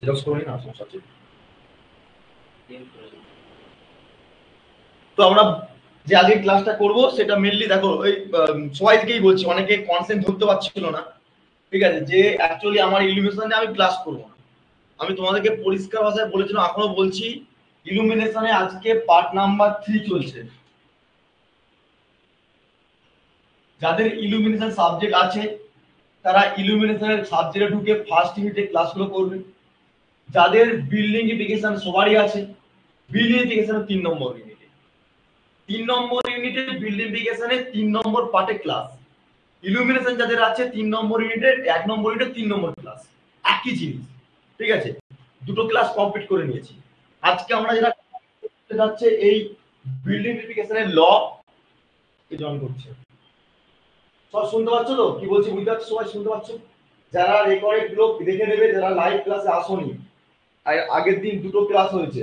Xerox করে নিন, আর সমস্যা আছে। তো আমরা যে আজকে ক্লাসটা করব সেটা মেনলি দেখো ওই সবাইকেই বলছি, অনেকে কনসেন্ট ধরতে পারছিল না, ঠিক আছে, যে অ্যাকচুয়ালি আমার ইলুমিনেশনে আমি ক্লাস করব না। আমি তোমাদেরকে পরিষ্কার ভাষায় বলেছিলাম, এখনো বলছি, ইলুমিনেশনে আজকে পার্ট নাম্বার 3 চলছে। যাদের ইলুমিনেশন সাবজেক্ট আছে তারা ইলুমিনেশনের সাবজেক্টে ঢুকে ফার্স্ট ইউনিটে ক্লাসগুলো করবে। যাদের বিল্ডিংইফিকেশন সবারই আছে, বিল্ডিংইফিকেশনের 3 নম্বর ইউনিটে, 3 নম্বর ইউনিটে বিল্ডিংইফিকেশনে 3 নম্বর পার্টে ক্লাস। ইলুমিনেশন যাদের আছে 3 নম্বর ইউনিটে 1 নম্বর ইউনিটে 3 নম্বর ক্লাস, একই জিনিস, ঠিক আছে। দুটো ক্লাস কমপ্লিট করে নিয়েছি। আজকে আমরা যেটা করতে যাচ্ছে এই বিল্ডিংইফিকেশনের ল জয়েন করছে। সব শুনতে পাচ্ছ তো কি বলছি? বুঝতে পারছো? সবাই শুনতে পাচ্ছ? যারা রেকর্ডেড গুলো দেখে নেবে, যারা লাইভ ক্লাসে আসোনি, আর আগের দিন দুটো ক্লাস হয়েছে,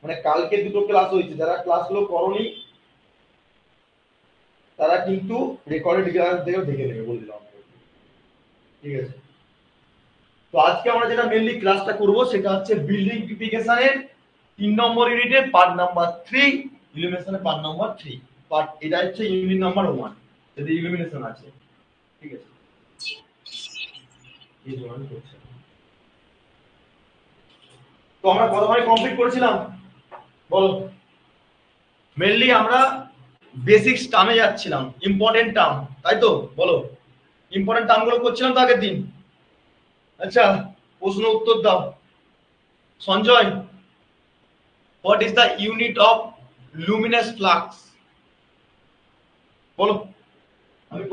মানে কালকে দুটো ক্লাস হয়েছে, যারা ক্লাসগুলো করোনি তারা কিন্তু রেকর্ডেড ক্লাস থেকে দেখে নেবে, বলে দিলাম, ঠিক আছে। তো আজকে আমরা যেটা মেইনলি ক্লাসটা করব সেটা হচ্ছে বিল্ডিংইফিকেশনের 3 নম্বর ইউনিটের পার্ট নাম্বার 3, ইলুমিনেশনের পার্ট নাম্বার 3। পার্ট এটা হচ্ছে ইউনিট নাম্বার 1, যেটা ইলুমিনেশন আছে, ঠিক আছে। এই জয়েন করছে। তো আমরা কতখানি কমপ্লিট করেছিলাম বলো? মেইনলি আমরা বেসিক্স টার্মে যাচ্ছিলাম, ইম্পর্টেন্ট টার্ম, তাই তো? বলো, ইম্পর্টেন্ট টার্মগুলো করছিলাম তো আগের দিন। আচ্ছা, প্রশ্ন উত্তর দাও। Sanjay, what is the unit of luminous flux? বলো। আমি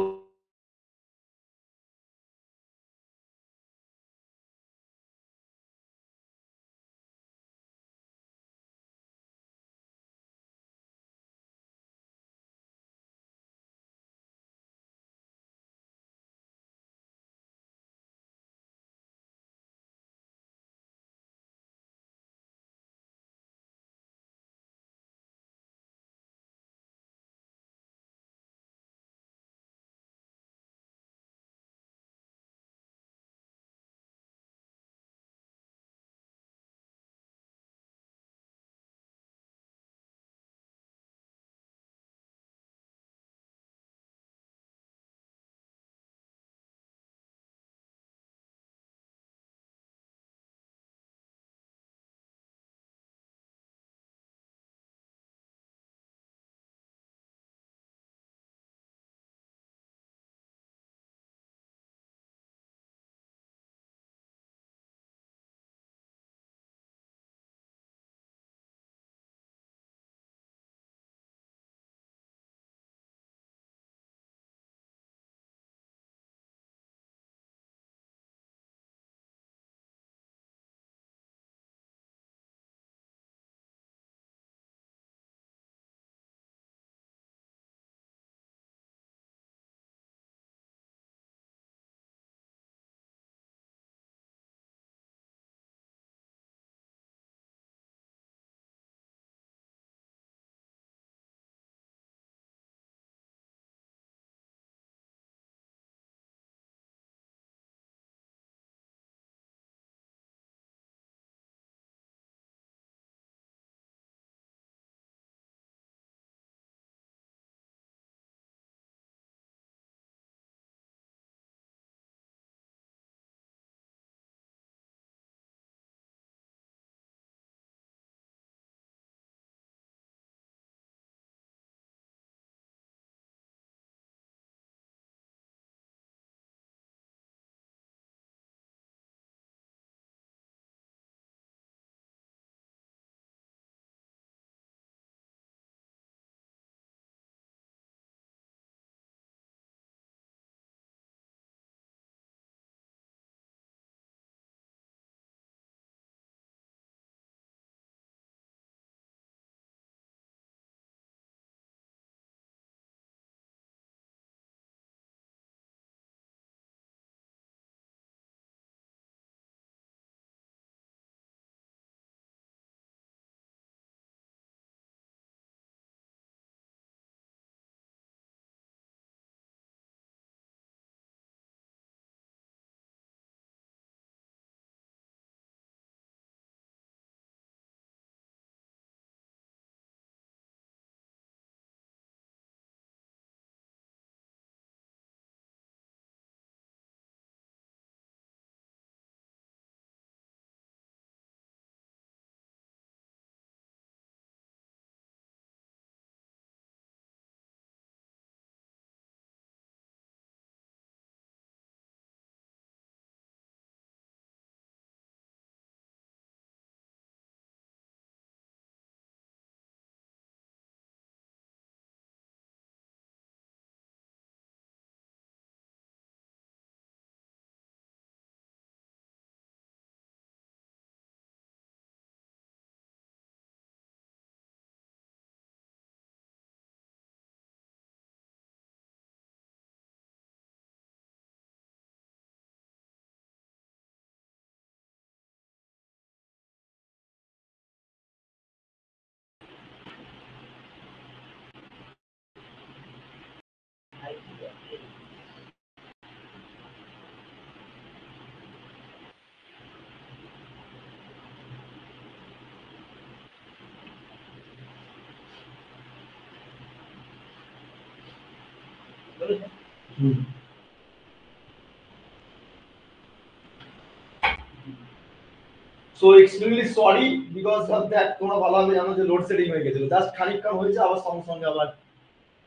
so extremely sorry because of that. তোমরা ভালোভাবে জানো যে লোডশেডিং হয়ে গেছিল, জাস্ট খানিকক্ষণ হয়েছে, আবার সঙ্গে সঙ্গে আবার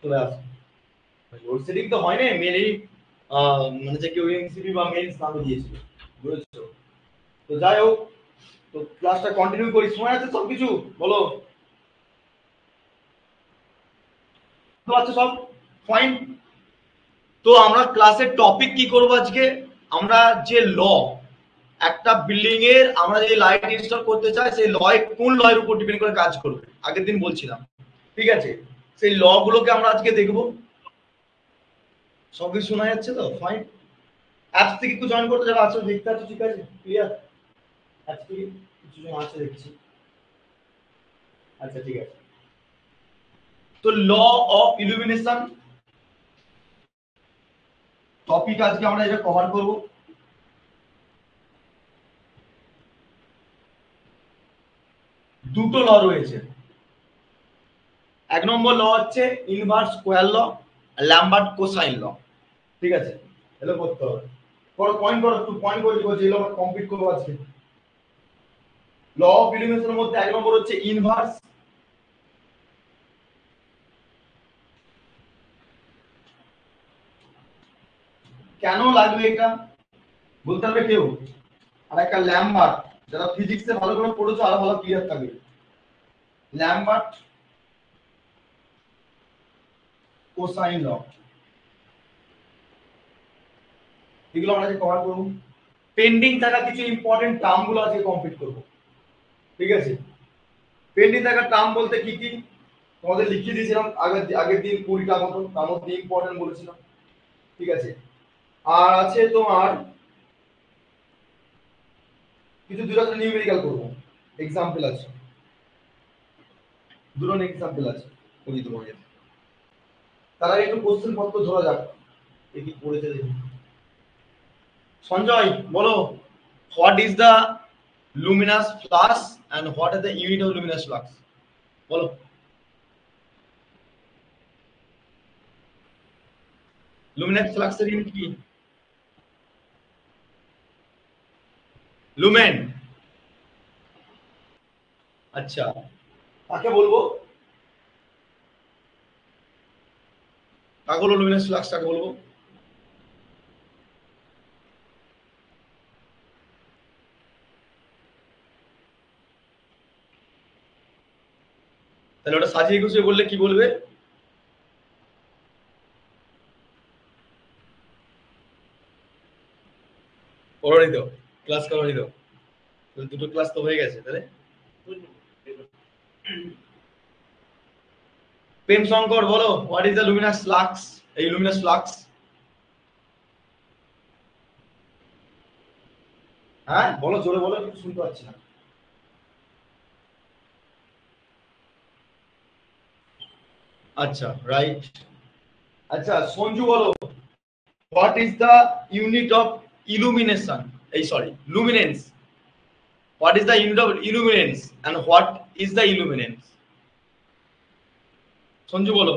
চলে আসে। লোডশেডিং তো হয় না, মেনলি মানে যে কেউ এমসিবি বা মেইনস নামে দিয়েছিল, বুঝেছো? তো যাই হোক, তো ক্লাসটা কন্টিনিউ করি। সময় আছে সব কিছু বলো তো, আচ্ছা সব ফাইন। তো আমরা ক্লাসের টপিক কি করব আজকে? আমরা যে ল, একটা বিল্ডিং এর আমরা যে লাইট ইনস্টল করতে চাই, সেই ল কোন ল এর উপর ডিপেন্ড করে কাজ করবে, আগের দিন বলছিলাম, ঠিক আছে? সেই ল গুলোকে আমরা আজকে দেখব। সব কিছু শোনা যাচ্ছে তো? ফাইন। অ্যাপস থেকে একটু জয়েন করতে যারা আছো, দেখতে আছো, ঠিক আছে? ক্লিয়ার? অ্যাপস থেকে কিছু জন আছে দেখছি। আচ্ছা ঠিক আছে। তো ল অফ ইলুমিনেশন টপিক আজকে আমরা এটা কভার করব। দুটো ল রয়েছে। এক নম্বর ল হচ্ছে ইনভার্স স্কয়ার ল, ল্যাম্বার্ট কোসাইন ল, ঠিক আছে? এগুলো করতে হবে। করো পয়েন্ট করো, একটু পয়েন্ট করে দিও, যেগুলো আমরা কমপ্লিট করবো আজকে। ল অফ ইলুমিনেশনের মধ্যে এক নম্বর হচ্ছে ইনভার্স। কেন লাগবে এটা বলতে পারবে কেউ? আর একটা ল্যাম্বার্ট, যারা ফিজিক্সে ভালো করে পড়েছো আরো ভালো ক্লিয়ার থাকবে। ল্যাম্বার্ট কোসাইন ল, এগুলো আমরা কভার করবো। পেন্ডিং থাকা কিছু ইম্পর্টেন্ট টার্ম গুলো আজকে কমপ্লিট করবো, ঠিক আছে? পেন্ডিং থাকা টার্ম বলতে কি কি তোমাদের লিখিয়ে দিয়েছিলাম আগের দিন 20টা মতো, তার মধ্যে ইম্পর্টেন্ট বলেছিলাম, ঠিক আছে? আর আছে তোমার কিছু দুটো নিউমেরিক্যাল করবো, এক্সাম্পল আছে, দুটো এক্সাম্পল আছে করি তোমাকে। তারা একটু কোশ্চেন পত্র ধরা যাক, দেখি পড়েছে দেখি। সঞ্জয় বলো, what is the luminous flux and what is the unit of luminous flux? বলো। লুমিনাস ফ্লাক্সের ইউনিট কি? লুমেন। আচ্ছা, কাকে বলবো? কাকে বলবো লুমিনাস ফ্লাক্স কাকে বলবো? তাহলে ওটা সাজিয়ে গুছিয়ে বললে কি বলবে? করোনি তো? ক্লাস করোনি তো? দুটো ক্লাস তো হয়ে গেছে তাহলে। প্রেম শঙ্কর বলো, what is the luminous flux? এই লুমিনাস ফ্লাক্স, হ্যাঁ বলো, জোরে বলো, কিছু শুনতে পাচ্ছি না। আচ্ছা রাইট। আচ্ছা সঞ্জু বলো, what is the unit of illumination, এই sorry luminance? What is the unit of illuminance and what is the illuminance? Sanju বলো।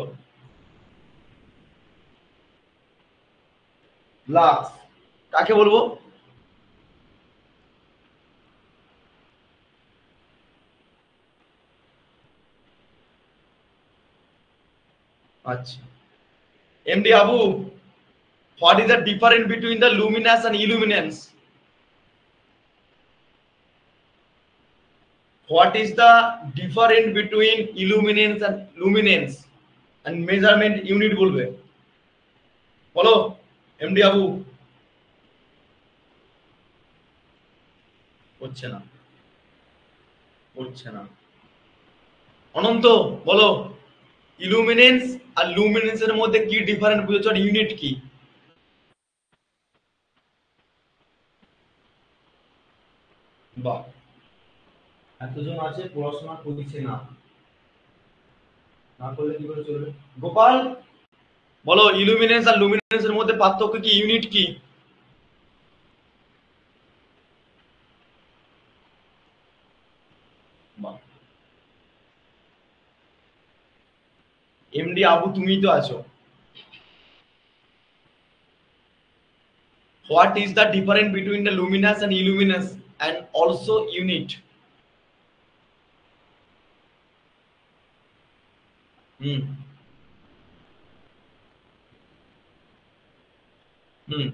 লাক্স কাকে বলবো? আচ্ছা MD Abu, what is the difference between the luminous and illuminance? What is the difference between illuminance and luminance and measurement unit বলবে? বলো MD Abu. হচ্ছে না, হচ্ছে না। অনন্ত বলো, ইলুমিনেন্স আর লুমিনেন্সের মধ্যে কি ডিফারেন্স বুঝেছো আর ইউনিট কি? বাহ, এতজন আছে পড়াশোনা করছে না, না করলে কি করে চলবে? গোপাল বলো, ইলুমিনেন্স আর লুমিনেন্সের মধ্যে পার্থক্য কি, ইউনিট কি? বাহ, এমডি আবু তুমি তো আছো। What is the difference between the luminous and illuminous and also unit? Hmm. Hmm.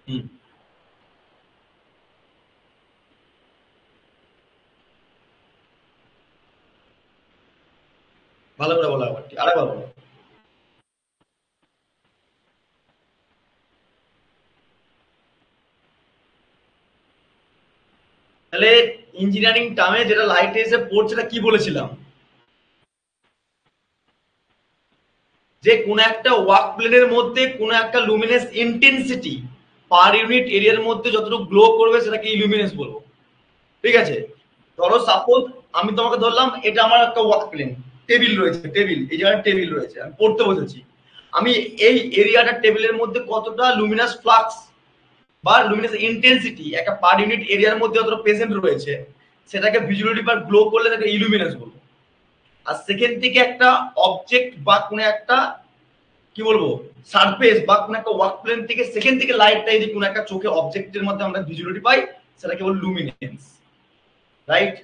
Hmm. ভালো করে বলো আরেকবার বলো। তাহলে ইঞ্জিনিয়ারিং টার্মে যেটা লাইট এসে পড়ছে সেটা কি বলেছিলাম, যে কোন একটা ওয়ার্ক প্লেনের মধ্যে কোন একটা লুমিনাস ইন্টেন্সিটি পার ইউনিট এরিয়ার মধ্যে যতটুকু গ্লো করবে সেটাকে ইলুমিনেন্স বলবো। ঠিক আছে, ধরো সাপোজ আমি তোমাকে ধরলাম এটা আমার একটা ওয়ার্ক প্লেন, টেবিল রয়েছে, টেবিল এই জায়গায় টেবিল রয়েছে, আমি পড়তে বসেছি, আমি এই এরিয়াটা টেবিলের মধ্যে কতটা লুমিনাস ফ্লাক্স বা লুমিনাস ইন্টেন্সিটি একটা পার ইউনিট এরিয়ার মধ্যে যতটা প্রেজেন্ট রয়েছে সেটাকে ভিজুয়ালিটি বা গ্লো করলে তাকে ইলুমিনেন্স বলবো। আর সেকেন্ড থেকে একটা অবজেক্ট বা কোনো একটা কি বলবো সারফেস বা কোনো একটা ওয়ার্ক প্লেন থেকে সেকেন্ড থেকে লাইটটা যদি কোনো একটা চোখে অবজেক্টের মধ্যে আমরা ভিজুয়ালিটি পাই সেটাকে বল লুমিনেন্স, রাইট?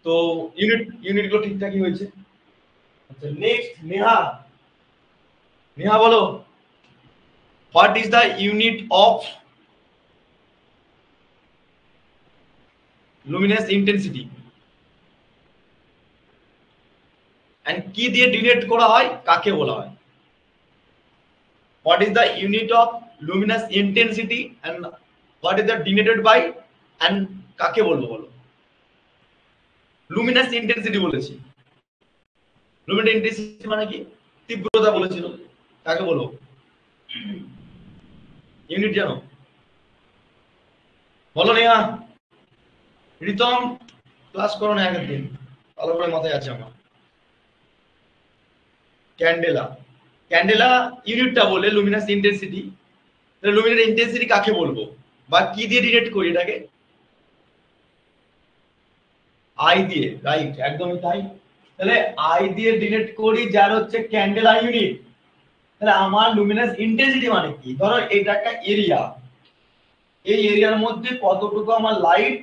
তো ইউনিট গুলো ঠিকঠাকই হয়েছে। আচ্ছা নেক্সট নেহা, নেহা বলো, what is the unit of luminous intensity and কি দিয়ে ডিনোট করা হয়, কাকে বলা হয়? What is the unit of luminous intensity and what is the denoted by and কাকে বলবো বলো? luminous intensity বলেছি, luminous intensity মানে কি? তীব্রতা বলেছিল, কাকে বলবো? ইউনিট জানো? বলো নেহা। রিতম ক্লাস করো না আগের দিন, ভালো করে মাথায় আছে আমার। ক্যান্ডেলা, ক্যান্ডেলা ইউনিটটা বলে লুমিনাস ইন্টেন্সিটি, তাহলে লুমিনাস ইন্টেন্সিটি কাকে বলবো বা কি দিয়ে ডিনোট করি এটাকে? আই দিয়ে, রাইট, একদমই তাই। তাহলে আই দিয়ে ডিনোট করি যার হচ্ছে ক্যান্ডেলা ইউনিট। তাহলে আমার লুমিনাস ইন্টেন্সিটি মানে কি, ধরো এটা একটা এরিয়া, এই এরিয়ার মধ্যে কতটুকু আমার লাইট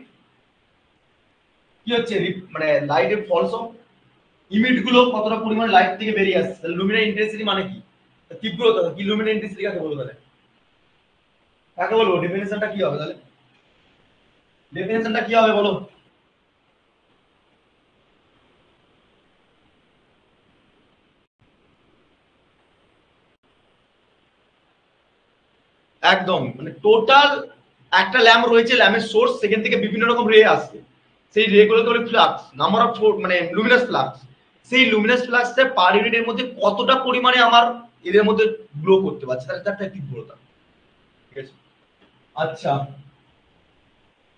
কি হচ্ছে মানে লাইটের ফলস অফ ইমিট গুলো কতটা পরিমাণ লাইট থেকে বেরিয়ে আসছে, তাহলে লুমিনাস ইন্টেন্সিটি মানে কি? তীব্রতা কি, লুমিনাস ইন্টেন্সিটি কাকে বলবো তাহলে? কাকে বলবো, ডেফিনিশনটা কি হবে তাহলে? ডেফিনিশনটা কি হবে বলো? একদম, মানে টোটাল একটা ল্যাম্প রয়েছে, ল্যাম্পের সোর্স সেখান থেকে বিভিন্ন রকম রে আসছে, সেই রে গুলোকে বলে ফ্লাক্স, নাম্বার অফ মানে লুমিনাস ফ্লাক্স। সেই লুমিনাস ফ্লাক্সটা পার ইউনিটের মধ্যে কতটা পরিমাণে আমার এদের মধ্যে গ্লো করতে পারছে তাহলে তার একটা তীব্রতা। ঠিক আছে, আচ্ছা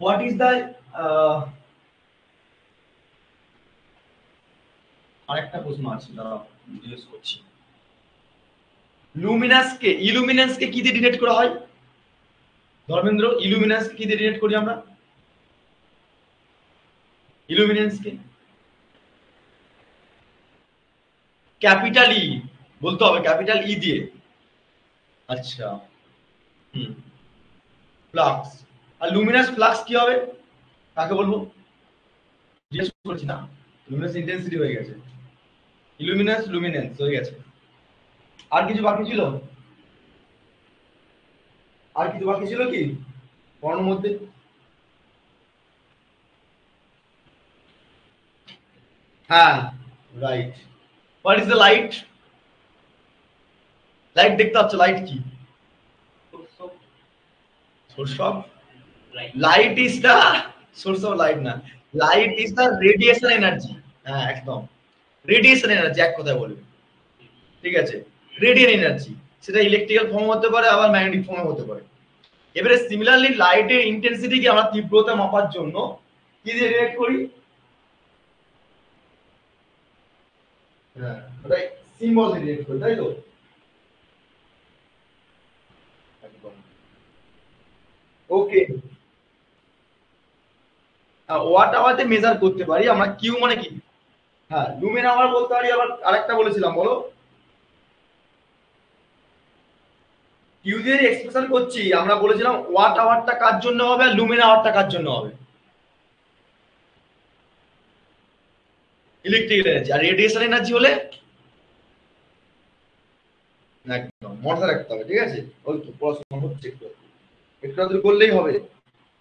হোয়াট ইজ দ্য আরেকটা প্রশ্ন আছে যারা জিজ্ঞেস করছি, লুমিনাসকে ইলুমিনেন্সকে কি দিয়ে ডিনোট করা হয়? ধর্মেন্দ্র, ইলুমিনেন্সকে কি দিয়ে ডিনোট করি আমরা? ইলুমিনেন্সকে ক্যাপিটাল ই বলতে হবে, ক্যাপিটাল ই দিয়ে। আচ্ছা, হুম, ফ্লাক্স। আর লুমিনাস ফ্লাক্স কি হবে, কাকে বলবো? জিজ্ঞেস করছি না, লুমিনাস ইন্টেন্সিটি হয়ে গেছে, ইলুমিনাস লুমিনেন্স হয়ে গেছে। আর কিছু বাকি ছিল? আর কিছু বাকি ছিল কি পড়ানোর মধ্যে? হ্যাঁ, right. What is the light? Light দেখতে পাচ্ছ, লাইট কি? Source of light is the source of light না, light is the radiation energy. হ্যাঁ একদম, রেডিয়েশন এনার্জি এক কথায় বলবে। ঠিক আছে, রেডিয়েশন এনার্জি, সেটা ইলেকট্রিক্যাল ফর্ম হতে পারে আবার ম্যাগনেটিক ফর্মে হতে পারে। এবারে সিমিলারলি লাইটের ইন্টেন্সিটিকে আমরা তীব্রতা মাপার জন্য কি দিয়ে রিলেট করি? হ্যাঁ, ওটা সিম্বল দিয়ে রিলেট করি, তাই তো? একদম, ওকে। ওয়াট আওয়ারতে মেজার করতে পারি আমরা। কিউ মানে কি? হ্যাঁ, লুমেন আওয়ার বলতে পারি। আবার আরেকটা বলেছিলাম, বলো। কিউ দিয়ে এক্সপ্রেশন করছি, আমরা বলেছিলাম ওয়াট আওয়ারটা কার জন্য হবে আর লুমেন আওয়ারটা কার জন্য হবে? Electric energy. আর রেডিয়েশন এনার্জি হলে একদম মাথায় রাখতে হবে, ঠিক আছে? ওই তো পড়াশোনা হচ্ছে, একটু একটু আধটু করলেই হবে,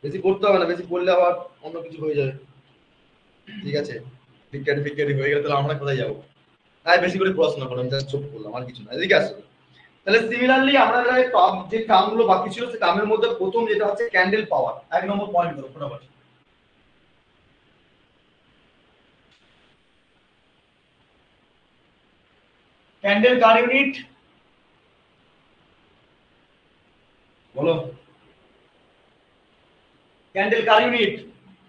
বেশি করতে হবে না। বেশি করলে আবার অন্য কিছু হয়ে যাবে, ঠিক আছে? বিজ্ঞানী ফিজ্ঞানী হয়ে গেলে তাহলে আমরা কোথায় যাবো? তাই বেশি করে পড়াশোনা করো, আমি জাস্ট চোখ করলাম, আর কিছু না। এদিকে আসো। তাহলে সিমিলারলি আমরা যে টার্মগুলো বাকি ছিল, সেই টার্মের মধ্যে প্রথম যেটা হচ্ছে ক্যান্ডেল পাওয়ার। 1 নম্বর পয়েন্ট ধরো ফটাফট। ক্যান্ডেল কার ইউনিট? বলো। ক্যান্ডেল কার ইউনিট?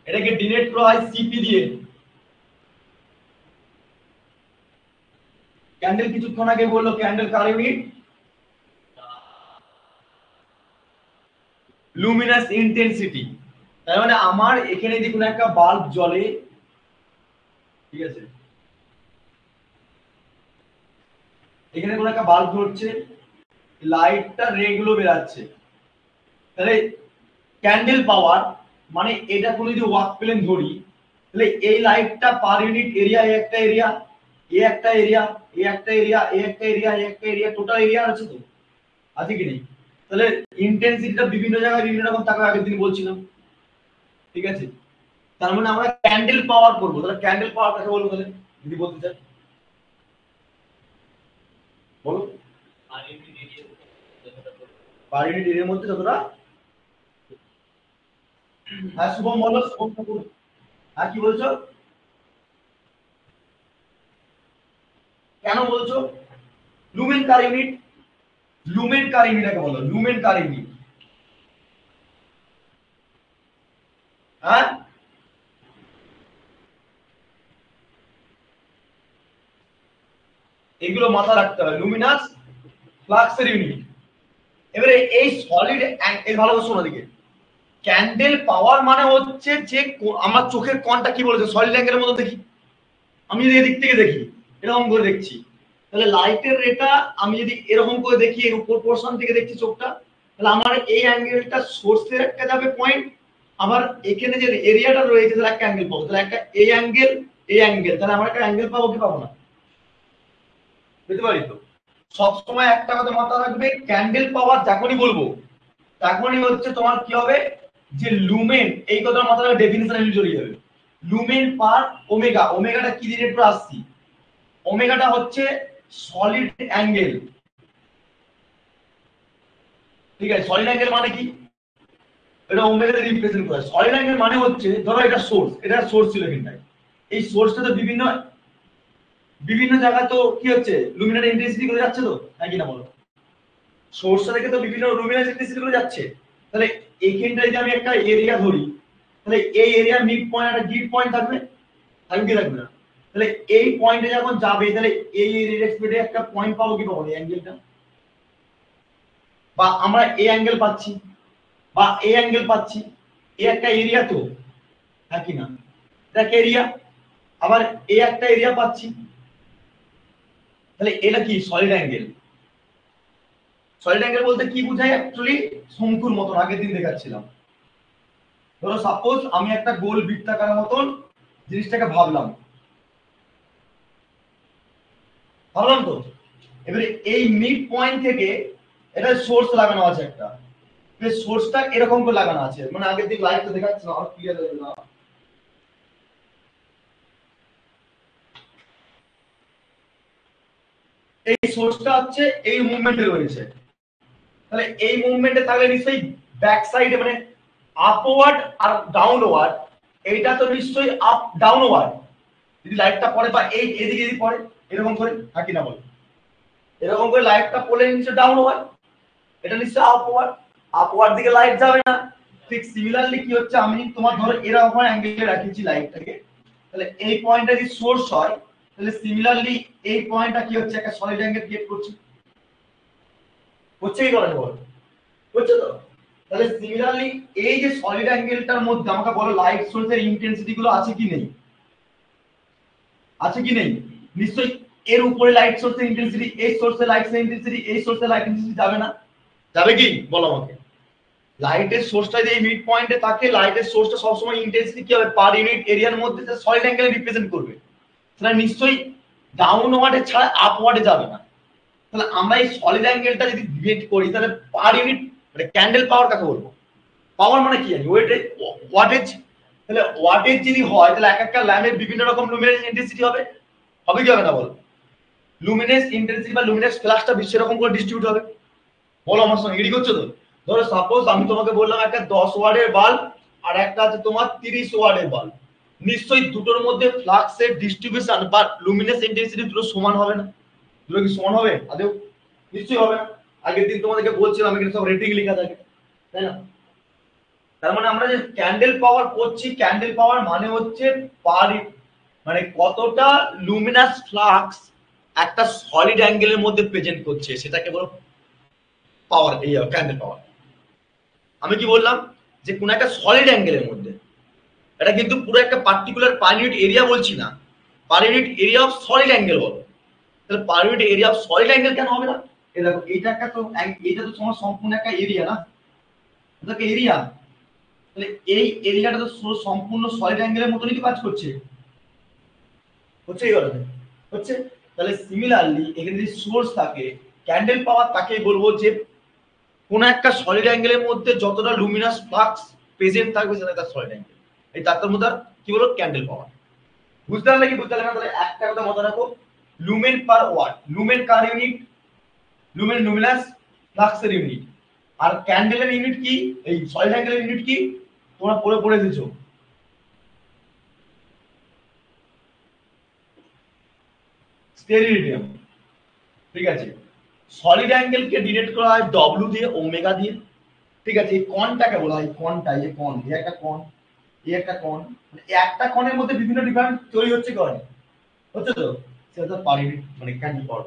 এটাকে ডিনোট করা হয় সিপি দিয়ে। ক্যান্ডেল কিছুক্ষণ আগে বললো ক্যান্ডেল কার ইউনিট? Luminous intensity. তার মানে আমার এখানে দেখুন একটা বাল্ব জ্বলে, ঠিক আছে? এখানে কোন একটা বাল্ব ধরছে, লাইটটা রে গুলো বেরাচ্ছে। তাহলে ক্যান্ডেল পাওয়ার মানে এটা কোনো যদি ওয়াক প্লেন ধরি, তাহলে এই লাইটটা পার ইউনিট এরিয়া, এ একটা এরিয়া, এ একটা এরিয়া, এ একটা এরিয়া, এ একটা এরিয়া, এ একটা এরিয়া, টোটাল এরিয়া আছে তো? আছে কি নেই? তাহলে ইন্টেন্সিটিটা বিভিন্ন জায়গায় বিভিন্ন রকম থাকবে, আগের দিন বলছিলাম, ঠিক আছে? তার মানে আমরা ক্যান্ডেল পাওয়ার করবো। তাহলে ক্যান্ডেল পাওয়ার কাকে বলবো তাহলে, যদি বলতে চাই? বলো। পার ইউনিট এরিয়ার মধ্যে যতটা। হ্যাঁ শুভম বলো, শুভম ঠাকুর। হ্যাঁ কি বলছো? কেন বলছো? লুমেন কার ইউনিট? লুমেন কার ইউনিট কাকে বলো? লুমেন কার ইউনিট? হ্যাঁ, এগুলো মাথা রাখতে হবে। লুমিনাস ফ্লাক্সের ইউনিট। এবারে এই সলিড, এই ভালো করে শোনো দিকে। ক্যান্ডেল পাওয়ার মানে হচ্ছে যে আমার চোখের কোণটা কি বলেছে, সলিড অ্যাঙ্গেলের মতো দেখি। আমি যদি এদিক থেকে দেখি, এরকম করে দেখছি, তাহলে লাইটের রেটা আমি যদি এরকম করে দেখি, এর উপর পোর্শন থেকে দেখছি চোখটা, তাহলে আমার এই অ্যাঙ্গেলটা সোর্সের একটা যাবে পয়েন্ট, আবার এখানে যে এরিয়াটা রয়েছে তাহলে একটা অ্যাঙ্গেল পাবো। তাহলে একটা এই অ্যাঙ্গেল, এই অ্যাঙ্গেল, তাহলে আমরা একটা অ্যাঙ্গেল পাবো কি পাবো না? বুঝতে পারি তো? সবসময় একটা কথা মাথায় রাখবে, ক্যান্ডেল পাওয়ার যখনই বলবো তখনই হচ্ছে তোমার কি হবে, যে লুমেন, এই কথা মাথায় রাখবে, ডেফিনিশন জড়িয়ে যাবে। লুমেন পার ওমেগা। ওমেগাটা কি দিয়ে একটু আসছি। ওমেগাটা হচ্ছে সলিড অ্যাঙ্গেল, ঠিক আছে? সলিড অ্যাঙ্গেল মানে কি? এটা ওমেগা দিয়ে রিপ্রেজেন্ট করা। সলিড অ্যাঙ্গেল মানে হচ্ছে ধরো এটা সোর্স, এটা সোর্স ছিল এখানটায়, এই সোর্সটা তো বিভিন্ন বিভিন্ন জায়গা তো কি হচ্ছে, লুমিনার ইন্টেন্সিটি করে যাচ্ছে তো, নাকি না বলো? সোর্সটা থেকে তো বিভিন্ন লুমিনার ইন্টেন্সিটি করে যাচ্ছে। তাহলে এইখানটায় যদি আমি একটা এরিয়া ধরি, তাহলে এই এরিয়ার মিড পয়েন্ট একটা গ্রিড পয়েন্ট থাকবে, থাকবে কি থাকবে না? তাহলে এই পয়েন্টে যখন যাবে, তাহলে এই এরিয়ার স্পিডে একটা পয়েন্ট পাবো কি পাবো না, অ্যাঙ্গেলটা? বা আমরা এই অ্যাঙ্গেল পাচ্ছি, বা এই অ্যাঙ্গেল পাচ্ছি, এই একটা এরিয়া তো, হ্যাঁ কি না? দেখ এরিয়া, আবার এই একটা এরিয়া পাচ্ছি, তাহলে এটা কি সলিড অ্যাঙ্গেল। সলিড অ্যাঙ্গেল বলতে কি বোঝায় অ্যাকচুয়ালি? শঙ্কুর মতন আগের দিন দেখাচ্ছিলাম। ধরো সাপোজ আমি একটা গোল বৃত্তাকার মতন জিনিসটাকে ভাবলাম, ভাবলাম তো। এবারে এই মিড পয়েন্ট থেকে এটা সোর্স লাগানো আছে একটা, এই সোর্সটা এরকম করে লাগানো আছে, মানে আগের দিন লাইটটা দেখাচ্ছি না, আর ক্লিয়ার হয়ে না। এই সোর্সটা হচ্ছে এই মুভমেন্টে রয়েছে। তাহলে এই মুভমেন্টে থাকলে নিশ্চয়ই ব্যাক সাইডে মানে আপওয়ার্ড আর ডাউনওয়ার্ড, এইটা তো নিশ্চয়ই আপ ডাউনওয়ার্ড যদি লাইটটা পড়ে, বা এই এদিকে যদি পড়ে এরকম করে, থাকি না বলে এরকম করে লাইটটা পড়লে নিশ্চয়ই ডাউনওয়ার্ড, এটা নিশ্চয়ই আপওয়ার্ড, আপওয়ার্ড দিকে লাইট যাবে না। ঠিক সিমিলারলি কি হচ্ছে, আমি তোমার ধরো এরকম অ্যাঙ্গেলে রাখিছি লাইটটাকে, তাহলে এই পয়েন্টটা যদি সোর্স হয়, তাহলে সিমিলারলি এই পয়েন্টটা কি হচ্ছে, একটা সলিড অ্যাঙ্গেল ক্রিয়েট করছে। হচ্ছে কি করে বল? হচ্ছে তো? তাহলে সিমিলারলি এই যে সলিড অ্যাঙ্গেলটার মধ্যে আমাকে বলো লাইট সোর্সের ইন্টেন্সিটি গুলো আছে কি নেই? আছে কি নেই? নিশ্চয়ই এর উপরে লাইট সোর্সের ইন্টেন্সিটি, এই সোর্সের লাইটের ইন্টেন্সিটি, এই সোর্সের লাইট ইন্টেন্সিটি যাবে না? যাবে কি বলো আমাকে? লাইটের সোর্সটা যদি এই মিড পয়েন্টে থাকে, লাইটের সোর্সটা সবসময় ইন্টেন্সিটি কি হবে পার ইউনিট এরিয়ার মধ্যে সলিড অ্যাঙ্গেলে রিপ্রেজেন্ট করবে, সেটা নিশ্চয়ই ডাউনওয়ার্ডে ছাড়া আপওয়ার্ডে যাবে না। তাহলে আমরা এই সলিড অ্যাঙ্গেলটা যদি ডিভাইড করি তাহলে পার ইউনিট মানে ক্যান্ডেল পাওয়ার কাকে বলবো? পাওয়ার মানে কি জানি ওয়াটেজ। তাহলে ওয়াটেজ যদি হয় তাহলে এক একটা ল্যাম্পের বিভিন্ন রকম লুমিনেন্স ইন্টেন্সিটি হবে, হবে কি হবে না বলো? লুমিনেন্স ইন্টেন্সিটি বা লুমিনেন্স ফ্ল্যাশটা বিশ্ব রকম করে ডিস্ট্রিবিউট হবে। বলো আমার সঙ্গে এডি করছো তো? ধরো সাপোজ আমি তোমাকে বললাম একটা 10 ওয়াটের বাল্ব আর একটা আছে তোমার 30 ওয়াটের বাল্ব, নিশ্চয়ই দুটোর মধ্যে ফ্লাক্সের ডিস্ট্রিবিউশন বা লুমিনেন্স ইন্টেন্সিটি দুটো সমান হবে না? দুটো কি সমান হবে আদৌ? নিশ্চয়ই হবে না। আগের দিন তোমাদেরকে বলছিলাম এখানে সব রেটিং লেখা থাকে, তাই না? তার মানে আমরা যে ক্যান্ডেল পাওয়ার করছি, ক্যান্ডেল পাওয়ার মানে হচ্ছে পার মানে কতটা লুমিনাস ফ্লাক্স একটা সলিড অ্যাঙ্গেলের মধ্যে প্রেজেন্ট করছে সেটাকে বলো পাওয়ার, এই ক্যান্ডেল পাওয়ার। আমি কি বললাম যে কোন একটা সলিড অ্যাঙ্গেলের মধ্যে, এটা কিন্তু পুরো একটা পার্টিকুলার পার ইউনিট এরিয়া বলছি না, per unit area of solid angle বলো। তাহলে per unit area of solid angle কেন হবে না? এই দেখো এটা একটা তো এটা তো তোমার সম্পূর্ণ একটা এরিয়া না, এটা একটা এরিয়া। তাহলে এই এরিয়াটা তো সম্পূর্ণ সলিড অ্যাঙ্গেলের মতনই তো কাজ করছে, হচ্ছে এই কথা হচ্ছে। তাহলে সিমিলারলি এখানে যদি সোর্স থাকে, ক্যান্ডেল পাওয়ার তাকেই বলবো যে কোন একটা সলিড অ্যাঙ্গেলের মধ্যে যতটা লুমিনাস ফ্লাক্স প্রেজেন্ট থাকবে সেটা তার সলিড অ্যাঙ্গেল, এই তার মধ্যে কি বলবো ক্যান্ডেল পাওয়ার। বুঝতে পারলে কি বুঝতে পারলে না? তাহলে একটা কথা মাথায় রাখো, লুমেন পার ওয়াট, লুমেন কার ইউনিট? লুমেন লুমিনাস ফ্লাক্সের ইউনিট। আর ক্যান্ডেলের ইউনিট কি? এই সলিড অ্যাঙ্গেলের ইউনিট কি? তোমরা পড়ে এসেছো, স্টেরিডিয়াম। ঠিক আছে, সলিড অ্যাঙ্গেলকে ডিনোট করা হয় ডব্লিউ দিয়ে, ওমেগা দিয়ে। ঠিক আছে, এই কনটাকে বলা হয় কনটা, এই যে কন, এই একটা কন, এই একটা কন, মানে একটা কনের মধ্যে বিভিন্ন ডিফারেন্ট তৈরি হচ্ছে কন, হচ্ছে তো? সেটা পার ইউনিট মানে ক্যান্ডেল পাওয়ার।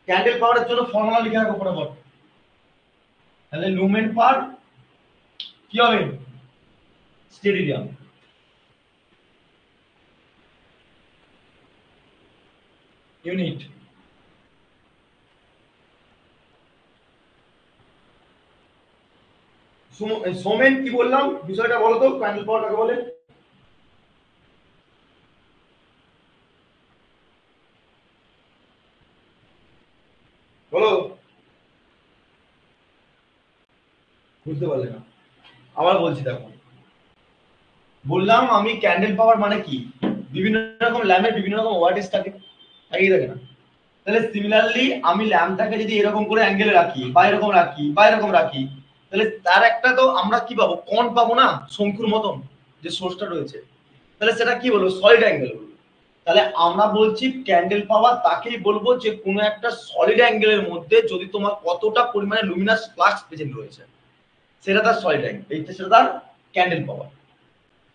ক্যান্ডেল পাওয়ারের জন্য ফর্মুলা লিখে রাখো ফটাফট। তাহলে লুমেন পার কি হবে? স্টেরিডিয়াম ইউনিট। সোমেন কি বললাম বিষয়টা বলো তো, ক্যান্ডেল পাওয়ার কাকে বলে? বলো, বুঝতে পারলে না? আবার বলছি দেখো, বললাম আমি ক্যান্ডেল পাওয়ার মানে কি, বিভিন্ন রকম ল্যাম্পের বিভিন্ন রকম ওয়াটেজ থাকে, একই থাকে না? তাহলে সিমিলারলি আমি ল্যাম্পটাকে যদি এরকম করে অ্যাঙ্গেলে রাখি বা এরকম রাখি বা এরকম রাখি, তাহলে তার একটা তো আমরা কি পাবো, কোণ পাবো না, শঙ্কুর মতন যে সোর্সটা রয়েছে। তাহলে সেটা কি বলবো, সলিড অ্যাঙ্গেল বলবো। তাহলে আমরা বলছি ক্যান্ডেল পাওয়ার তাকেই বলবো যে কোনো একটা সলিড অ্যাঙ্গেলের মধ্যে যদি তোমার কতটা পরিমাণে লুমিনাস ফ্লাক্স প্রেজেন্ট রয়েছে সেটা তার সলিড অ্যাঙ্গেল, এইটা সেটা তার ক্যান্ডেল পাওয়ার।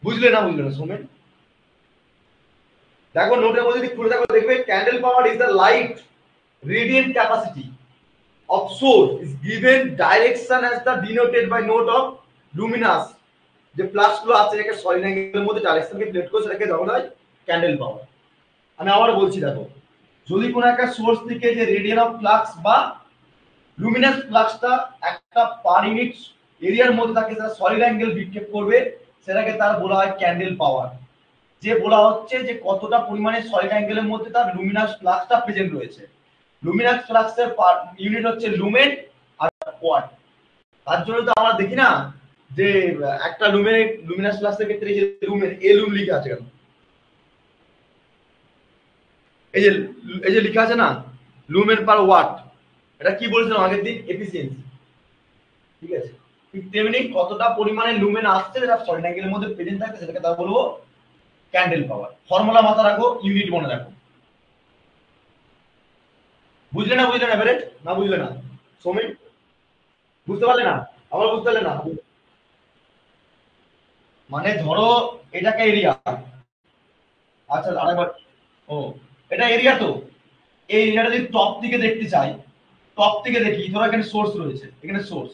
বুঝলে না বুঝলে না সোমেন? দেখো নোটের মধ্যে যদি খুলে দেখো দেখবে candle power is the light radiant capacity of source is given direction as the denoted by note of luminous, যে প্লাস গুলো আছে এটাকে সলিড অ্যাঙ্গেলের মধ্যে ডাইরেকশনকে প্লেট করে সেটাকে দেওয়া হয় ক্যান্ডেল পাওয়ার। আমি আবার বলছি দেখো, যদি কোনো একটা সোর্স থেকে যে রেডিয়ান অফ ফ্লাক্স বা লুমিনাস ফ্লাক্সটা একটা পার ইউনিট এরিয়ার মধ্যে থাকে সেটা সলিড অ্যাঙ্গেল বিক্ষেপ করবে, সেটাকে তার বলা হয় ক্যান্ডেল পাওয়ার। যে বলা হচ্ছে যে কতটা পরিমাণে সলিড অ্যাঙ্গেলের মধ্যে তার লুমিনাস ফ্লাক্সটা প্রেজেন্ট রয়েছে। লুমিনাস ফ্লাক্সের ইউনিট হচ্ছে লুমেন আর ওয়াট। তার জন্য তো আমরা দেখি না যে একটা লুমিনাস ফ্লাক্সের ক্ষেত্রে এই যে লুমেন এ লুম লেখা আছে কেন? এই যে লেখা আছে না লুমেন পার ওয়াট, এটা কি বলছিলাম আগের দিন? এফিসিয়েন্সি। ঠিক আছে, ঠিক তেমনি কতটা পরিমাণে লুমেন আসছে যেটা সলিড অ্যাঙ্গেলের মধ্যে প্রেজেন্ট থাকে সেটাকে তারা বলবো ক্যান্ডেল পাওয়ার। ফর্মুলা মাথা রাখো, ইউনিট মনে রাখো। বুঝলে না বুঝলে না এবারে? না বুঝলে না সৌমিক? বুঝতে পারলে না? আবার বুঝতে পারলে না? মানে ধরো এটাকে এরিয়া, আচ্ছা আরেকবার, ও এটা এরিয়া তো, এই এরিয়াটা যদি টপ থেকে দেখতে চাই, টপ থেকে দেখি ধরো এখানে সোর্স রয়েছে, এখানে সোর্স,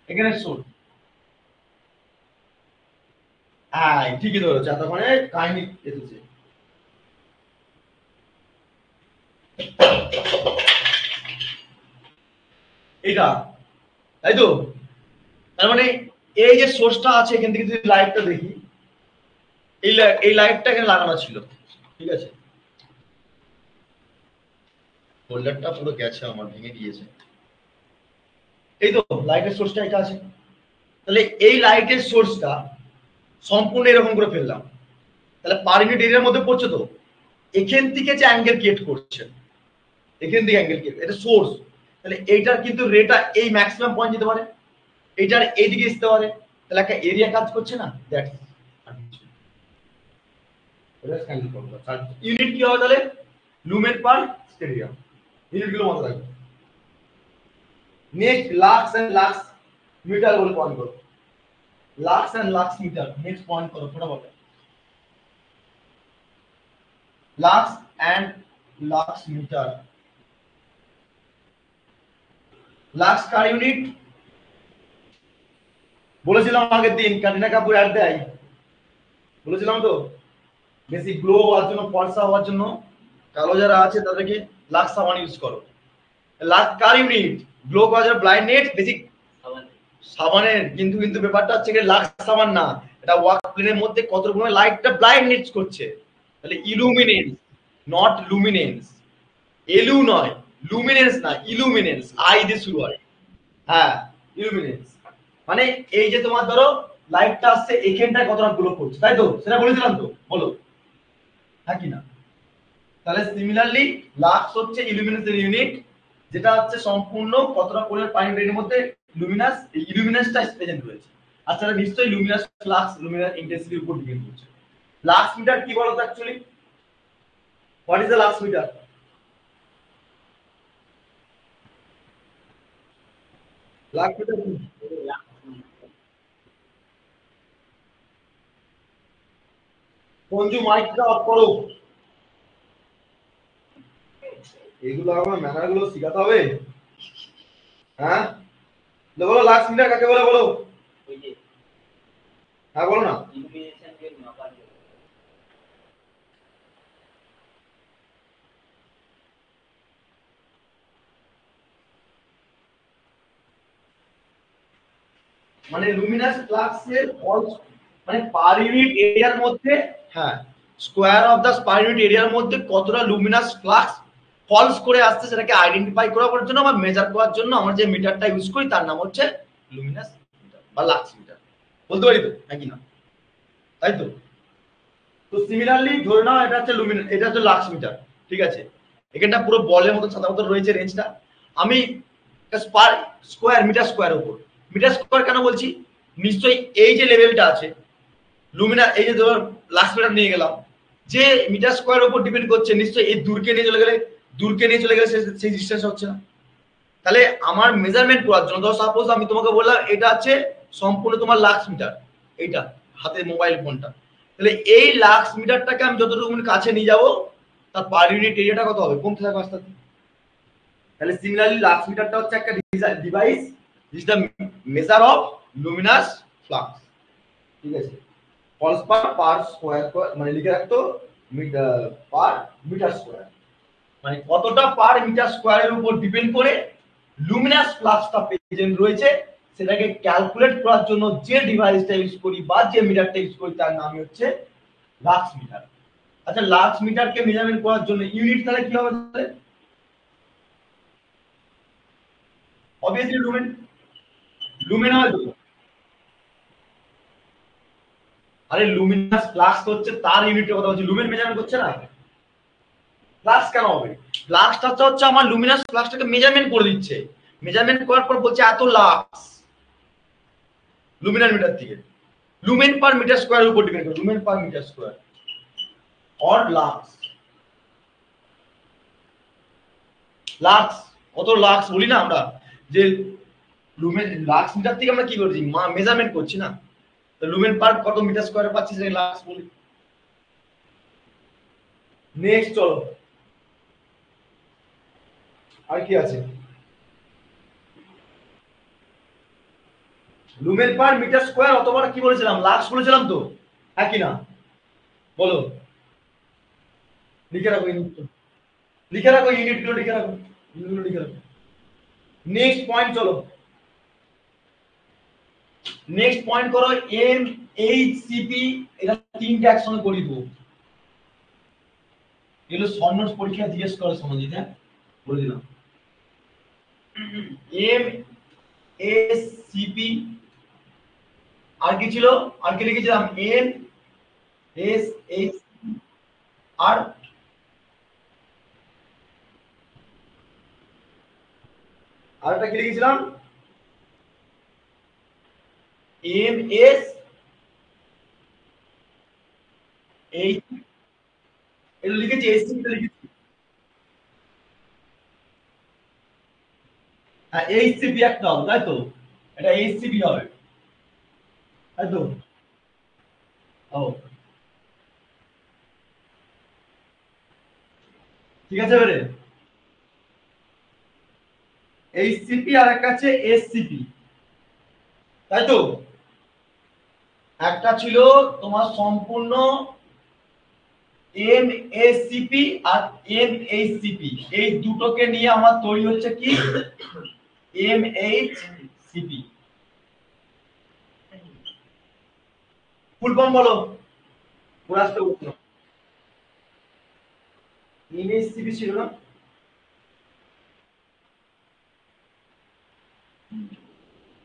এখানে সোর্স। হ্যাঁ ঠিকই ধরেছে, এতক্ষণে কাহিনী এসেছে। এটা তাই তো, তার মানে এই যে সোর্সটা আছে এখান থেকে যদি লাইটটা দেখি, এই লাইটটা এখানে লাগানো ছিল, ঠিক আছে। ফোল্ডারটা পুরো গেছে আমার, ভেঙে দিয়েছে। এই তো লাইটের সোর্সটা এটা আছে, তাহলে এই লাইটের সোর্সটা সম্পূর্ণ এরকম করে ফেললাম, তাহলে পার ইউনিট এরিয়ার মধ্যে পড়ছে তো। এখান থেকে যে অ্যাঙ্গেল ক্রিয়েট করছে, এখান থেকে অ্যাঙ্গেল ক্রিয়েট, এটা সোর্স। তাহলে এইটার কিন্তু রেটা এই ম্যাক্সিমাম পয়েন্ট যেতে পারে, এইটার এইদিকে আসতে পারে, তাহলে একটা এরিয়া কাজ করছে না, দ্যাটস ইউনিট কি হবে তাহলে, লুমেন পার স্টেডিয়াম, ইউনিট গুলো মনে রাখবে। Next lux and lux meter বলে পয়েন্ট করো, lux and lux meter next point করো ফটাফট। Lux and lux meter, lux কার ইউনিট বলেছিলাম আগের দিন, কারিনা কাপুর অ্যাড দেয়, বলেছিলাম তো, বেশি গ্লো হওয়ার জন্য, ফর্সা হওয়ার জন্য কালো যারা আছে তাদেরকে লাক্স সাবান ইউজ করো। লাক্স কার ইউনিট, গ্লো করার জন্য ব্লাইন্ড নেট বেসিক সাবানের, কিন্তু কিন্তু ব্যাপারটা হচ্ছে যে লাক্স সাবান না, এটা ওয়ার্ক প্লেনের মধ্যে কত রকমের লাইটটা ব্লাইন্ড নেট করছে। তাহলে ইলুমিনেন্স, নট লুমিনেন্স, এলু নয়, লুমিনেন্স না, ইলুমিনেন্স, আই দিয়ে শুরু হয়। হ্যাঁ ইলুমিনেন্স, মানে এই যে তোমার ধরো লাইটটা আসছে এখানটায় কতটা গ্লো করছে, তাই তো, সেটা বলেছিলাম তো, বলো হ্যাঁ কি না। তাহলে সিমিলারলি লাক্স হচ্ছে ইলুমিনেন্সের ইউনিট, যেটা হচ্ছে সম্পূর্ণ কতটা পরিমাণ পানি এর মধ্যে লুমিনাস, এই ইলুমিনাসটা প্রেজেন্ট রয়েছে। আর সেটা নিশ্চয়ই লুমিনাস ফ্লাক্স, লুমিনাস ইন্টেন্সিটির উপর ডিপেন্ড করছে। লাক্স মিটার কি বলতো actually, what is the lux meter? Lux meter Sanju মাইকটা অফ করো, এগুলো আমার ম্যানার গুলো শিখাতে হবে। হ্যাঁ বলো লাক্স মিটার কাকে বলে বলো, হ্যাঁ বলো না। মানে লুমিনাস ফ্লাক্সের অল, মানে পার ইউনিট এরিয়ার মধ্যে, হ্যাঁ square of the per unit এরিয়ার মধ্যে কতটা লুমিনাস ফ্লাক্স ফলস করে আসছে সেটাকে আইডেন্টিফাই করার জন্য বা মেজার করার জন্য আমরা যে মিটারটা ইউজ করি তার নাম হচ্ছে লুমিনাস মিটার বা লাক্স মিটার, বলতে পারি তো নাকি না, তাই তো। তো সিমিলারলি ধরে নাও এটা হচ্ছে লুমিনাস, এটা হচ্ছে লাক্স মিটার, ঠিক আছে। এখানটা পুরো বলের মতো সাদা মতো রয়েছে রেঞ্জটা, আমি পার স্কোয়ার মিটার স্কোয়ার উপর, মিটার স্কোয়ার কেন বলছি, নিশ্চয়ই এই যে লেভেলটা আছে লুমিনার, এই যে ধর লাক্স মিটার নিয়ে গেলাম, যে মিটার স্কোয়ার উপর ডিপেন্ড করছে, নিশ্চয়ই এই দূরকে নিয়ে চলে গেলে, দূরকে নিয়ে চলে গেলে সেই ডিসটেন্স হচ্ছে না। তাহলে আমার মেজারমেন্ট করার জন্য ধর সাপোজ আমি তোমাকে বললাম এটা আছে সম্পূর্ণ তোমার লাক্স মিটার, এইটা হাতের মোবাইল ফোনটা, তাহলে এই লাক্স মিটারটাকে আমি যতটুকু কাছে নিয়ে যাব তার পার ইউনিট এরিয়াটা কত হবে, কমতে থাকবে আস্তে আস্তে। তাহলে সিমিলারলি লাক্স মিটারটা হচ্ছে একটা device is the measure of luminous flux, ঠিক আছে। ফলস পার পার স্কোয়ার, মানে লিখে রাখতো পার মিটার স্কোয়ার, মানে কতটা পার মিটার স্কোয়ারের উপর ডিপেন্ড করে লুমিনাস ফ্লাক্সটা প্রেজেন্ট রয়েছে, সেটাকে ক্যালকুলেট করার জন্য যে ডিভাইসটা ইউজ করি বা যে মিটারটা ইউজ করি তার নাম হচ্ছে লাক্স মিটার। আচ্ছা লাক্স মিটারকে মেজারমেন্ট করার জন্য ইউনিট তাহলে কি হবে, তাহলে অবভিয়াসলি লুমেন, লুমেন হয় তো। আরে লুমিনাস ফ্লাক্স হচ্ছে তার ইউনিটের কথা বলছি, লুমেন মেজারমেন্ট করছে না, ফ্লাক্স কেন হবে, ফ্লাক্সটা হচ্ছে আমার লুমিনাস ফ্লাক্সটাকে মেজারমেন্ট করে দিচ্ছে, মেজারমেন্ট করার পর বলছে এত লাক্স লুমিনার মিটার থেকে, লুমেন পার মিটার স্কয়ার উপর ডিপেন্ড করে, lumen per meter square or lux, lux কত লাক্স বলি না আমরা, যে লুমেন লাক্স মিটার থেকে আমরা কি করছি মেজারমেন্ট করছি না, তো লুমেন পার কত মিটার স্কয়ারে পাচ্ছি সেটাকে লাক্স বলি। নেক্সট চলো আর কি আছে, লুমেন পার মিটার স্কোয়ার অথবা কি বলেছিলাম, লাক্স বলেছিলাম তো, হ্যাঁ কি না বলো? লিখে রাখো ইউনিট, লিখে রাখো ইউনিটগুলো, লিখে রাখো ইউনিটগুলো, লিখে রাখো। নেক্সট পয়েন্ট চলো, নেক্সট পয়েন্ট করো এম এইচ সিপি, এটা তিনটে একসঙ্গে করি দেবো। এগুলো শর্ট নোটস পরীক্ষা জিজ্ঞেস করে সমাজিত, হ্যাঁ বলে দিলাম। এম এস সিপি, আর কি ছিল, আর কি লিখেছিলাম, এম এস এইচ, আর আরেকটা কি লিখেছিলাম, এম এস এইচ, এটা লিখেছি, এসসিপি লিখেছি, হ্যাঁ এইচসিপি একটা হবে, তাই তো, এটা এইচসিপি হবে, তাই তো। ও ঠিক আছে এবারে, এইচসিপি আর একটা আছে এসসিপি, তাই তো। একটা ছিল তোমার সম্পূর্ণ এমএসসিপি আর এমএইচসিপি, এই দুটোকে নিয়ে আমার তৈরি হচ্ছে কি এমএইচসিপি। ফুল ফর্ম বলো, পুরাস্ত করতে এমএইচসিপি ছিল না,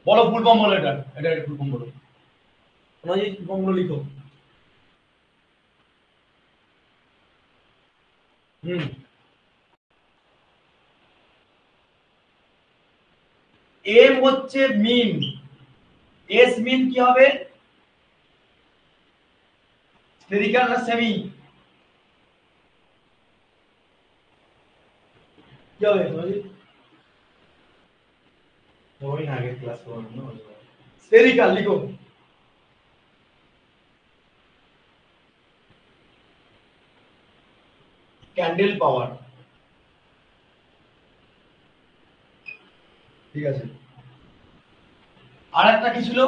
বলো ফুল ফর্ম বলো, এটা এটা ফুল ফর্ম বলো, তোমরা এই ফুল ফর্ম গুলো লিখো। হুম, এম হচ্ছে মিন, এস মিন কি হবে, স্ফেরিক্যাল না সেমি, কি হবে সমাজিত? ওই আগের ক্লাস করলাম না, স্ফেরিক্যাল লিখো। ক্যান্ডেল পাওয়ার, ঠিক আছে। আর একটা কি ছিল,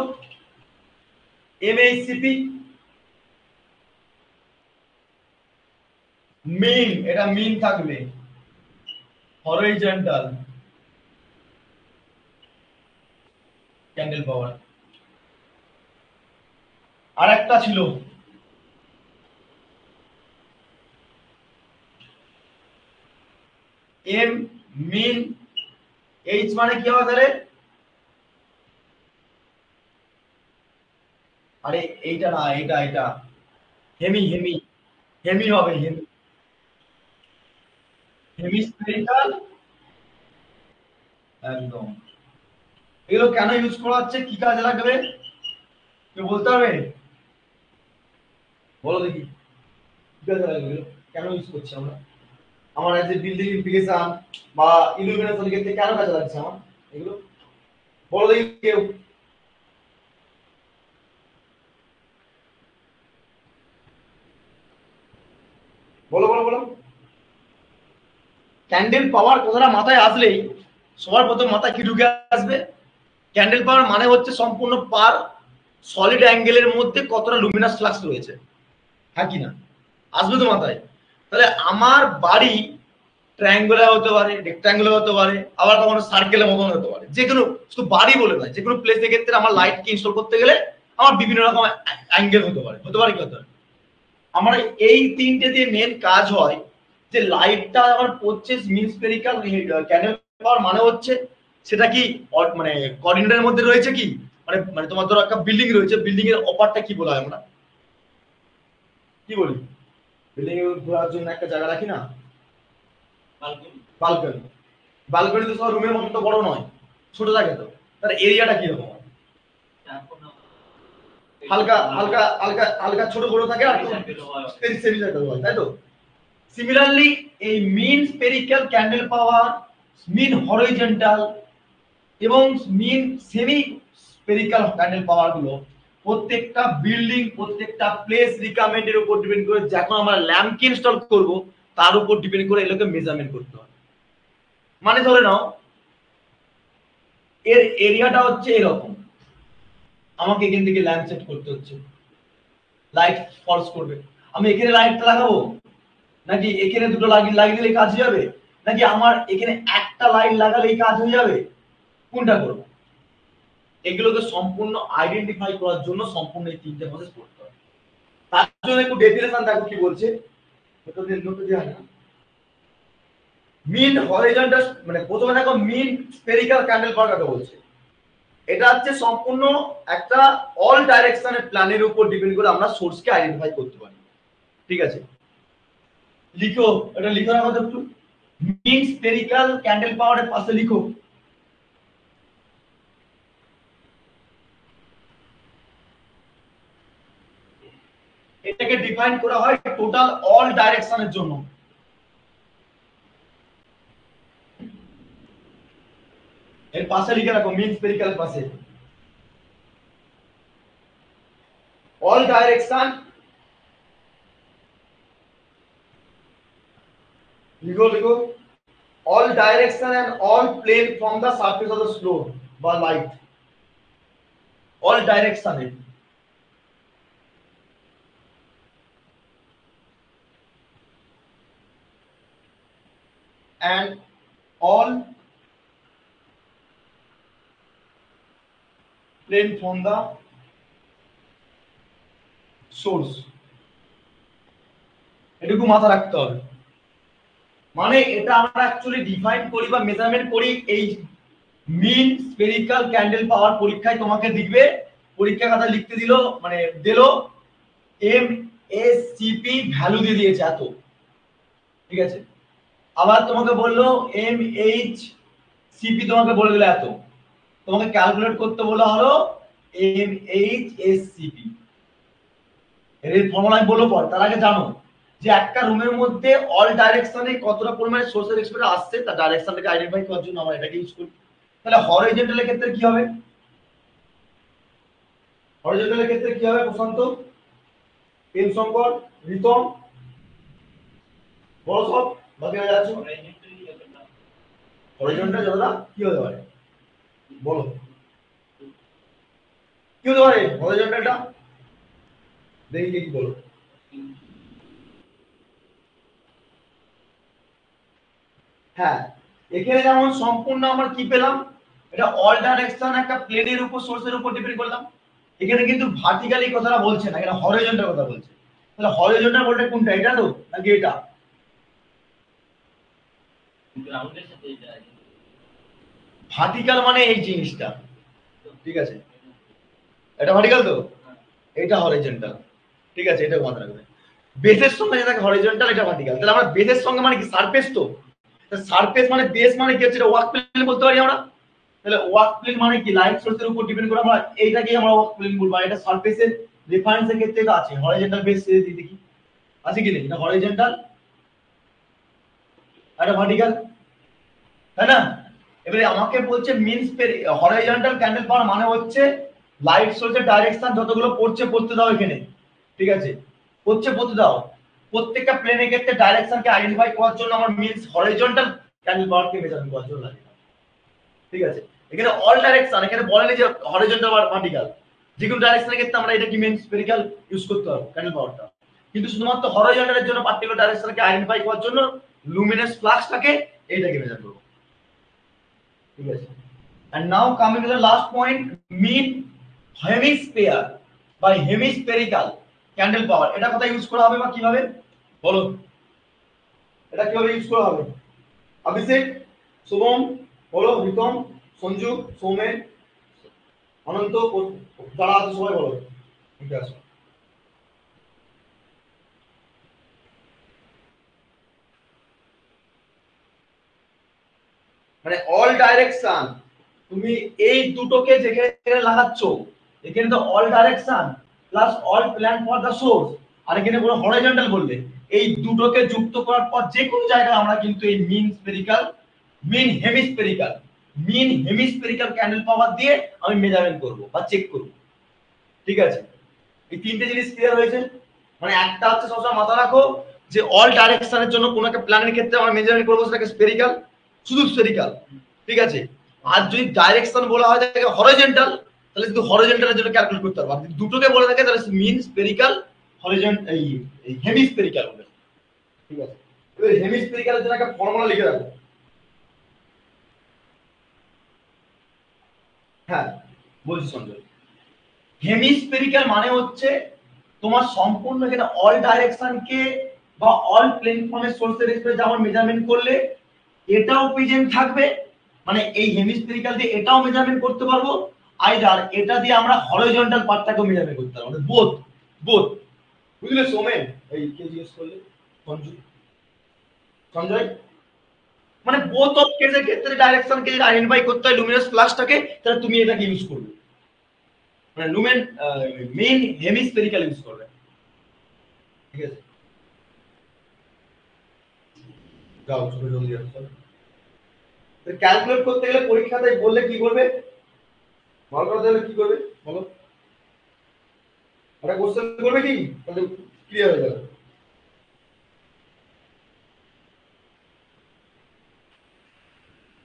এমএইচসিপি, মিন, এটা মিন থাকবে, হরাইজন্টাল ক্যান্ডেল পাওয়ার। আর একটা ছিল এম মিন, এইচ মানে কি হবে তাহলে, আরে এইটা না, এটা এটা হেমি, হেমি, হেমি হবে, হেমি, হেমিস্ফেরিক্যাল, একদম। এগুলো কেন ইউজ করা হচ্ছে, কি কাজে লাগবে, কেউ বলতে পারবে, বলো দেখি কি কাজে লাগবে এগুলো? কেন ইউজ করছি আমরা, আমার এজ এ বিল্ডিং ইমপ্লিকেশন বা ইলুমিনেশন ক্ষেত্রে কেন কাজে লাগছে আমার এগুলো, বলো দেখি কেউ, বলো বলো বলো। ক্যান্ডেল পাওয়ার কথাটা মাথায় আসলেই সবার প্রথম মাথায় কি ঢুকে আসবে, ক্যান্ডেল পাওয়ার মানে হচ্ছে সম্পূর্ণ পার সলিড অ্যাঙ্গেলের মধ্যে কতটা লুমিনাস ফ্লাক্স রয়েছে, হ্যাঁ কি না, আসবে তো মাথায়। তাহলে আমার বাড়ি ট্রায়াঙ্গুলার হতে পারে, রেক্টাঙ্গুলার হতে পারে, আবার কখনো সার্কেলের মতন হতে পারে, যে কোনো, শুধু বাড়ি বলে নয়, যে কোনো প্লেসের ক্ষেত্রে আমার লাইটকে ইনস্টল করতে গেলে আমার বিভিন্ন রকম অ্যাঙ্গেল হতে পারে, হতে পারে কি হতে পারে। আমার এই তিনটে দিয়ে মেন কাজ হয়, যে লাইটটা আমার পড়ছে মিন স্ফেরিক্যাল ক্যান্ডেল পাওয়ার মানে হচ্ছে সেটা কি মানে কোঅর্ডিনেটের মধ্যে রয়েছে কি, মানে মানে তোমার ধরো একটা বিল্ডিং রয়েছে, বিল্ডিং এর অপারটা কি বলা হয় আমরা, কি বলি, বিল্ডিং এ ঘোরার জন্য একটা জায়গা রাখি না, বালকনি, বালকনি তো সব রুমের মতো তো বড় নয়, ছোট থাকে তো, তার এরিয়াটা কি রকম, হালকা হালকা হালকা হালকা ছোট বড় থাকে, আর সেমি সার্কেল হয়, তাই তো। সিমিলারলি এই মিন স্ফেরিক্যাল ক্যান্ডেল পাওয়ার, মিন হরাইজন্টাল এবং মিন সেমি স্ফেরিক্যাল ক্যান্ডেল পাওয়ার গুলো প্রত্যেকটা বিল্ডিং, প্রত্যেকটা প্লেস রিকোয়ারমেন্টের উপর ডিপেন্ড করে, যখন আমরা ল্যাম্পকে ইনস্টল করব তার উপর ডিপেন্ড করে এগুলোকে মেজারমেন্ট করতে হয়। মানে ধরে নাও এর এরিয়াটা হচ্ছে এরকম, আমাকে এখান থেকে ল্যাম্প সেট করতে হচ্ছে, লাইট ফলস করবে। আমি এখানে লাইটটা লাগাবো নাকি এখানে দুটো লাগিয়ে দিলে কাজ হয়ে যাবে, নাকি আমার এখানে একটা লাইট লাগালেই কাজ হয়ে যাবে, কোনটা করব? এগুলোকে সম্পূর্ণ আইডেন্টিফাই করার জন্য সম্পূর্ণ এই তিনটে প্রসেস করতে হবে। তার জন্য একটু ডেফিনেশন দেখো কি বলছে, এটা দিয়ে নোট দেওয়া না। মিন হরিজন্টাল মানে প্রথমে দেখো মিন স্ফেরিক্যাল ক্যান্ডেল পাওয়ার কাকে বলছে। এটা হচ্ছে সম্পূর্ণ একটা অল ডাইরেকশনের প্ল্যানের উপর ডিপেন্ড করে আমরা সোর্সকে আইডেন্টিফাই করতে পারি। ঠিক আছে, লিখো, এটা লিখো না কথা একটু, মিন স্ফেরিক্যাল ক্যান্ডেল পাওয়ারের পাশে লিখো। এটাকে ডিফাইন করা হয় টোটাল অল ডাইরেকশনের জন্য। এর পাশে লিখে রাখো মিন স্ফেরিক্যাল পাশে all direction, লিখো all direction and all plane from the surface of the floor বা light, all direction and all plane from the source, এটুকু মাথা রাখতে হবে। মানে এটা আমরা অ্যাকচুয়ালি ডিফাইন করি বা মেজারমেন্ট করি এই মিন স্ফেরিক্যাল ক্যান্ডেল পাওয়ার পরীক্ষায় তোমাকে দিবে, পরীক্ষা খাতা লিখতে দিল মানে দিল এম এস সিপি ভ্যালু দিয়ে দিয়েছে এত, ঠিক আছে, আবার তোমাকে বললো এম এইচ সিপি তোমাকে বলে দিল এত, তোমাকে ক্যালকুলেট করতে বলা হলো এম এইচ এস সিপি। এর ফর্মুলা আমি বলবো পর, তার আগে জানো যে একটা রুমের মধ্যে অল ডাইরেকশনে কতটা পরিমাণে সোর্সের এক্সপোজার আসছে তার ডাইরেকশনটাকে আইডেন্টিফাই করার জন্য আমরা এটাকে ইউজ করি। তাহলে হরিজন্টালের ক্ষেত্রে কি হবে, হরিজন্টালের ক্ষেত্রে কি হবে প্রশান্ত, এম শঙ্কর, রিতম, বড় সব বাকি যাচ্ছে হরিজন্টাল যতটা কি হতে পারে বলো, কি হতে পারে হরিজন্টালটা দেখি কি বলো। হ্যাঁ, এখানে যেমন সম্পূর্ণ আমরা কি পেলাম, এটা অল ডাইরেকশন একটা প্লেনের উপর সোর্সের উপর ডিপেন্ড করলাম। এখানে কিন্তু ভার্টিক্যালি কথাটা বলছে না, এখানে হরিজন্টাল কথা বলছে। তাহলে হরিজন্টাল বলতে কোনটা, এটা তো নাকি এটা? ভার্টিক্যাল মানে এই জিনিসটা, ঠিক আছে, এটা ভার্টিক্যাল তো, এটা হরিজন্টাল, ঠিক আছে, এটা মাথায় রাখবে। বেসের সঙ্গে যেটা হরিজন্টাল এটা ভার্টিক্যাল। তাহলে আমরা বেসের সঙ্গে মানে কি সারফেস, তো সারফেস মানে বেস মানে কি হচ্ছে, এটা ওয়ার্ক প্লেন বলতে পারি আমরা। তাহলে ওয়ার্ক প্লেন মানে কি লাইট সোর্সের উপর ডিপেন্ড করে আমরা এইটাকেই আমরা ওয়ার্ক প্লেন বলবো। এটা সারফেসের রেফারেন্সের ক্ষেত্রে এটা আছে, হরিজন্টাল বেস দেখি আছে কি না, এটা হরিজন্টাল এটা ভার্টিক্যাল, তাই না? এবারে আমাকে বলছে মিন হরিজন্টাল ক্যান্ডেল পাওয়ার মানে হচ্ছে লাইট সোর্সের ডাইরেকশন যতগুলো পড়ছে পড়তে দাও এখানে, ঠিক আছে, পড়তে দাও, প্রত্যেকটা প্লেনের ক্ষেত্রে ডাইরেকশনকে আইডেন্টিফাই করার জন্য আমার মিনস হরিজন্টাল ক্যান্ডেল পাওয়ারকে মেজারমেন্ট করার জন্য লাগে, ঠিক আছে। এখানে অল ডাইরেকশন, এখানে বলেনি যে হরিজন্টাল বা ভার্টিক্যাল, যে কোনো ডাইরেকশনের ক্ষেত্রে আমরা এটা কি মিন স্ফেরিক্যাল ইউজ করতে পারবো ক্যান্ডেল পাওয়ারটা, কিন্তু শুধুমাত্র হরিজন্টালের জন্য পার্টিকুলার ডাইরেকশনকে আইডেন্টিফাই করার জন্য লুমিনাস ফ্লাক্সটাকে এইটাকে মেজার করব, ঠিক আছে। And now coming to the last point, mean hemisphere by hemispherical candle power, এটা কথা ইউজ করা হবে বা কিভাবে বলো, এটা কিভাবে ইউজ করা হবে? অভিষেক, শুভম বলো, রিতম, সঞ্জু, সৌমেন, অনন্ত, যারা আছে সবাই বলো, ঠিক আছে। মানে অল ডাইরেকশন, তুমি এই দুটোকে যেখানে লাগাচ্ছ, এখানে তো all direction plus all plan for the source, আর এখানে পুরো হরিজন্টাল বললে, এই দুটোকে যুক্ত করার পর যে কোনো জায়গায় আমরা কিন্তু এই মিন হেমিস্ফেরিক্যাল ক্যান্ডেল পাওয়ার দিয়ে আমি মেজারমেন্ট করব বা চেক করব, ঠিক আছে। এই তিনটে জিনিস ক্লিয়ার হয়েছে। মানে একটা হচ্ছে সবসময় মাথা রাখো যে অল ডাইরেকশনের জন্য কোনো একটা প্ল্যানের ক্ষেত্রে আমরা মেজারমেন্ট করবো সেটাকে স্ফেরিক্যাল, শুধু স্ফেরিক্যাল, ঠিক আছে। আর যদি ডাইরেকশন বলা হয় তাকে হরিজন্টাল, তাহলে শুধু হরিজন্টালের জন্য ক্যালকুলেট করতে পারবো। যদি দুটোকে বলে থাকে তাহলে মিন স্পেরিক্যাল, হরিজন্টাল, এই হেমিস্পেরিক্যাল হবে। ঠিক আছে, এবার হেমিস্পেরিক্যালের জন্য একটা ফর্মুলা লিখে রাখো। হ্যাঁ বলছি সঞ্জয়, হেমিস্পেরিক্যাল মানে হচ্ছে তোমার সম্পূর্ণ এখানে অল ডাইরেকশনকে বা অল প্লেন ফর্মের সোর্সের রেসপেক্টে যেমন মেজারমেন্ট করলে এটাও প্রেজেন্ট থাকবে, মানে এই হেমিস্পেরিক্যাল দিয়ে এটাও মেজারমেন্ট করতে পারবো, আইদার এটা দিয়ে আমরা হরিজন্টাল পার্টটাকেও মেজারমেন্ট করতে পারবো, বোথ বোথ। বুঝলে সোমেন? এই কে জিজ্ঞেস করলে? সঞ্জয়, মানে বোথ অফ কেসের ক্ষেত্রে ডাইরেকশনকে যদি আইডেন্টিফাই করতে হয় লুমিনাস ফ্ল্যাশটাকে, তাহলে তুমি এটাকে ইউজ করবে, মানে লুমেন মেইন হেমিস্পেরিক্যাল ইউজ করবে। ঠিক আছে, যাও ছোট জলদি আসো। তো ক্যালকুলেট করতে গেলে পরীক্ষাতে বললে কি করবে, ভালো করে তাহলে কি করবে বলো? একটা কোশ্চেন করবে কি, তাহলে ক্লিয়ার হয়ে যাবে।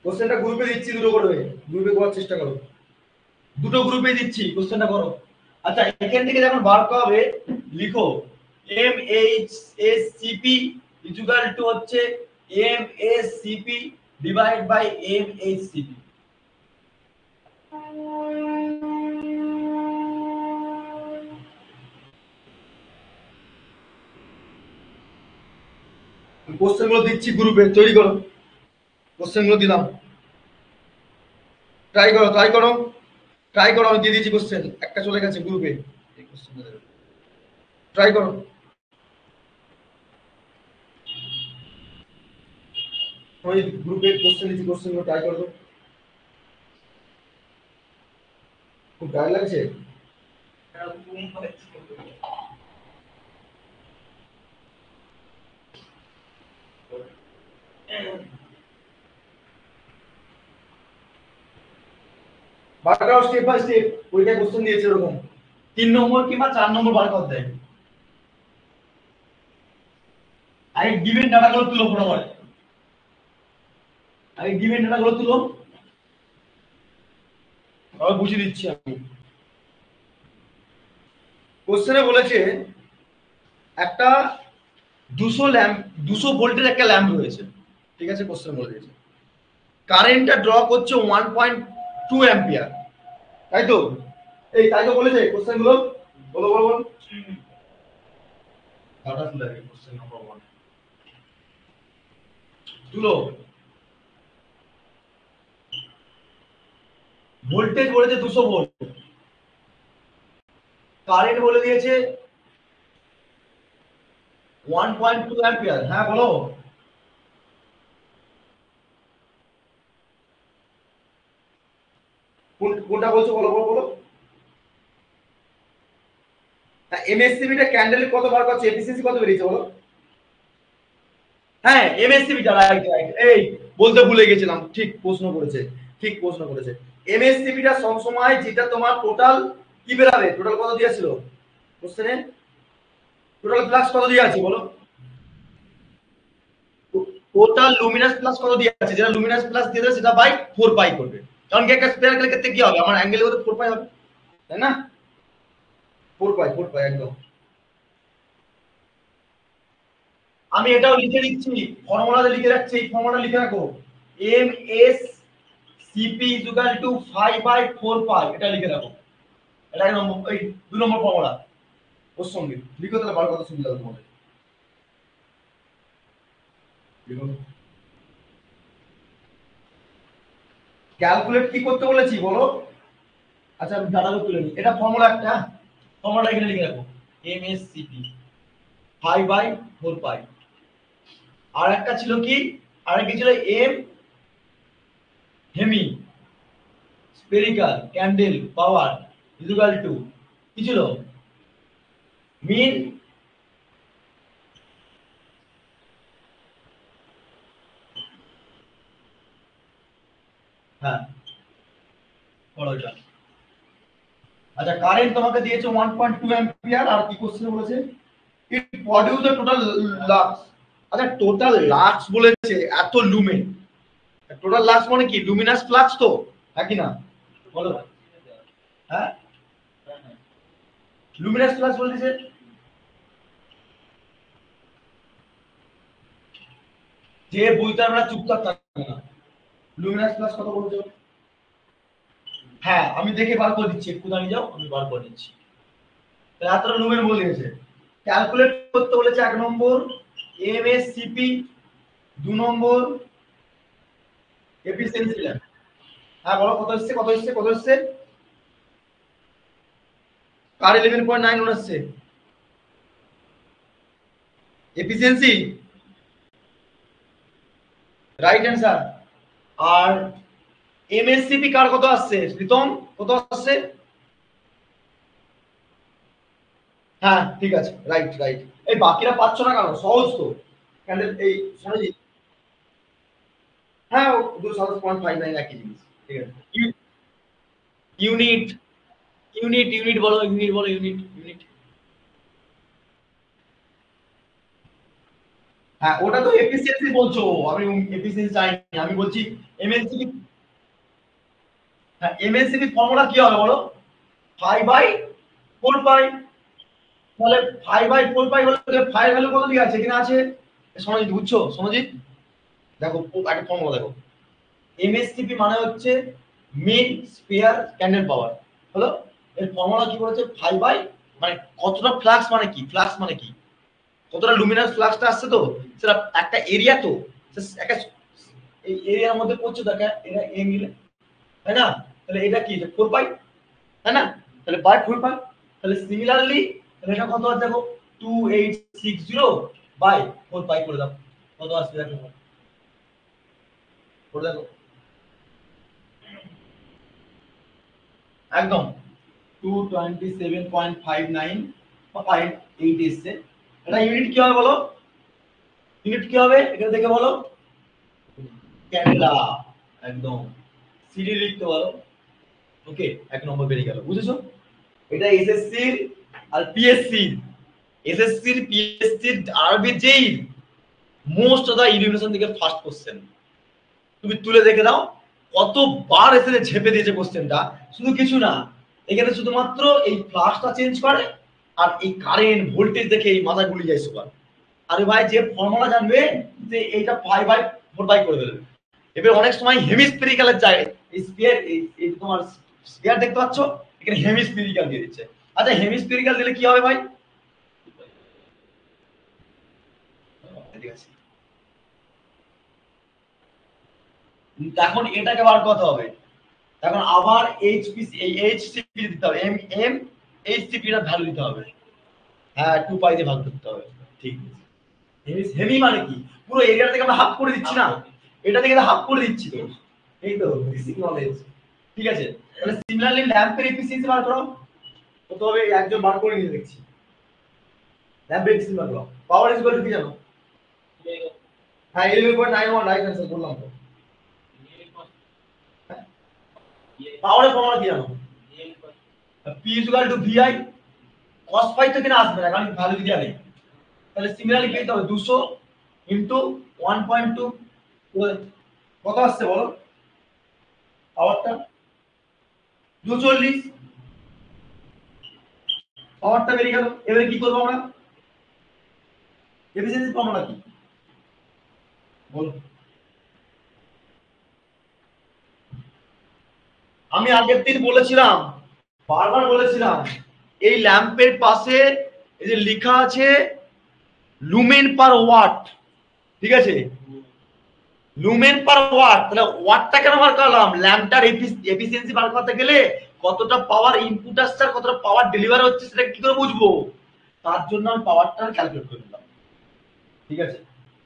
কোশ্চেনটা গ্রুপে দিচ্ছি, দুটো করবে, গ্রুপে করার চেষ্টা করো, দুটো গ্রুপে দিচ্ছি, কোশ্চেনটা করো। আচ্ছা এখান থেকে যখন বার করা হবে লিখো M H S CP equal to হচ্ছে M S CP divide by M H CP. Question গুলো দিচ্ছি গ্রুপে, তৈরি করো। কোশ্চেন গুলো দিলাম, ট্রাই করো ট্রাই করো ট্রাই করো, আমি দিয়ে দিয়েছি কোশ্চেন, একটা চলে গেছে গ্রুপে, এই কোশ্চেনটা দেবে, ট্রাই করো। ওই গ্রুপে কোশ্চেন দিচ্ছি, কোশ্চেন গুলো ট্রাই করো। খুব টায়ার লাগছে? বার করাও স্টেপ বাই স্টেপ, ওইটা কোশ্চেন দিয়েছে এরকম 3 নম্বর কিংবা 4 নম্বর বার করতে দেয়। আগে গিভেন ডাটাগুলো তুলো ফটাফট, আগে গিভেন ডাটাগুলো তুলো, আবার বুঝিয়ে দিচ্ছি আমি। কোশ্চেনে বলেছে একটা 200 ল্যাম্প, 200 ভোল্টের একটা ল্যাম্প রয়েছে, ঠিক আছে, কোশ্চেন বলে দিয়েছে কারেন্টটা ড্র করছে 1.2 অ্যাম্পিয়ার, তাই তো? এই তাই তো বলেছে কোশ্চেন গুলো, বলো বলো বলো। ডাটা তুলে রাখি, কোশ্চেন নাম্বার 1 তুলো। ভোল্টেজ বলেছে 200 ভোল্ট, কারেন্ট বলে দিয়েছে 1.2 অ্যাম্পিয়ার। হ্যাঁ বলো। কোনটা বলছো বলো বলো বলো। এমএসসিবিটা ক্যান্ডেলের কত বার করছে, এফিসিয়েন্সি কত বেরিয়েছে বলো? হ্যাঁ এমএসসিবিটা, রাইট রাইট, এই বলতে ভুলে গেছিলাম, ঠিক প্রশ্ন করেছে, ঠিক প্রশ্ন করেছে। এমএসসিবিটা সব সময় যেটা তোমার টোটাল কি বেরাবে, টোটাল কত দিয়েছিল কোশ্চেনে, টোটাল প্লাস কত দিয়ে আছে বলো? টোটাল লুমিনাস প্লাস কত দিয়ে আছে, যেটা লুমিনাস প্লাস দিয়ে দেবে সেটা বাই 4 পাই করবে, কারণ কি একটা স্পেয়ারকেলের ক্ষেত্রে কি হবে, আমার অ্যাঙ্গেলের মধ্যে 4 পাই হবে, তাই না? 4 পাই একদম। আমি এটাও লিখে দিচ্ছি, ফর্মুলাতে লিখে রাখছি, এই ফর্মুলাটা লিখে রাখো, M S CP equal to 5/4 pi, এটা লিখে রাখো, এটা এক নম্বর, এই 2 নম্বর ফর্মুলা ওর সঙ্গে লিখো, তাহলে বার কথা সুবিধা হবে তোমাদের। ক্যালকুলেট কি করতে বলেছি বলো? আচ্ছা আমি ডাটাগুলো তুলে নিই, এটা ফর্মুলা একটা, ফর্মুলাটা এখানে লিখে রাখো, এম এস সিপি 5/4 পাই। আর একটা ছিল কি, আর একটা ছিল M hemispherical candle power equal to কি ছিল, মিন হ্যাঁ বড়টা। আচ্ছা কারেন্ট তোমাকে দিয়েছে 1.2 অ্যাম্পিয়ার, আর কি কোশ্চেন বলেছে, ইট প্রডিউস দ্য টোটাল লাক্স। আচ্ছা টোটাল লাক্স বলেছে এত লুমেন, টোটাল লাক্স মানে কি, লুমিনাস ফ্লাক্স তো, হ্যাঁ কি না বলো? হ্যাঁ লুমিনাস প্লাস বলতেছে যে বুঝতে পারবে না চুপচাপ থাকবে না। লুমিনাস প্লাস কত বলছো? হ্যাঁ আমি দেখে বার করে দিচ্ছি, একটু দাঁড়িয়ে যাও, আমি বার করে দিচ্ছি। তাহলে এতটা লুমেন বলে দিয়েছে। ক্যালকুলেট করতে বলেছে 1 নম্বর এমএসসিপি, 2 নম্বর এফিসিয়েন্সি ল্যাব। হ্যাঁ বলো কত এসছে কত এসছে কত এসছে? কার 11.91 আসছে? Efficiency right answer. আর এমএসসিপি কার কত আসছে প্রীতম, কত আসছে? হ্যাঁ ঠিক আছে রাইট রাইট। এই বাকিরা পাচ্ছ না কেন? সহজ তো। ক্যান্ডেল এই সরজিৎ, হ্যাঁ 2.59 একই জিনিস। ঠিক আছে ইউনিট ইউনিট বলো, ইউনিট বলো, ইউনিট। হ্যাঁ ওটা তো এফিসিয়েন্সি বলছো, আমি এফিসিয়েন্সি চাইনি, আমি বলছি এমএনসিপি। হ্যাঁ এমএনসিপি ফর্মুলা কি হবে বলো? 5/4 পাই। তাহলে 5/4 পাই হলে 5 ভ্যালু কত দিকে আছে? এখানে আছে। সমাজিত বুঝছো? সমাজিত দেখো একটা ফর্মুলা দেখো, এমএসসিপি মানে হচ্ছে মিন স্ফিয়ার ক্যান্ডেল পাওয়ার। হলো এর ফর্মুলা কি বলেছে? 5 বাই মানে কতটা ফ্লাক্স মানে কি, ফ্লাক্স মানে কি, কতটা লুমিনাস ফ্লাক্সটা আসছে, তো সেটা একটা এরিয়া, তো একটা এই এরিয়ার মধ্যে পড়ছে, দেখা এটা এ মিলে, তাই না? তাহলে এটা কি 4 পাই, তাই না? তাহলে বাই 4 পাই। তাহলে সিমিলারলি তাহলে এটা কত আছে দেখো, 2860/4 পাই করে দাও, কত আসছে দেখো, করে দেখো একদম 227.59 বা 58 এসছে। এটা ইউনিট কি হবে বলো? ইউনিট কি হবে এটা দেখে বলো? ক্যান্ডেলা, একদম সিডি লিখতে পারো। ওকে 1 নম্বর বেরিয়ে গেল, বুঝেছো? এটা এসএসসি আর পিএসসি, এসএসসি পিএসসি আরবি যেই মোস্ট অফ দা ইলিমিনেশন থেকে ফার্স্ট কোশ্চেন, তুমি তুলে দেখে দাও কতবার এসে ঝেপে দিয়েছে কোশ্চেনটা। শুধু কিছু না, এখানে শুধুমাত্র এই ফ্লাশটা চেঞ্জ করে আর এই কারেন্ট ভোল্টেজ দেখে এই মাথা গুলি যায় সবার। আরে ভাই যে ফর্মুলা জানবে যে এইটা 5/4 করে দেবে। এবার অনেক সময় হেমিস্ফেরিক্যালের জায়গায় এই স্ফিয়ার, এই তোমার স্ফিয়ার দেখতে পাচ্ছ, এখানে হেমিস্ফেরিক্যাল দিয়ে দিচ্ছে। আচ্ছা হেমিস্ফেরিক্যাল দিলে কি হবে ভাই? ঠিক আছে এখন এটাকে বার করতে হবে। এখন আবার এইচপিসি এই এইচসিপি দিতে হবে, এম এম এইচসিপি এর ভ্যালু দিতে হবে। হ্যাঁ 2 পাই দিয়ে ভাগ করতে হবে। ঠিক হেমি হেমি মানে কি? পুরো এরিয়া থেকে আমরা হাফ করে দিচ্ছি না, এটা থেকে হাফ করে দিচ্ছি তো। এই তো বেসিক নলেজ। ঠিক আছে তাহলে সিমিলারলি ল্যাম্পের এফিসিয়েন্সি বার করো, কত হবে একজন বার করে নিয়ে দেখছি। ল্যাম্পের এফিসিয়েন্সি বার করো, পাওয়ার ইজ ইকুয়াল টু কি জানো? হ্যাঁ 11.91 রাইট आंसर বললাম তো। পাওয়ারের ফর্মুলা কি জানো? P is equal to VI cos phi তো কিনা আসবে না কারণ ভ্যালু দিয়া নেই। তাহলে সিমিলারলি পেতে হবে 200 ইনটু 1.2 কত আসছে বলো পাওয়ারটা? 240 পাওয়ারটা বেরিয়ে গেল। এবারে কি করব আমরা? এফিসিয়েন্সি ফর্মুলা কি বলো? আমি আগের দিন বলেছিলাম, বারবার বলেছিলাম, এই ল্যাম্পের পাশে এই যে লেখা আছে লুমেন পার ওয়াট, ঠিক আছে? লুমেন পার ওয়াট, তাহলে ওয়াটটা কেন বার করলাম? ল্যাম্পটার এফিসিয়েন্সি বার করতে গেলে কতটা পাওয়ার ইনপুট আসছে আর কতটা পাওয়ার ডেলিভার হচ্ছে সেটা কি করে বুঝবো? তার জন্য আমি পাওয়ারটা ক্যালকুলেট করে নিলাম। ঠিক আছে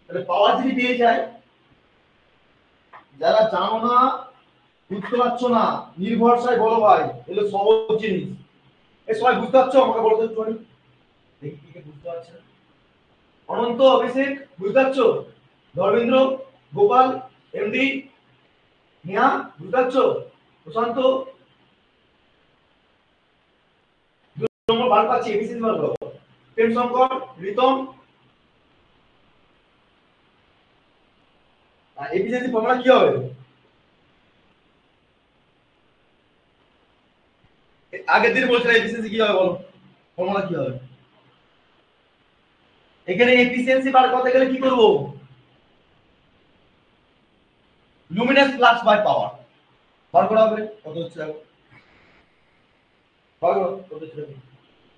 তাহলে পাওয়ার যদি পেয়ে যায়, যারা জানো না বুঝতে পারছো না নির্ভরসায় বলো ভাই, এগুলো সহজ জিনিস। এই সবাই বুঝতে পারছো? আমাকে বলো তো একটু, দেখি কে বুঝতে পারছে না। অনন্ত, অভিষেক বুঝতে পারছো? ধর্মেন্দ্র, গোপাল, এমডি, নেহা বুঝতে পারছো? প্রশান্ত নম্বর বার পাচ্ছি, এবিসিডি বার করো। প্রেম শঙ্কর, রিতম, আর এফিসিয়েন্সি ফর্মুলা কি হবে? আগের দিন বলছিলাম এফিসিয়েন্সি কি হবে বলো, ফর্মুলা কি হবে? এখানে এফিসিয়েন্সি বার করতে গেলে কি করব? লুমিনাস ফ্লাক্স বাই পাওয়ার বার করা হবে। কত হচ্ছে দেখো, বার করো কত হচ্ছে দেখো,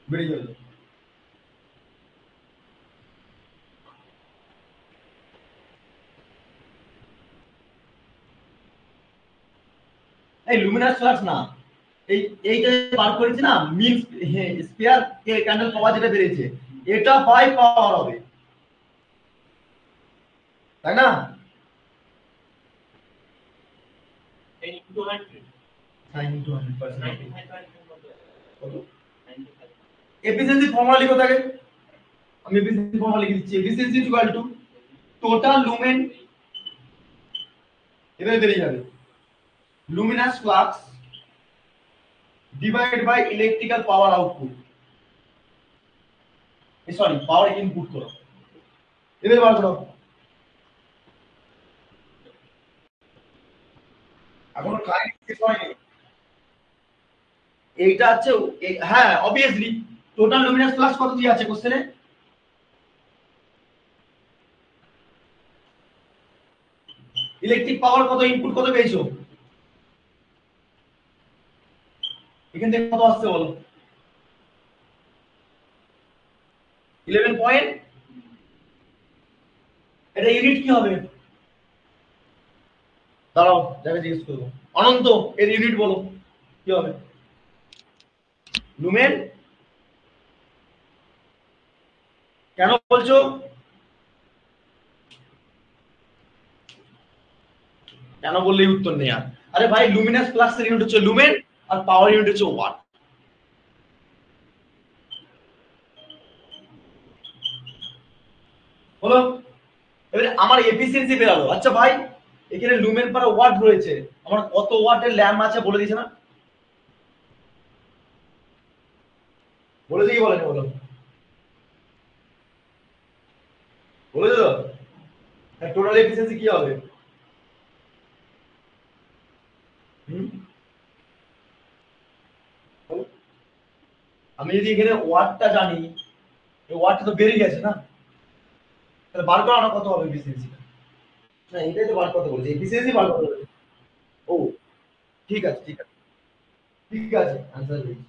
বেরিয়ে যাবে। এই লুমিনাস ফ্লাক্স না, এই এইটা বার করেছি না মিন স্পিয়ার ক্যান্ডেল পাওয়ার যেটা বেরিয়েছে, এটা বাই পাওয়ার হবে, তাই না? সাইন ইনটু 100% কত? এফিসিয়েন্সি ফর্মুলা লিখো থাকে, আমি এফিসিয়েন্সি ফর্মুলা লিখে দিচ্ছি। Efficiency equal to total lumen, এভাবে বেরিয়ে যাবে, luminous flux divided by electrical power output, sorry power input করো, এভাবে বার করো। এখনো কারেন্ট শেষ হয়নি, এইটা আছে। হ্যাঁ অবভিয়াসলি টোটাল লুমিনাস ফ্লাক্স কত দিয়ে আছে কোশ্চেনে? ইলেকট্রিক পাওয়ার কত, ইনপুট কত পেয়েছো? এখান থেকে কত আসছে বলো? 11 পয়েন্ট, এটা ইউনিট কি হবে? দাঁড়াও যাকে জিজ্ঞেস করবো, অনন্ত এর ইউনিট বলো কি হবে? লুমেন, কেন বলছো? কেন বললেই উত্তর নেই আর। আরে ভাই লুমিনাস ফ্লাক্স এর ইউনিট হচ্ছে লুমেন আর পাওয়ার ইউনিট হচ্ছে ওয়াট। হলো, এবারে আমার এফিসিয়েন্সি বেরালো। আচ্ছা ভাই এখানে লুমেন পার ওয়াট রয়েছে, আমার কত ওয়াটের ল্যাম্প আছে বলে দিয়েছে না? বলেছে কি বলেনি বলো? বলেছে তো, টোটাল এফিসিয়েন্সি কি হবে? হুম, আমি যদি এখানে ওয়াটটা জানি, এই ওয়াটটা তো বেরিয়ে গেছে না, তাহলে বার করা না কত হবে এফিসিয়েন্সি? না এটাই তো বার করতে বলেছে, এফিসিয়েন্সি বার করতে বলেছে। ও ঠিক আছে ঠিক আছে ঠিক আছে, আনসার দিচ্ছি।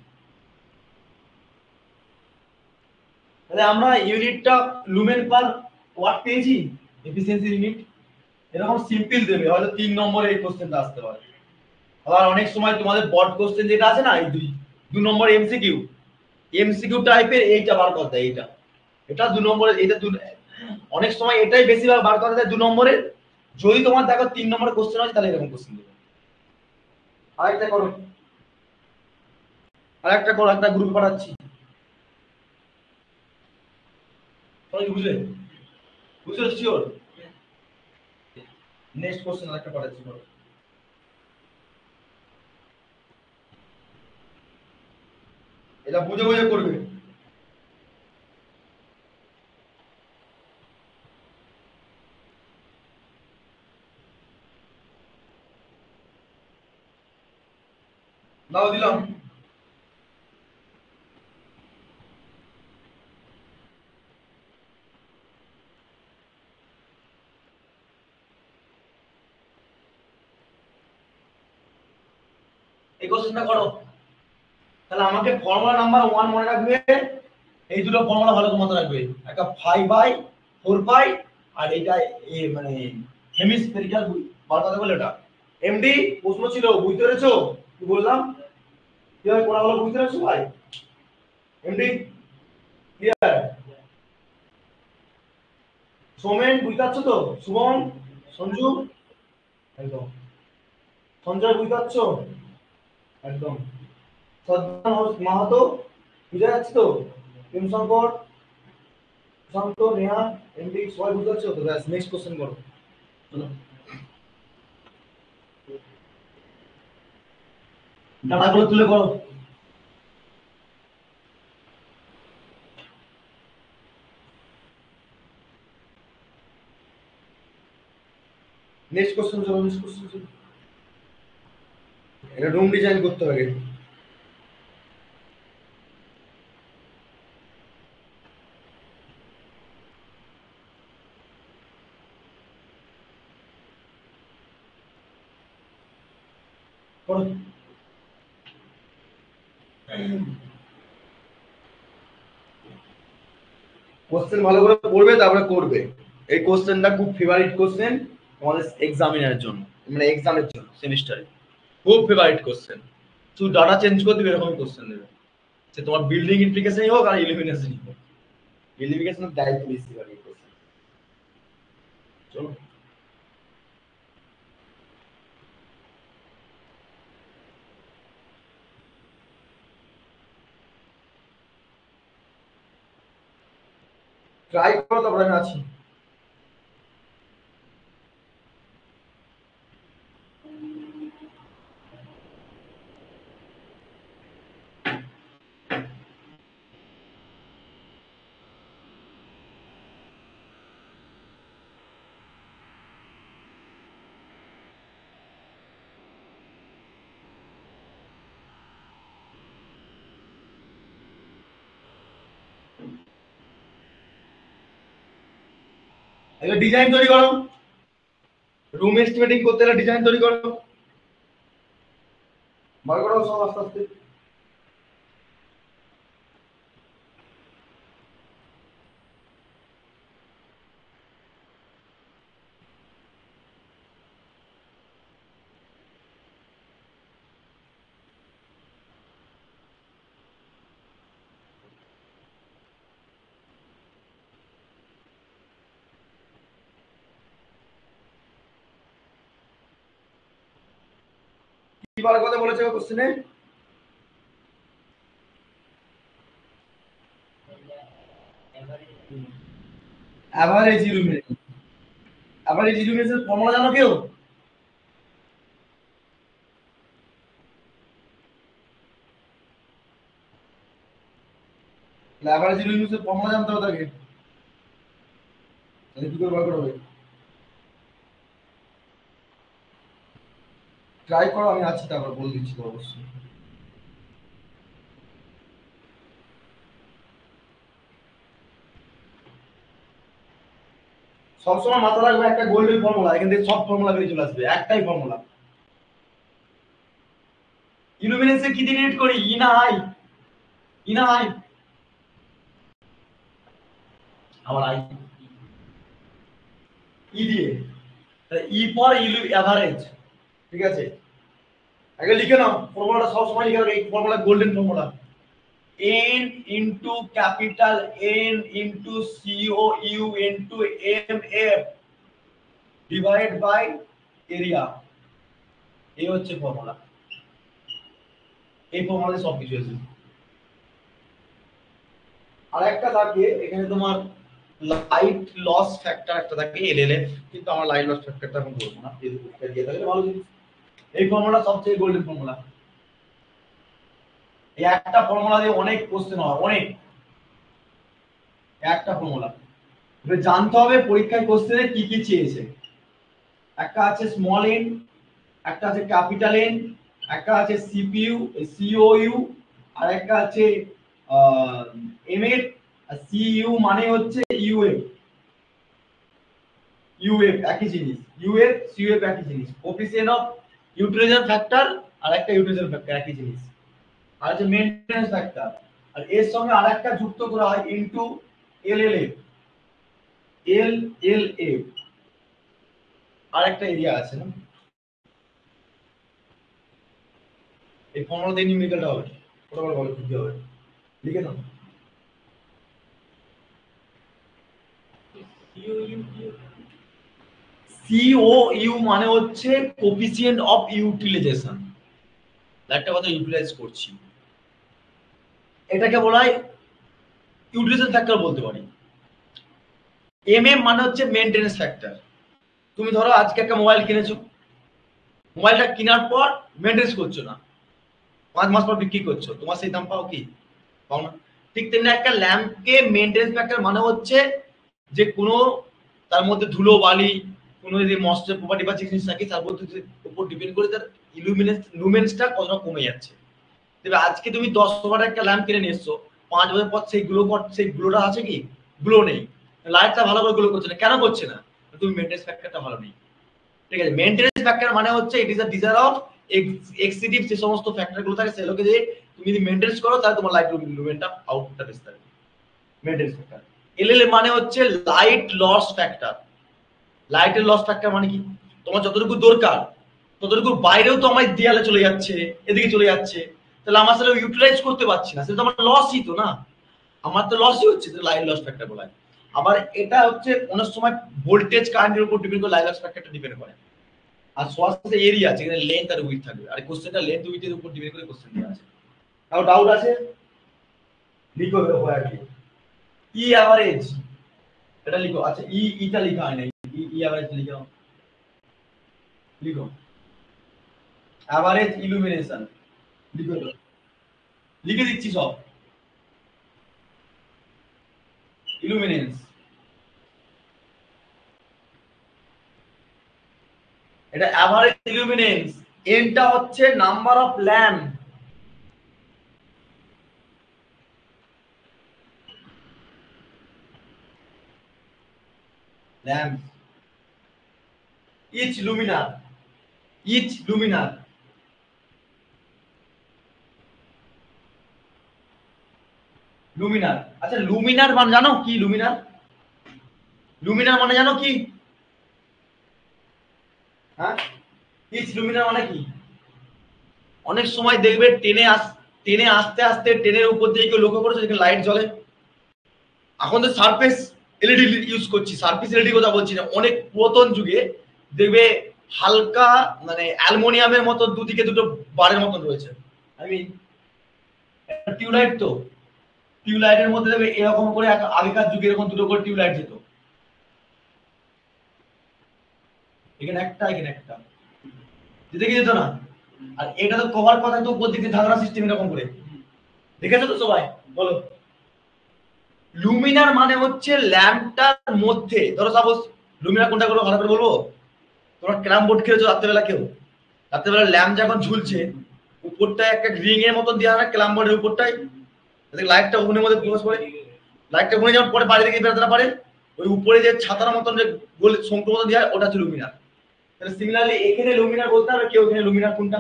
তাহলে আমরা ইউনিটটা লুমেন পার ওয়াট পেয়েছি, এফিসিয়েন্সি ইউনিট। এরকম সিম্পল দেবে, হয়তো 3 নম্বরে এই কোশ্চেনটা আসতে পারে। আবার অনেক সময় তোমাদের বড কোশ্চেন যেটা আছে না, এই 2 নম্বর এমসিকিউ, এমসিকিউ টাইপের এইটা বার করতে হয়, এইটা এটা 2 নম্বরের, এটা অনেক সময় এটাই বেশিরভাগ বার করতে হয় 2 নম্বরের। যদি তোমার দেখো 3 নম্বরের কোশ্চেন আছে তাহলে এরকম কোশ্চেন দেবে। আরেকটা করো, আরেকটা করো, একটা গ্রুপ পাঠাচ্ছি, সবাই বুঝলে? বুঝলে শিওর? নেক্সট কোশ্চেন আরেকটা পাঠাচ্ছি করো। এটা বুঝে বুঝে করবে। দাও দিলাম। এই কোশ্চেনটা করো। তাহলে আমাকে ফর্মুলা নাম্বার 1 মনে রাখবে, এই দুটো ফর্মুলা ভালো মতো রাখবে, একটা 5/4 পাই আর এটা মানে হেমিস্ফেরিক্যাল বার কথা বলে ওটা। এমডি প্রশ্ন ছিল, বুঝতে পেরেছো কি বললাম? কিভাবে পড়া হলো বুঝতে পেরেছো ভাই? MD clear? সোমেন বুঝতে পারছো তো? শুভম, সঞ্জু, একদম। সঞ্জয় বুঝতে পারছো? একদম। সদ্দাম মাহাতো বুঝে যাচ্ছে তো? প্রেম শঙ্কর, শান্ত, নেহা, এমডি সবাই বুঝতে পারছো তো? ব্যাস নেক্সট কোশ্চেন করো, চলো। ডাটাগুলো তুলে করো। নেক্সট কোশ্চেন চলো, নেক্সট কোশ্চেন চলো। এটা রুম ডিজাইন করতে হবে। করো। কোশ্চেন ভালো করে পড়বে তারপরে করবে। এই কোশ্চেনটা খুব ফেভারিট কোশ্চেন তোমাদের এক্সামিনার জন্য, মানে এক্সামের জন্য সেমিস্টারে খুব ফেভারিট কোশ্চেন। শুধু ডাটা চেঞ্জ করে দিবে এরকম কোশ্চেন দেবে, সে তোমার বিল্ডিং ইমপ্লিকেশনই হোক আর ইলিমিনেশনই হোক। ইলিমিনেশনের দায়িত্ব বেশি হয় এই কোশ্চেন। চলো ট্রাই করো, তারপরে আমি আছি। এবার ডিজাইন তৈরি করো, রুম এস্টিমেটিং করতে হলে ডিজাইন তৈরি করো, বার করো সব আস্তে আস্তে। কি বার কথা বলেছে কোশ্চেনে? Average illumination. Average illumination formula জানো কেউ? অ্যাভারেজ ইলুমিনেশন ফর্মুলা জানতে হবে তাকে, তাহলে কি করে বার করবে? ট্রাই করো, আমি আছি, তারপর বলে দিচ্ছি তো অবশ্যই। সবসময় মাথা রাখবে একটা গোল্ডেন ফর্মুলা, এখান থেকে সব ফর্মুলা বেরিয়ে চলে আসবে, একটাই ফর্মুলা। ইলুমিনেশন কি দিয়ে ডিনোট করি? ই না আই? ই না আই? আবার আই, ই দিয়ে। ই ফর ইলু এভারেজ, ঠিক আছে? আগে লিখে নাও ফর্মুলাটা, সব সময় লিখে রাখো, এই formula golden formula. n into capital N into COU into MF divide by area, এই হচ্ছে ফর্মুলা। এই ফর্মুলাতে সব কিছু আছে। আর একটা থাকে এখানে তোমার লাইট লস ফ্যাক্টর একটা থাকে LLF, কিন্তু আমার লাইট লস ফ্যাক্টরটা আমি বলবো না, এই দুটোটা দিয়ে থাকলে ভালো জিনিস। এই ফর্মুলা সবচেয়ে গোল্ডেন ফর্মুলা। এই একটা ফর্মুলা দিয়ে অনেক কোশ্চেন হয়, অনেক, একটা ফর্মুলা। এবার জানতে হবে পরীক্ষায় কোশ্চেনে কি কি চেয়েছে। একটা আছে স্মল এন, একটা আছে ক্যাপিটাল এন, একটা আছে সিপিইউ সিওইউ, আর একটা আছে এমএফ। আর সিইউ মানে হচ্ছে ইউএফ। ইউএফ একই জিনিস, ইউএফ সিইউএফ একই জিনিস। কোফিসিয়েন্ট অফ ইউটিলাইজেশন ফ্যাক্টর আর একটা ইউটিলাইজেশন ফ্যাক্টর একই জিনিস। আর হচ্ছে মেইনটেনেন্স ফ্যাক্টর, আর এর সঙ্গে আরেকটা যুক্ত করা হয় ইনটু এলএলএফ। এলএলএফ আরেকটা এরিয়া আছে না, এই 15 দিন নিউমেরিক্যালটা হবে, ওটা বলে বলে কি হবে, লিখে নাও। সিওইউ মানে হচ্ছে কোফিসিয়েন্ট অফ ইউটিলাইজেশন, একটা কথা ইউটিলাইজ করছি, এটাকে বলা হয় ইউটিলাইজেশন ফ্যাক্টর বলতে পারি। এমএম মানে হচ্ছে মেইনটেনেন্স ফ্যাক্টর। তুমি ধরো আজকে একটা মোবাইল কিনেছো, মোবাইলটা কেনার পর মেইনটেনেন্স করছো না, 5 মাস পর বিক্রি করছো, তোমার সেই দাম পাও কি? পাও না। ঠিক তেমনি একটা ল্যাম্পকে মেইনটেনেন্স ফ্যাক্টর মানে হচ্ছে যে কোনো তার মধ্যে ধুলো বালি কোনো যদি ময়েশ্চার প্রপার্টি বা জিনিস থাকে তার উপর ডিপেন্ড করে তার লুমেন্সটা কতটা কমে যাচ্ছে। তবে আজকে তুমি 10 ওয়াট একটা ল্যাম্প কিনে নিয়ে এসছো, 5 বছর পর সেই গ্লোটা আছে কি? গ্লো নেই, লাইটটা ভালো করে গ্লো করছে না, কেন করছে না? তুমি মেইনটেনেন্স ফ্যাক্টরটা ভালো নেই। ঠিক আছে, মেইনটেনেন্স ফ্যাক্টর মানে হচ্ছে it is a desire of এক্সিটিভ যে সমস্ত ফ্যাক্টর গুলো থাকে সেগুলোকে যে তুমি যদি মেইনটেইন করো তাহলে তোমার লাইট লুমেনটা আউটপুটটা বেশি থাকবে। মেইনটেইন ফ্যাক্টর এলএল মানে হচ্ছে লাইট লস ফ্যাক্টর। লাইটের লস ফ্যাক্টর মানে কি, তোমার যতটুকু দরকার ততটুকু বাইরেও তো আমার দেয়ালে চলে যাচ্ছে, এদিকে চলে যাচ্ছে, তাহলে আমার সেটা ইউটিলাইজ করতে পারছি না, সেটা তো আমার লসই তো না, আমার তো লসই হচ্ছে, লাইট লস ফ্যাক্টর বলা হয়। আবার এটা হচ্ছে অনেক সময় ভোল্টেজ কারেন্টের উপর ডিপেন্ড করে লাইট লস ফ্যাক্টরটা ডিপেন্ড করে। আর সোয়ার্সের এরিয়া আছে, এখানে লেন্থ আর উইডথ থাকবে, আর কোশ্চেনটা লেন্থ উইডথের উপর ডিপেন্ড করে কোশ্চেন দেওয়া আছে। তাও ডাউট আছে লিখো হয় আর কি। ই এভারেজ এটা লিখো, আচ্ছা ইটা লেখা হয় না, ই এভারেজ লিখো, লিখো এভারেজ ইলুমিনেশন লিখো, লিখে দিচ্ছি সব। ইলুমিনেন্স এটা এভারেজ ইলুমিনেন্স, এনটা হচ্ছে number of lamp, lamp each luminaire, each luminaire, luminaire. আচ্ছা লুমিনার মানে জানো কি, লুমিনার, লুমিনার মানে জানো কি, হ্যাঁ ইচ লুমিনার মানে কি? অনেক সময় দেখবে ট্রেনে আস্তে আস্তে ট্রেনের উপর দিয়ে কেউ লক্ষ্য করেছে যেখানে লাইট জ্বলে, এখন তো সারফেস এলইডি ইউজ করছি, সারফেস এলইডি কথা বলছি না, অনেক পুরাতন যুগে দেখবে হালকা মানে অ্যালুমিনিয়ামের মতো দুদিকে দুটো বারের মতন রয়েছে, আই মিন টিউবলাইট, তো টিউবলাইটের মধ্যে দেখবে এরকম করে আগেকার যুগে এরকম দুটো করে টিউবলাইট যেত, এখানে একটা এখানে একটা, যেতে কি যেত না? আর এটা তো কভার কথা তো উপর দিকে ঢাকনা সিস্টেম এরকম করে, দেখেছো তো সবাই? বলো। লুমিনার মানে হচ্ছে ল্যাম্পটার মধ্যে, ধরো সাপোজ লুমিনার কোনটা করে ভালো করে বলবো, তোমরা ক্যারাম বোর্ড খেলেছো রাত্রেবেলা কেউ, রাত্রেবেলা ল্যাম্প যখন ঝুলছে উপরটায় একটা রিং এর মতন দেওয়া হয় ক্যারাম বোর্ডের উপরটায়, লাইটটা ওখানের মধ্যে প্রবেশ করে, লাইটটা ওখানে যখন পরে বাইরে থেকে বেরোতে না পারে, ওই উপরে যে ছাতার মতন যে গোল শঙ্কু মতন দেওয়া হয় ওটা হচ্ছে লুমিনার। তাহলে সিমিলারলি এখানে লুমিনার বলতে হবে কেউ, এখানে লুমিনার কোনটা,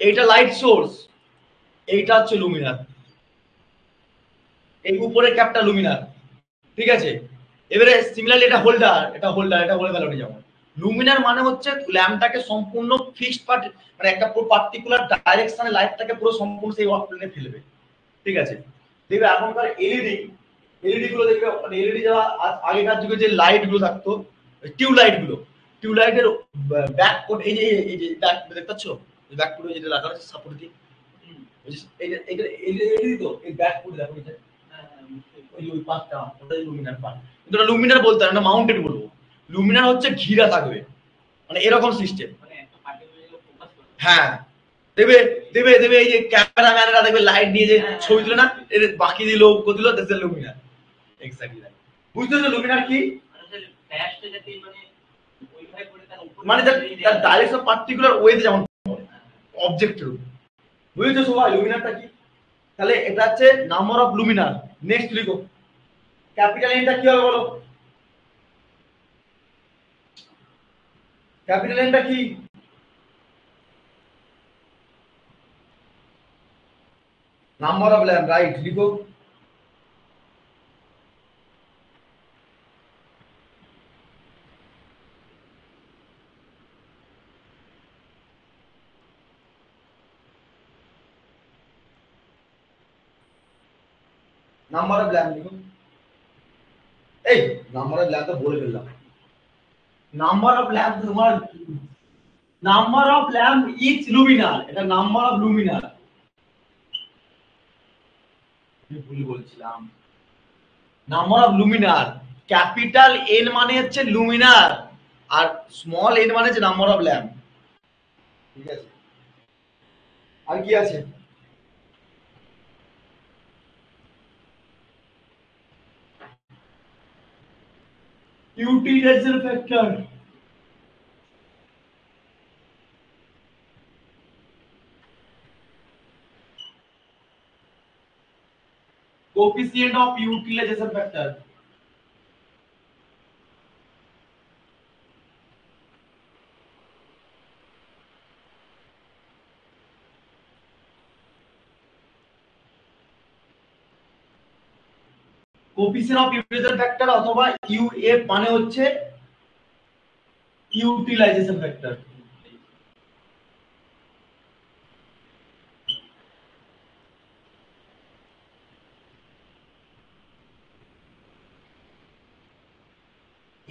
এইটা লাইট সোর্স, এইটা হচ্ছে লুমিনার, এই উপরের ক্যাপটা লুমিনার, ঠিক আছে? এবারে সিমিলারলি এটা হোল্ডার, এটা হোল্ডার, এটা বলে ফেলো যেমন লুমিনার মানে হচ্ছে ল্যাম্পটাকে সম্পূর্ণ ফিক্সড মানে একটা পুরো পার্টিকুলার ডাইরেকশনে লাইটটাকে পুরো সম্পূর্ণ সেই প্লেনে ফেলবে, ঠিক আছে? দেখবে এখনকার এলইডি, এলইডি গুলো দেখবে, মানে এলইডি যারা আগেকার যুগে যে লাইট গুলো থাকতো টিউব লাইট গুলো, টিউব লাইটের ব্যাক কোড, এই যে ব্যাক দেখতে পাচ্ছ, ব্যাক কোড যেটা রাখা আছে সাপোর্ট দিয়ে, এই তো এই ব্যাক কোড দেখো, এটা ওই পার্টটা ওটাই লুমিনার পার্ট, কিন্তু ওটা লুমিনার বলতে না, মাউন্টেড বলবো। লুমিনার হচ্ছে ঘিরা থাকবে, মানে এরকম সিস্টেম, হ্যাঁ দেবে দেবে দেবে, এই যে ক্যামেরাম্যানরা দেখবে লাইট দিয়ে যে ছবি তুলে না, এর বাকি দিয়ে লোক দিল, দ্যাটস দ্য লুমিনার, এক্স্যাক্টলি দ্যাট। বুঝতেছো লুমিনার কি? মানে তার ডাইরেকশন পার্টিকুলার ওয়েতে যেমন অবজেক্টের উপর, বুঝেছো সবাই লুমিনারটা কি? তাহলে এটা হচ্ছে নাম্বার অফ লুমিনার। নেক্সট লিখো ক্যাপিটাল এনটা কি হবে বলো, ক্যাপিটাল এনটা কি? নাম্বার অফ ল্যাম্প, রাইট, লিখো। নাম্বার অফ ল্যাম্প লিখো, এই নাম্বার অফ ল্যাম্প তো বলে ফেললাম, নাম্বার অফ ল্যাম্প তোমার, নাম্বার অফ ল্যাম্প ইচ লুমিনার, এটা নাম্বার অফ লুমিনার, আমি ভুল বলছিলাম, নাম্বার অফ লুমিনার, ক্যাপিটাল এন মানে হচ্ছে লুমিনার, আর স্মল এন মানে হচ্ছে নাম্বার অফ ল্যাম্প, ঠিক আছে? আর কি আছে? Utilisation factor, coefficient of utilization factor, coefficient of utilisation factor অথবা ইউএফ মানে হচ্ছে ইউটিলাইজেশন ফ্যাক্টর।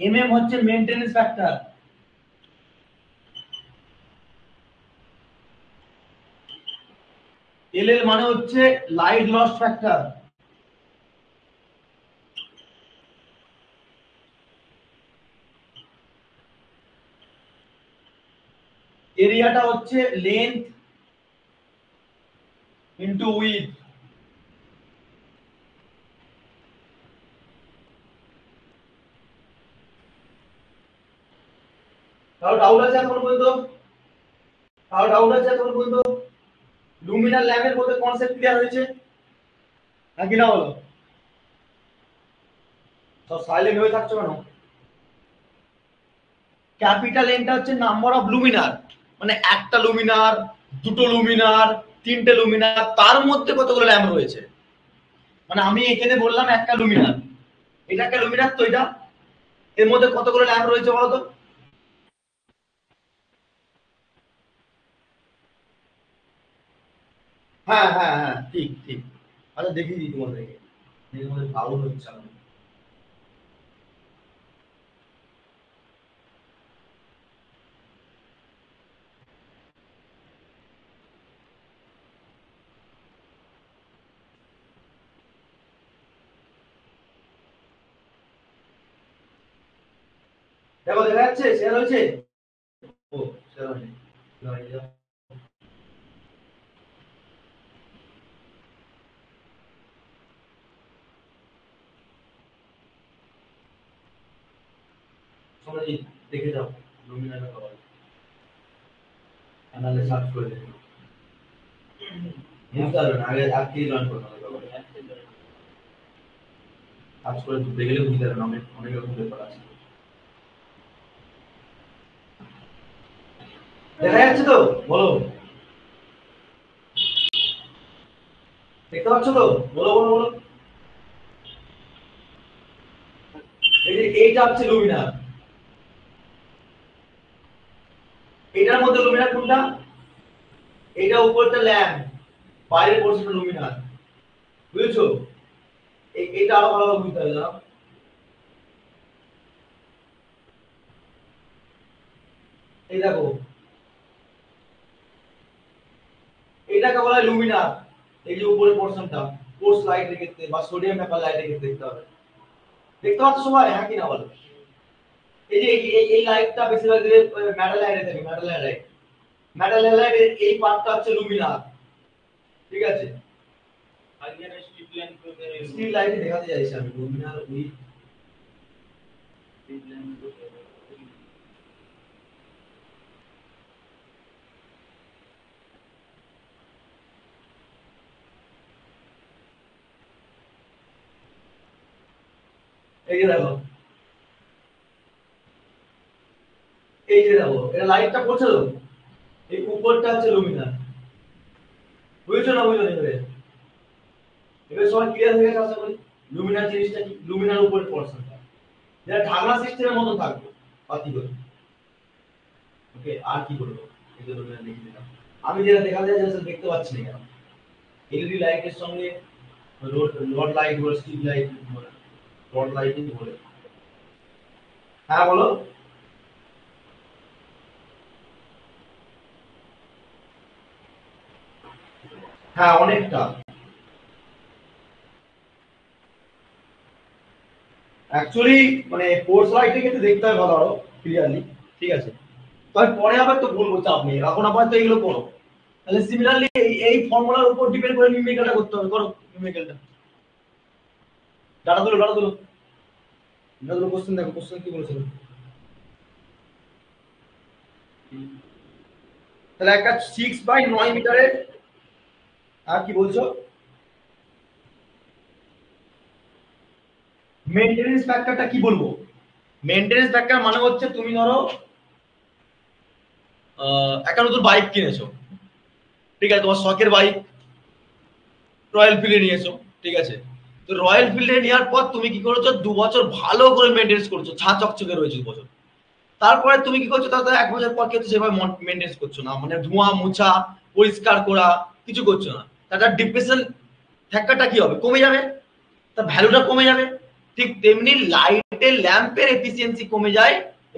এমএম হচ্ছে মেইনটেনেন্স ফ্যাক্টর। এলএল মানে হচ্ছে লাইট লস ফ্যাক্টর। এরিয়াটা হচ্ছে লেন্থ ইনটু উইডথ। তাও ডাউট আছে এখন পর্যন্ত? তাও ডাউট আছে এখন পর্যন্ত? লুমিনার ল্যাম্পের মধ্যে কনসেপ্ট ক্লিয়ার হয়েছে নাকি না বলো? সব সাইলেন্ট হয়ে থাকছো কেন? ক্যাপিটাল এনটা হচ্ছে নাম্বার অফ লুমিনার, মানে একটা লুমিনার, দুটো লুমিনার, তিনটে লুমিনার, তার মধ্যে কতগুলো ল্যাম্প রয়েছে। মানে আমি এখানে বললাম একটা লুমিনার, এটা একটা লুমিনার তো, এটা এর মধ্যে কতগুলো ল্যাম্প রয়েছে বলো তো? হ্যাঁ হ্যাঁ হ্যাঁ, ঠিক ঠিক। আচ্ছা দেখিয়ে দিই তোমাদেরকে, এর মধ্যে পাগল হচ্ছে আমি। দেখো দেখা যাচ্ছে শেয়ার হয়েছে। ও শেয়ার হয়নি, সবাই দেখে যাও লুমিনারটা পাওয়া যায়, নাহলে সার্চ করে দেখো। বুঝতে পারবে না, আগে আজকেই জয়েন করতে হবে, সার্চ করে দেখলে বুঝতে পারবে না, অনেক অনেক রকম ব্যাপার আছে। দেখা যাচ্ছে তো বলো? দেখতে পাচ্ছ তো? বলো বলো বলো। এই যে এইটা হচ্ছে লুমিনার, এটার মধ্যে লুমিনার কোনটা? এটা উপরটা ল্যাম্প, বাইরের পোর্শনটা লুমিনার। বুঝেছো? এটা আরো ভালোভাবে বুঝতে হবে জানো। এই দেখো, এটাকে বলা হয় লুমিনার। এই যে উপরের পোর্শনটা কোর্স লাইটের ক্ষেত্রে বা সোডিয়াম পেপার লাইটের ক্ষেত্রে দেখতে হবে। দেখতে পাচ্ছ সবাই, হ্যাঁ কি না বলো? এই যে এই লাইটটা বেশিরভাগ মেটাল লাইটে থাকে, মেটাল লাইট, মেটাল লাইটের এই পার্টটা হচ্ছে লুমিনার। ঠিক আছে? স্টিল লাইটে দেখাতে চাইছি আমি লুমিনার উইথ এই যে দেখো, এই যে দেখো, এটা লাইটটা পড়ছে তো, এই উপরটা হচ্ছে লুমিনার। বুঝছো না বুঝছো এবারে? এবার সবাই ক্লিয়ার হয়ে গেছে আশা করি। লুমিনার জিনিসটা কি? লুমিনার উপরের পোর্শনটা যেটা ঢাকনা সিস্টেমের মতো থাকবে পাতি করে। ওকে, আর কি বলবো? এই যে লুমিনার দেখিয়ে দিলাম। আমি যেটা দেখাতে চাই সেটা দেখতে পাচ্ছি না কেন? এলইডি লাইটের সঙ্গে রড রড লাইট বা স্ট্রিপ লাইট, রড লাইটিং বলে। হ্যাঁ বলো। হ্যাঁ অনেকটা। অ্যাকচুয়ালি মানে কোর্স লাইটিং এ দেখতে হয় ভালো আরো ক্লিয়ারলি। ঠিক আছে, তবে পরে আবার তো বলবো চাপ নেই, এখন আপাতত এগুলো করো। তাহলে সিমিলারলি এই ফর্মুলার উপর ডিপেন্ড করে নিউমেরিক্যালটা করতে হবে, করো নিউমেরিক্যালটা। ডাটা তুলো ডাটা তুলো, ডাটা তুলো। কোশ্চেন দেখো, কোশ্চেন কি বলেছিল। তাহলে একটা 6/9 মিটারের, আর কি বলছো? মেইনটেনেন্স ফ্যাক্টরটা কি বলবো? মেইনটেনেন্স ফ্যাক্টর মানে হচ্ছে তুমি ধরো একটা নতুন বাইক কিনেছো, ঠিক আছে, তোমার শখের বাইক রয়্যাল এনফিল্ড নিয়েছো, ঠিক আছে, তো রয়্যাল ফিল্ডে নেওয়ার পর তুমি কি করেছো, 2 বছর ভালো করে মেনটেন্স করছো, ছা চকচকে রয়েছে 2 বছর। তারপরে তুমি কি করছো, তাতে 1 বছর পর কিন্তু সেভাবে মেনটেন্স করছো না, মানে ধোঁয়া মোছা পরিষ্কার করা কিছু করছো না, তাতে ডিপ্রেশন ফ্যাক্টরটা কি হবে, কমে যাবে, তার ভ্যালুটা কমে যাবে। ঠিক তেমনি লাইটের ল্যাম্পের এফিসিয়েন্সি কমে যায়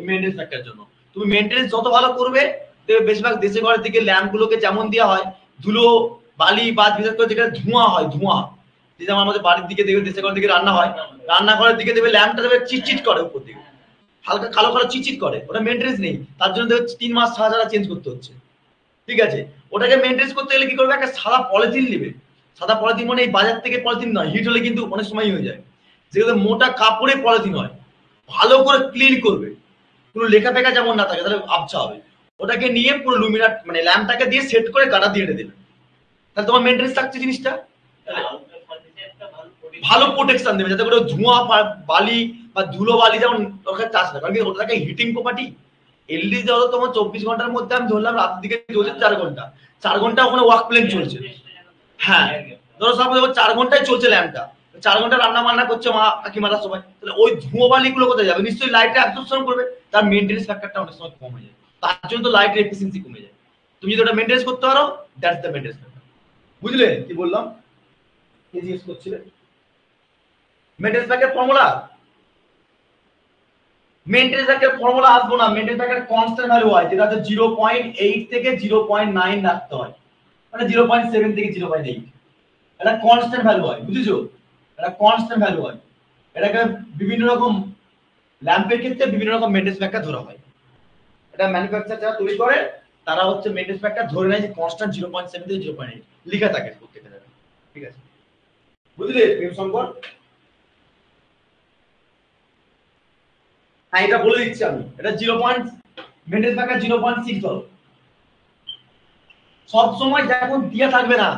মেনটেন্স ফ্যাক্টরের জন্য। তুমি মেনটেন্স যত ভালো করবে, দেখবে বেশিরভাগ দেশে ঘরের দিকে ল্যাম্প গুলোকে যেমন দেওয়া হয়, ধুলো বালি বা বিশেষ করে যেখানে ধোঁয়া হয়, ধোঁয়া যেমন আমাদের বাড়ির দিকে দেখবে দেশে ঘরের দিকে রান্না হয়, রান্নাঘরের দিকে দেখবে ল্যাম্পটা দেখবে চিটচিট করে উপর দিকে, হালকা কালো কালো চিটচিট করে, ওটা মেনটেন্স নেই, তার জন্য দেখবে 3 মাস ছাড়া ছাড়া চেঞ্জ করতে হচ্ছে। ঠিক আছে, ওটাকে মেনটেন্স করতে গেলে কি করবে, একটা সাদা পলিথিন নেবে, সাদা পলিথিন মানে এই বাজার থেকে পলিথিন নয়, হিট হলে কিন্তু অনেক সময় হয়ে যায়, যেগুলো মোটা কাপড়ে পলিথিন হয়, ভালো করে ক্লিন করবে, পুরো লেখা ফেখা যেমন না থাকে, তাহলে আবছা হবে, ওটাকে নিয়ে পুরো লুমিনার মানে ল্যাম্পটাকে দিয়ে সেট করে গাটা দিয়ে দেবে, তাহলে তোমার মেনটেন্স থাকছে জিনিসটা, ভালো প্রোটেকশন দেবে, যাতে করে ধোঁয়া বালি বা ধুলো বালি যেমন ওখানে চাষ না, কারণ কি ওটাকে হিটিং প্রপার্টি। এলইডি যত তোমার 24 ঘন্টার মধ্যে আমি ধরলাম রাতের দিকে চলছে 4 ঘন্টা, 4 ঘন্টা ওখানে ওয়ার্ক প্লেন চলছে। হ্যাঁ, ধরো সব 4 ঘন্টায় চলছে ল্যাম্পটা, 4 ঘন্টা রান্না বান্না করছে মা কাকিমারা সবাই, তাহলে ওই ধোঁয়া বালি গুলো কোথায় যাবে, নিশ্চয়ই লাইটে অ্যাবজর্পশন করবে, তার মেইনটেনেন্স ফ্যাক্টরটা অনেক সময় কম হয়ে যায়, তার জন্য তো লাইটের এফিসিয়েন্সি কমে যায়। তুমি যদি ওটা মেইনটেনেন্স করতে পারো, দ্যাটস দ্য মেইনটেনেন্স ফ্যাক্টর। বুঝলে কি বললাম, কি জিজ্ঞেস করছিলে? Maintenance factor formula, maintenance factor formula আসবো না, মেইনটেনেন্স ফ্যাক্টর কনস্ট্যান্ট ভ্যালু হয়, যেটা হচ্ছে 0.8 থেকে 0.9 রাখতে হয়, মানে 0.7 থেকে 0.8, এটা কনস্ট্যান্ট ভ্যালু হয়, বুঝেছো, এটা কনস্ট্যান্ট ভ্যালু হয়, এটাকে বিভিন্ন রকম ল্যাম্পের ক্ষেত্রে বিভিন্ন রকম মেইনটেনেন্স ফ্যাক্টর ধরা হয়, এটা ম্যানুফ্যাকচার যারা তৈরি করে তারা হচ্ছে মেইনটেনেন্স ফ্যাক্টর ধরে নেয় যে কনস্ট্যান্ট 0.7 থেকে 0.8 লেখা থাকে প্রত্যেকটা জায়গায়। ঠিক আছে, বুঝলে প্রেম শঙ্কর? হ্যাঁ, এটা বলে দিচ্ছি আমি, এটা মেইনটেনেন্স ফ্যাক্টর 0.6 ধরো, সব সময় যখন দিয়া থাকবে না,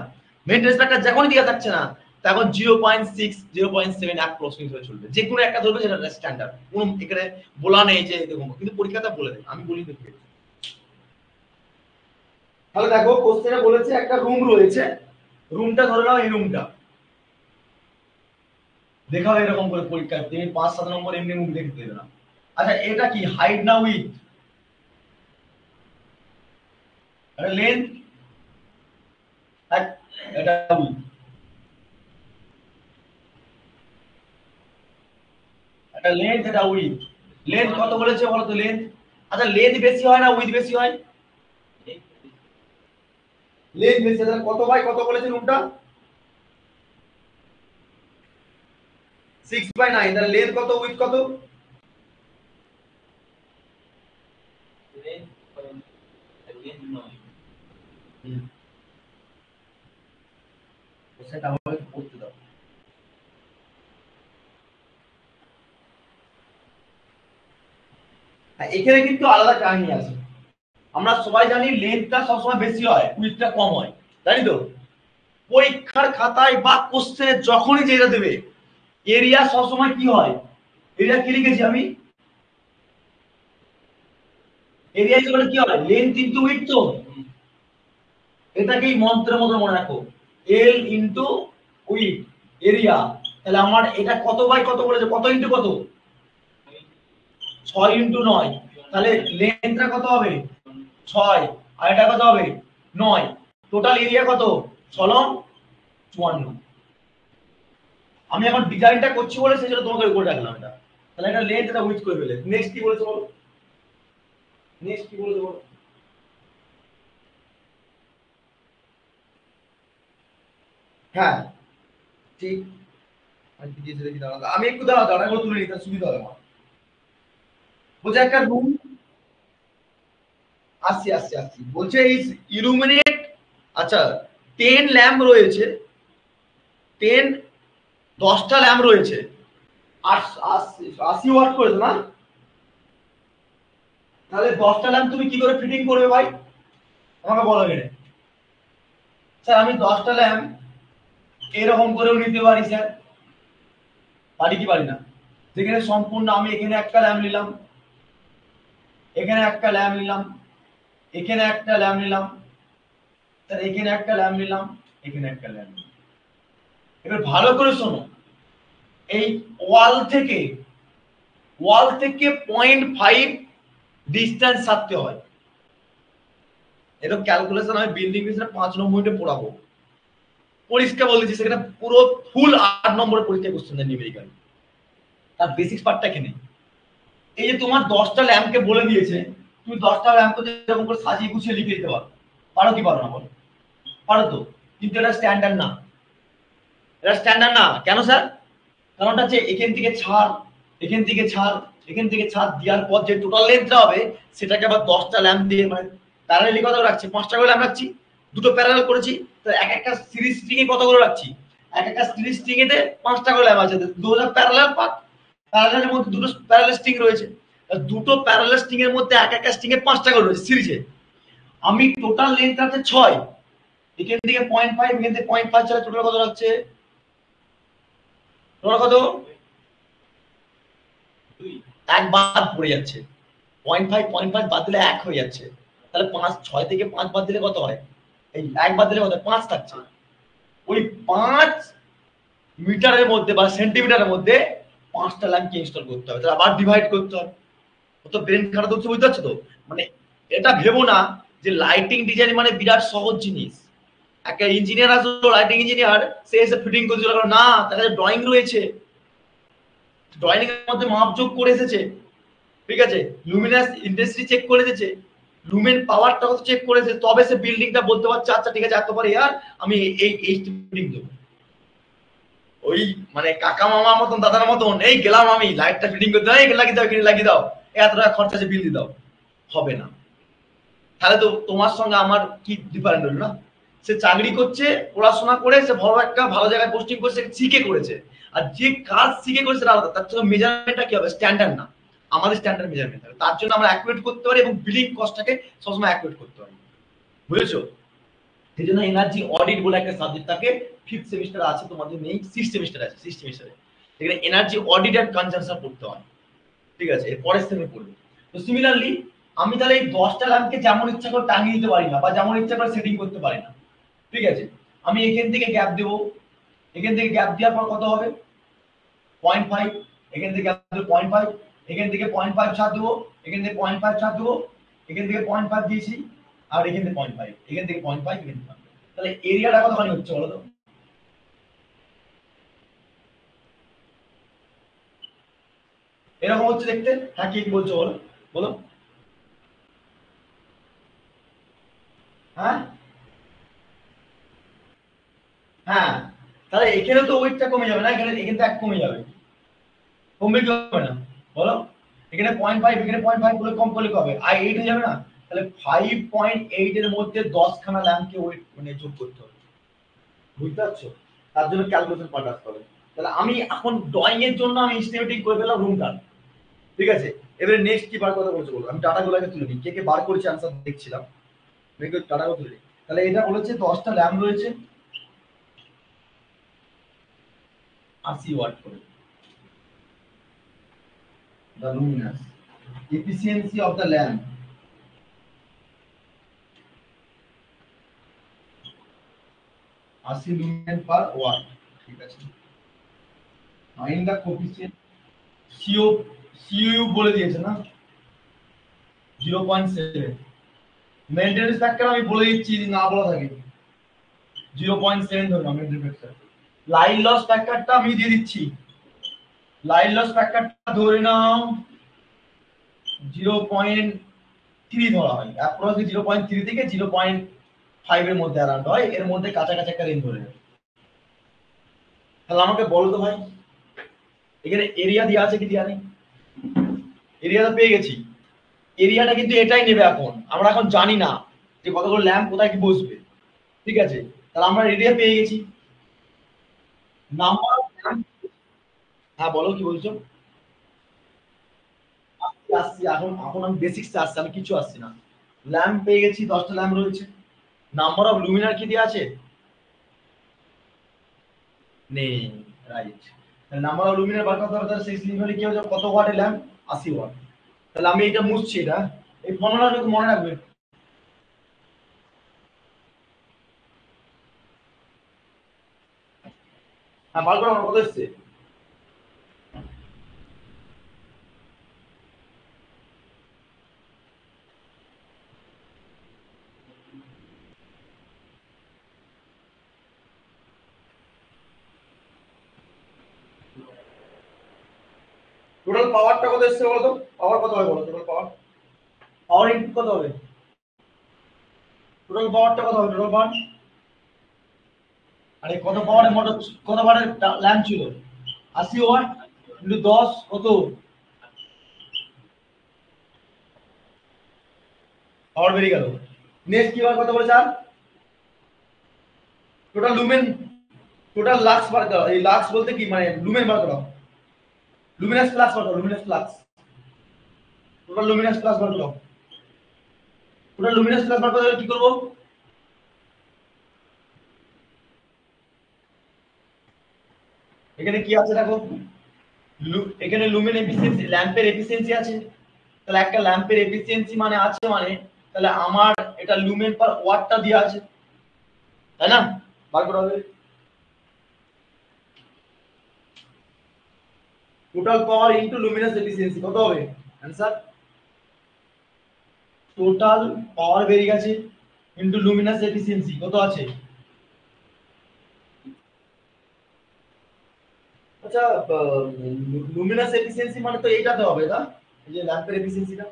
মেইনটেনেন্স ফ্যাক্টর যখন দিয়া থাকছে না, তখন 0.6 0.7 অ্যাপ্রক্সিমেট হয়ে চলবে, যে কোনো একটা ধরবে, যেটা স্ট্যান্ডার্ড, কোনো এখানে বলা নেই যে এরকম, কিন্তু পরীক্ষাটা বলে দেয়, আমি বলি তো। তাহলে দেখো কোশ্চেনে বলেছে একটা রুম রয়েছে, রুমটা ধরে নাও এই রুমটা, দেখাও এরকম করে পরীক্ষায়, তুমি 5-7 নম্বর এমনি মুখ দেখতে দেবে না। আচ্ছা, এটা কি হাইট না উইথ? এটা লেন্থ, এটা উইথ, এটা লেন্থ, এটা উইথ। লেন্থ কত বলেছে বলো তো, লেন্থ? আচ্ছা, লেন্থ বেশি হয় না উইথ বেশি হয়? লেন্থ বেশি, তাহলে কত বাই কত বলেছে রুমটা? 6/9, তাহলে লেন্থ কত উইথ কত? সেটা আমাকে করতে দাও। এখানে কিন্তু আলাদা কাহিনী আছে, আমরা সবাই জানি লেন্থটা সবসময় বেশি হয়, উইথটা কম হয়, জানি তো। পরীক্ষার খাতায় বা কোশ্চেনে যখনই যেটা দেবে, এরিয়া সবসময় কি হয়, এরিয়া কি লিখেছি আমি, এরিয়া ইকুয়াল কি হয়, লেন্থ ইনটু উইথ, তো এটাকেই মন্ত্রের মতো মনে রাখো, এল ইনটু উইথ এরিয়া। তাহলে আমার এটা কত বাই কত বলেছে, কত ইনটু কত, 6 ইনটু 9, তাহলে লেন্থটা কত হবে, 6, আর এটা কত হবে, 9, টোটাল এরিয়া কত, 6×54। আমি এখন ডিজাইনটা করছি বলে সেজন্য তোমাকে করে রাখলাম এটা, তাহলে এটা লেন্থ, এটা উইথ করে ফেলে। নেক্সট কি বলেছে বলো, নেক্সট কি বলেছে বলো? হ্যাঁ ঠিক, আমি কি দিয়েছি দেখি, দাঁড়াও আমি একটু, দাঁড়াও দাঁড়াও এগুলো তুলে নিতে সুবিধা হবে আমার। বলছে একটা রুম, আসছি আসছি আসছি, বলছে ইজ ইলুমিনেট, আচ্ছা 10 ল্যাম্প রয়েছে, 10 10টা ল্যাম্প রয়েছে, 80 ওয়াট করেছে না, তাহলে 10টা ল্যাম্প তুমি কি করে ফিটিং করবে ভাই, আমাকে বলো এখানে। স্যার আমি 10টা ল্যাম্প এরকম করেও নিতে পারি স্যার, পারি কি পারি না? যেখানে সম্পূর্ণ আমি এখানে একটা ল্যাম্প নিলাম, এখানে একটা ল্যাম্প নিলাম, এখানে একটা ল্যাম্প নিলাম, স্যার এখানে একটা ল্যাম্প নিলাম, এখানে একটা ল্যাম্প নিলাম। এবার ভালো করে শোনো, এই ওয়াল থেকে 0.5 ডিস্টেন্স থাকতে হয়। এরকম ক্যালকুলেশন আমি বিল্ডিং বিজনেস 5 নম্বরে পড়াবো, পরিষ্কার বলে দিচ্ছি, সেখানে পুরো ফুল 8 নম্বরের পরীক্ষা কোশ্চেন দেয় নিউমেরিক্যাল, তার বেসিক্স পার্টটা এখানে। এই যে তোমার 10টা ল্যাম্পকে বলে দিয়েছে, তুমি 10টা ল্যাম্পকে যেরকম করে সাজিয়ে গুছিয়ে লিখে দিতে পারো, পারো কি পারো না বলো? পারো তো, কিন্তু এটা স্ট্যান্ডার্ড না। এটা স্ট্যান্ডার্ড না কেন স্যার? কারণটা হচ্ছে এখান থেকে ছাড়, এখান থেকে ছাড়, এখান থেকে ছাড় দেওয়ার পর যে টোটাল লেন্থটা হবে সেটাকে আবার 10টা ল্যাম্প দিয়ে মানে প্যারালালি কত রাখছি, 5টা করে ল্যাম্প রাখছি, দুটো প্যারালাল করেছি, তো এক একটা সিরিজ স্ট্রিং এ কতগুলো রাখছি, এক একটা সিরিজ স্ট্রিং এতে 5টা করে ল্যাম্প আছে, দুটো প্যারালাল পাত, প্যারালালের মধ্যে দুটো প্যারালাল স্ট্রিং রয়েছে, দুটো প্যারালাল স্ট্রিং এর মধ্যে এক একটা স্ট্রিং এ 5টা করে রয়েছে সিরিজে। আমি টোটাল লেন্থ আছে 6, এখান থেকে 0.5, এখান থেকে 0.5 ছাড়া টোটাল কত রাখছে, টোটাল কত? এক বাদ পড়ে যাচ্ছে, 0.5 বাদ দিলে 1 হয়ে যাচ্ছে, তাহলে 5, 6 থেকে 5 বাদ দিলে কত হয়, এই 1 বাদ দিলে কত, 5 থাকছে। ওই 5 মিটারের মধ্যে বা সেন্টিমিটারের মধ্যে 5টা ল্যাম্পকে ইনস্টল করতে হবে, তাহলে আবার ডিভাইড করতে হবে। তো ব্রেন খারাপ হচ্ছে, বুঝতে পারছো তো? মানে এটা ভেবো না যে লাইটিং ডিজাইন মানে বিরাট সহজ জিনিস। একটা ইঞ্জিনিয়ার আসলো, লাইটিং ইঞ্জিনিয়ার, সে এসে ফিটিং করে দিল না, তার কাছে ড্রয়িং রয়েছে, ড্রয়িং এর মধ্যে মাপ যোগ করে এসেছে, ঠিক আছে, লুমিনাস ইন্টেন্সিটি চেক করে দিয়েছে, লুমেন পাওয়ারটা কত চেক করেছে, তবে সে বিল্ডিংটা বলতে পারছে আচ্ছা ঠিক আছে এত পারে ইয়ার আমি এই বিল্ডিং দেবো। ওই মানে কাকা মামার মতন দাদার মতন এই গেলাম আমি লাইটটা ফিটিং করতে, এই লাগিয়ে দাও, এখানে লাগিয়ে দাও, এত টাকা খরচা আছে বিল দিয়ে দাও, হবে না। তাহলে তো তোমার সঙ্গে আমার কি ডিফারেন্ট হলো না? সে চাকরি করছে, পড়াশোনা করে সে বড় একটা ভালো জায়গায় পোস্টিং করছে, শিখে করেছে, আর যে কাজ শিখে করেছে সেটা আলাদা, তার সঙ্গে মেজারমেন্টটা কি হবে, স্ট্যান্ডার্ড না, আমাদের স্ট্যান্ডার্ড মেজারমেন্ট হবে, তার জন্য আমরা অ্যাকুরেট করতে পারি এবং বিলিং কস্টটাকে সবসময় অ্যাকুরেট করতে পারি, বুঝেছো? সেই জন্য এনার্জি অডিট বলে একটা সাবজেক্ট থাকে, 5th সেমিস্টার আছে, তোমাদের নেই, 6th সেমিস্টার আছে, 6th সেমিস্টারে এখানে এনার্জি অডিট এন্ড কনজাম্পশন পড়তে হয়, ঠিক আছে, এর পরের সেমে পড়বে। তো সিমিলারলি আমি তাহলে এই 10টা ল্যাম্পকে যেমন ইচ্ছা করে টাঙিয়ে দিতে পারি না, বা যেমন ইচ্ছা করে সেটিং করতে পারি না, ঠিক আছে, আমি এখান থেকে গ্যাপ দেবো, এখান থেকে গ্যাপ দেওয়ার পর কত হবে, 0.5, এখান থেকে গ্যাপ দেবো 0.5, এখান থেকে 0.5 ছাড় দেবো, এখান থেকে 0.5 ছাড় দেবো, এখান থেকে 0.5 দিয়েছি, আর এখান থেকে 0.5, এখান থেকে 0.5, এখান থেকে 0.5, তাহলে এরিয়াটা কতখানি হচ্ছে বলো তো? এরকম হচ্ছে দেখতে, হ্যাঁ কি বলছো বলো, বলো, হ্যাঁ হ্যাঁ, তাহলে এখানে তো ওয়েটটা কমে যাবে না, এখানে এখানে তো 1 কমে যাবে, কমবে কি হবে না বলো? এখানে 0.5, এখানে 0.5 করে কম করলে কবে আর 8 হয়ে যাবে না? তাহলে 5.8 এর মধ্যে 10 খানা ল্যাম্পকে ওয়েট মানে যোগ করতে হবে, বুঝতে পারছো? তার জন্য ক্যালকুলেশন পার্ট আসতে হবে। তাহলে আমি এখন ড্রয়িং এর জন্য আমি এস্টিমেটিং করে ফেললাম রুমটা, ঠিক আছে, এবারে নেক্সট কি বার কথা বলছো বলো, আমি ডাটাগুলোকে তুলে নিই, কে কে বার করেছে আনসার দেখছিলাম, দেখো ডাটাগুলো তুলে নিই। তাহলে এটা বলেছে 10টা ল্যাম্প রয়েছে 80 ওয়াট করে, the luminous efficiency of the lamp 80 lumen per watt, ঠিক আছে, find the coefficient, C O C U বলে দিয়েছে না 0.7, মেইনটেনেন্স ফ্যাক্টর আমি বলে দিচ্ছি যদি না বলা থাকে 0.7 ধরলাম মেইনটেনেন্স ফ্যাক্টর, লাইন লস ফ্যাক্টরটা আমি দিয়ে দিচ্ছি, লাইন লস ফ্যাক্টরটা ধরে নাও 0.3 ধরা হয়, অ্যাপ্রক্সিমেটলি 0.3 থেকে 0.5 এর মধ্যে অ্যারাউন্ড হয়, এর মধ্যে কাছাকাছি একটা রেঞ্জ ধরে নেবে। তাহলে আমাকে বলো তো ভাই, এখানে এরিয়া দেওয়া আছে কি দেওয়া নেই? এরিয়াটা পেয়ে গেছি, এরিয়াটা কিন্তু এটাই নেবে, এখন আমরা এখন জানি না যে কতগুলো ল্যাম্প কোথায় কি বসবে, ঠিক আছে, তাহলে আমরা এরিয়া পেয়ে গেছি, নাম্বার অফ ল্যাম্প, হ্যাঁ বলো কি বলছো? আসছি আসছি, এখন এখন আমি বেসিক্সে আসছি, আমি কিছু আসছি না, ল্যাম্প পেয়ে গেছি, 10টা ল্যাম্প রয়েছে, নাম্বার অফ লুমিনার কি দেওয়া আছে, নেই, রাইট, তাহলে নাম্বার অফ লুমিনার বার করতে হবে, তাহলে সেই সিলিন্ডারে কি হবে, কত ওয়াটের ল্যাম্প, 80 ওয়াট, তাহলে আমি এটা মুছছি, এটা এই ফর্মুলাটা মনে রাখবে, হ্যাঁ বার করো, আমার কত এসছে, টোটাল পাওয়ারটা কত এসছে বলো তো, পাওয়ার কত হবে বলো, টোটাল পাওয়ার, পাওয়ার ইনপুট কত হবে, টোটাল পাওয়ারটা কত হবে, টোটাল পাওয়ার, আরে কত পাওয়ারের মোটর, কত পাওয়ারের ল্যাম্প ছিল, 80 ওয়াট ইনটু 10 কত পাওয়ার বেরিয়ে গেল। নেক্সট কি বার কথা বলেছে আর, টোটাল লুমেন, টোটাল লাক্স বার করো, এই লাক্স বলতে কি মানে লুমেন বার করো, লুমিনাস প্লাস বার করো, luminous flux, total luminous flux বার করো, টোটাল লুমিনাস প্লাস বার করতে কি করব, এখানে কি আছে দেখো, এখানে লুমেন এফিসিয়েন্সি, ল্যাম্পের এফিসিয়েন্সি আছে, তাহলে একটা ল্যাম্পের এফিসিয়েন্সি মানে আছে মানে তাহলে আমার এটা লুমেন পার ওয়াটটা দেওয়া আছে, তাই না, বার করা হবে। Total power into Luminous efficiency কত হবে आंसर, টোটাল পাওয়ার বেরিয়ে গেছে ইনটু লুমিনাস এফিসিয়েন্সি কত আছে, আচ্ছা লুমিনাস এফিসিয়েন্সি মানে তো এইটাতে হবে না, এই যে ল্যাম্পের এফিসিয়েন্সিটা,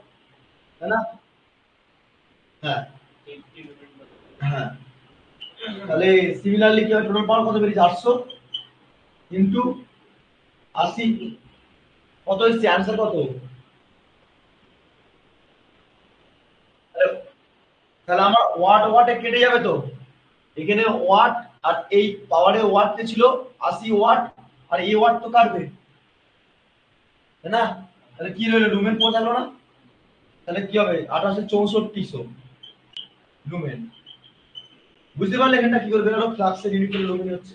তাই না, হ্যাঁ হ্যাঁ, তাহলে সিমিলারলি কি হবে, টোটাল পাওয়ার কত বেরিয়েছে 800 ইনটু 80 কত এসছে आंसर কত, তাহলে আমার ওয়াট ওয়াটে কেটে যাবে তো, এখানে ওয়াট আর এই পাওয়ারের ওয়াটতে ছিল 80 ওয়াট আর এই ওয়াট তো কাটবে, তাই না, তাহলে কি রইলো লুমেন পৌঁছালো না, তাহলে কি হবে 1864 লুমেন, বুঝতে পারলে এখানটা কি করে বেরোলো, ফ্লাক্সের ইউনিট করে লুমেন হচ্ছে,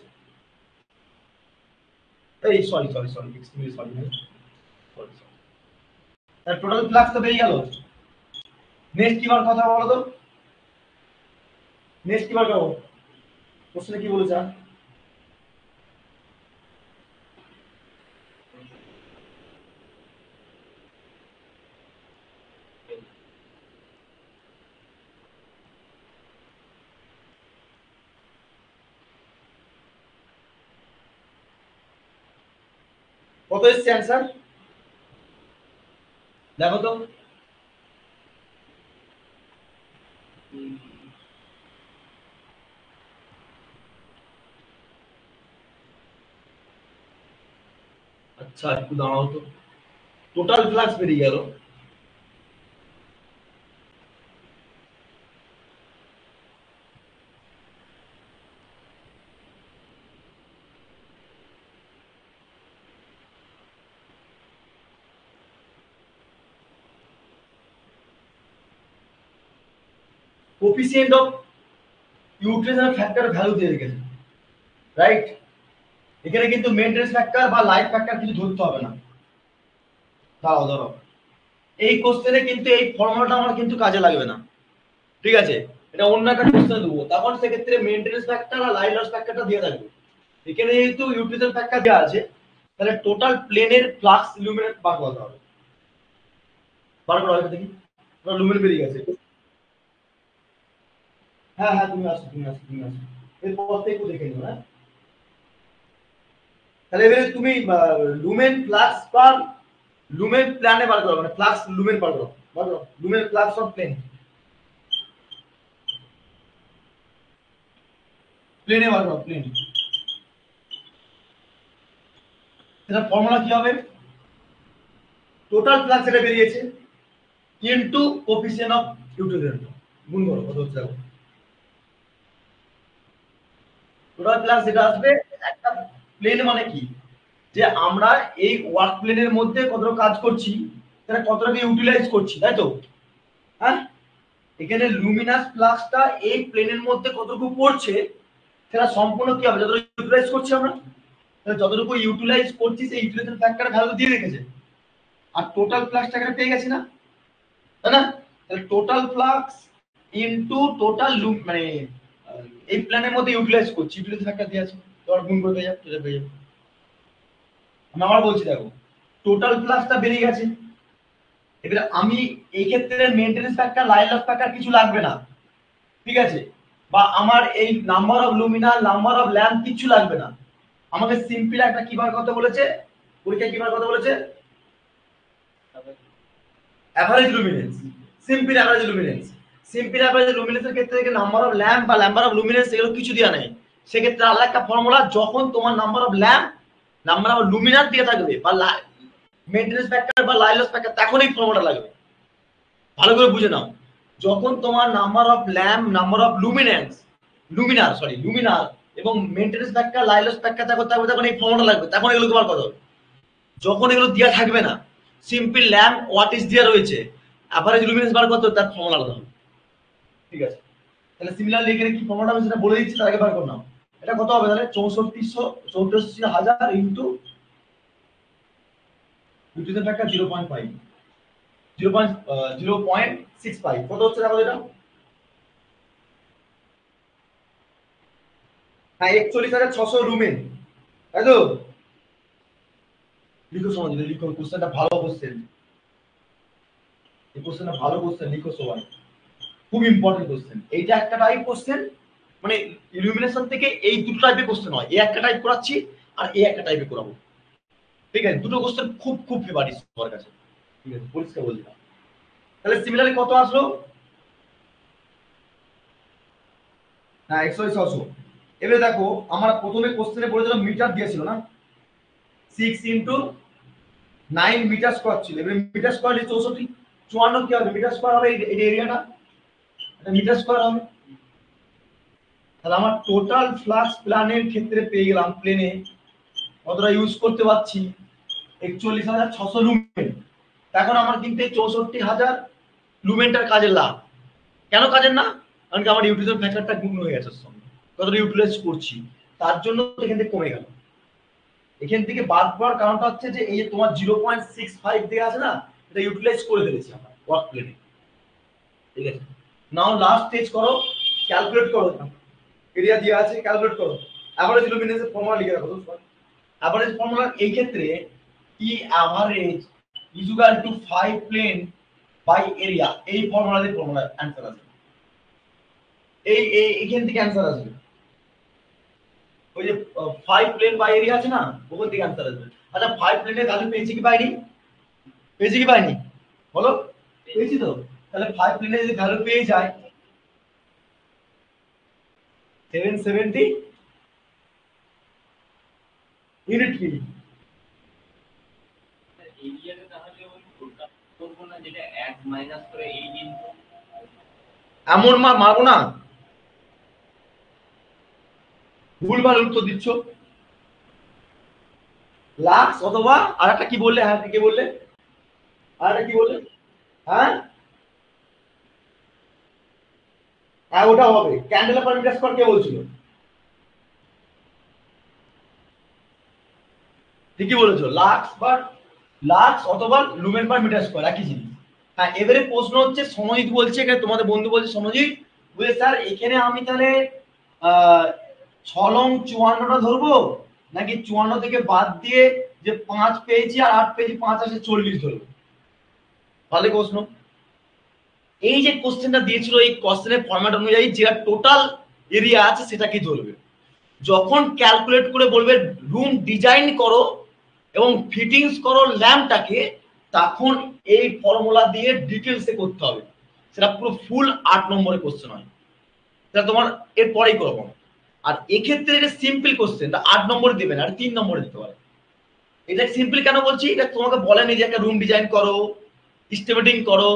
এই sorry sorry sorry extremely sorry sorry, তাহলে টোটাল ফ্লাক্স তো বেরিয়ে গেল। নেক্সট কি বার কথা বলো তো, নেক্সট কি বার করো, কোশ্চেনে কি বলেছে, কত এসছে आंसर দেখো তো, আচ্ছা একটু দাঁড়াও তো, টোটাল ফ্লাক্স বেরিয়ে গেল, coefficient of utilisation factor value দিয়ে রেখেছে, রাইট, এখানে কিন্তু মেইনটেনেন্স ফ্যাক্টর বা লাইফ ফ্যাক্টর কিছু ধরতে হবে না, দাঁড়াও দাঁড়াও, এই কোশ্চেনে কিন্তু এই ফর্মুলাটা আমার কিন্তু কাজে লাগবে না, ঠিক আছে, এটা অন্য একটা কোশ্চেন দেবো, তখন সেক্ষেত্রে মেইনটেনেন্স ফ্যাক্টর আর লাইফ লস ফ্যাক্টরটা দিয়ে থাকবে, এখানে যেহেতু ইউটিলাইজেশন ফ্যাক্টর দেওয়া আছে তাহলে টোটাল প্লেনের ফ্লাক্স ইলুমিনেট বার করতে হবে, বার করা হবে দেখি, লুমেন বেরিয়ে গেছে, হ্যাঁ হ্যাঁ তুমি আসো তুমি আসো তুমি আসো, এরপর থেকে একটু দেখে নিও, হ্যাঁ, তাহলে এবারে তুমি লুমেন ফ্লাক্স পার লুমেন প্ল্যানে বার করো, মানে ফ্লাক্স লুমেন বার করো লুমেন ফ্লাক্স অফ প্লেন, প্লেনে বার করো প্লেন, এটা ফর্মুলা কি হবে, টোটাল ফ্লাক্স এটা বেরিয়েছে ইনটু কোফিসিয়েন্ট অফ ইউটিলাইজেশন গুণ করো কত হচ্ছে দেখো, টোটাল ফ্লাক্স এটা আসবে, একটা প্লেন মানে কি, যে আমরা এই ওয়ার্ক প্লেনের মধ্যে কতটা কাজ করছি, সেটা কতটাকে ইউটিলাইজ করছি, তাই তো, হ্যাঁ, এখানে লুমিনাস ফ্লাক্সটা এই প্লেনের মধ্যে কতটুকু পড়ছে সেটা সম্পূর্ণ কি হবে, যতটুকু ইউটিলাইজ করছি আমরা, তাহলে যতটুকু ইউটিলাইজ করছি সেই ইউটিলাইজেশন ফ্যাক্টর ভ্যালু দিয়ে রেখেছে, আর টোটাল ফ্লাক্সটা এখানে পেয়ে গেছি না, তাই না, তাহলে total flux into total loop মানে এই প্ল্যানের মধ্যে ইউটিলাইজ করছি, ইউটিলাইজেশন ফ্যাক্টর দিয়ে আছে, তোমার গুণ করে পেয়ে যাবে, সেটা পেয়ে যাবে, আমি আবার বলছি দেখো, টোটাল ফ্লাক্সটা বেরিয়ে গেছে, এবারে আমি এই ক্ষেত্রে maintenance factor line loss factor কিছু লাগবে না, ঠিক আছে, বা আমার এই number of luminaire number of lamp কিছু লাগবে না, আমাকে সিম্পল একটা কি বার করতে বলেছে, পরীক্ষায় কি বার করতে বলেছে, average luminance, simple average luminance. Simple average লুমিনেন্সের ক্ষেত্রে থেকে নাম্বার অফ ল্যাম্প বা নাম্বার অফ লুমিনেন্স এগুলো কিছু দেওয়া নেই। সেক্ষেত্রে আলাদা একটা ফর্মুলা, যখন তোমার number of lamp number of luminaire দিয়ে থাকবে বা মেইনটেনেন্স ফ্যাক্টর বা লাইলস ফ্যাক্টর, তখন এই ফর্মুলাটা লাগবে। ভালো করে বুঝে নাও, যখন তোমার number of lamp number of luminaire এবং মেইনটেনেন্স ফ্যাক্টর লাইলস ফ্যাক্টর থাকবে তখন এই ফর্মুলা লাগবে, তখন এগুলো তোমার কথা হবে। যখন এগুলো দেওয়া থাকবে না, সিম্পল ল্যাম্প হোয়াট ইজ দেওয়া রয়েছে, অ্যাভারেজ লুমিনেন্স বার করতে তার ফর্মুলা আলাদা হবে। ঠিক আছে, তাহলে সিমিলারলি এখানে কি ফর্মুলা আমি সেটা বলে দিচ্ছি, তার আগে বার করে নাও। এটা কত হবে তাহলে? 64,000 ইন্টু ইউটিলিটি ফ্যাক্টর 0.5 0.65 কত হচ্ছে দেখো এটা? হ্যাঁ 41,600 লুমেন, তাই তো? লিখো সমাজ, লিখো, কোশ্চেনটা ভালো কোশ্চেন, এই কোশ্চেনটা ভালো কোশ্চেন, লিখো সবাই, খুব ইম্পর্টেন্ট কোশ্চেন। এইটা একটা টাইপ কোশ্চেন, মানে ইলুমিনেশন থেকে এই দুটো টাইপের কোশ্চেন হয়, এই একটা টাইপ করাচ্ছি আর এই একটা টাইপে করাবো। ঠিক আছে, দুটো কোশ্চেন খুব খুব ফেভারিট সবার কাছে। ঠিক আছে, পরিষ্কার বলছিলাম। তাহলে সিমিলারলি কত আসলো? হ্যাঁ 100,600। এবারে দেখো, আমরা প্রথমে কোশ্চেনে বলেছিলাম মিটার দিয়েছিল না, 6 ইন্টু 9 মিটার স্কোয়ার ছিল। এবারে মিটার স্কোয়ার 64, 54 কি হবে? মিটার স্কোয়ার হবে এই এরিয়াটা, এটা মিটার স্কোয়ার হবে। তাহলে আমার টোটাল ফ্লাক্স প্ল্যানের ক্ষেত্রে পেয়ে গেলাম, প্লেনে কতটা ইউজ করতে পারছি? 41,600 লুমেন। এখন আমার কিন্তু 64,000 লুমেনটার কাজের লাভ। কেন কাজের না? কারণ কি আমার ইউটিলাইজেশন ফ্যাক্টরটা গুণ হয়ে গেছে, সঙ্গে কতটা ইউটিলাইজ করছি তার জন্য এখান থেকে কমে গেল। এখান থেকে বাদ পড়ার কারণটা হচ্ছে যে এই যে তোমার 0.65 দেওয়া আছে না, এটা ইউটিলাইজ করে ফেলেছি আমরা ওয়ার্ক প্লেনে। ঠিক আছে, নাও লাস্ট স্টেজ করো, ক্যালকুলেট করো, এরিয়া দেওয়া আছে, ক্যালকুলেট করো। অ্যাভারেজ লুমিনেন্সের ফর্মুলা লিখে রাখো। অ্যাভারেজ ফর্মুলা এই ক্ষেত্রে E average is equal to 5 plane by area, এই ফর্মুলা দিয়ে ফর্মুলা অ্যানসার আসবে। এইখান থেকে অ্যানসার আসবে, ওই যে 5 প্লেন বাই এরিয়া আছে না, ওখান থেকে অ্যানসার আসবে। আচ্ছা 5 প্লেনের ভ্যালু পেয়েছি কি পাইনি? পেয়েছি কি পাইনি বলো? পেয়েছি তো। তাহলে 5 প্লেনের যদি ভ্যালু পেয়ে যায় 770 ইউনিট কি? এরিয়াটা তাহলে ওই টোটাল করব না, যেটা 1 মাইনাস করে 8 ইনটু, এমন মারবো না, ভুলভাল উত্তর দিচ্ছ। লাক্স অথবা আর একটা কি বললে? হ্যাঁ কি বললে? আর একটা কি বললে? হ্যাঁ হ্যাঁ ওটা হবে। ক্যান্ডেলা পার মিটার স্কয়ার কে বলছিল? ঠিকই বলেছো, লাক্স অথবা লুমেন পার মিটার স্কয়ার একই জিনিস। হ্যাঁ এবারে প্রশ্ন হচ্ছে, সমজিৎ বলছে, এখানে তোমাদের বন্ধু বলছে সমজিৎ, বুঝলে স্যার এখানে আমি তাহলে 6 লং 54টা ধরবো, নাকি 54 থেকে বাদ দিয়ে যে 5 পেয়েছি আর 8 পেয়েছি 5 আসে 40 ধরবো? ভালো প্রশ্ন। এই যে কোশ্চেনটা দিয়েছিল, এই কোশ্চেনের ফরম্যাট অনুযায়ী যেটা টোটাল এরিয়া আছে সেটাকে ধরবে। যখন ক্যালকুলেট করে বলবে রুম ডিজাইন করো এবং ফিটিংস করো ল্যাম্পটাকে, তখন এই ফর্মুলা দিয়ে ডিটেলসে করতে হবে। সেটা পুরো ফুল 8 নম্বরের কোশ্চেন হয়, সেটা তোমার এর পরেই করবো। আর এক্ষেত্রে এটা সিম্পল কোশ্চেন, 8 নম্বরে দেবে না, আর 3 নম্বরে দিতে পারে। এটা সিম্পল কেন বলছি? এটা তোমাকে বলেনি যে একটা রুম ডিজাইন করো, স্টিমেটিং করো,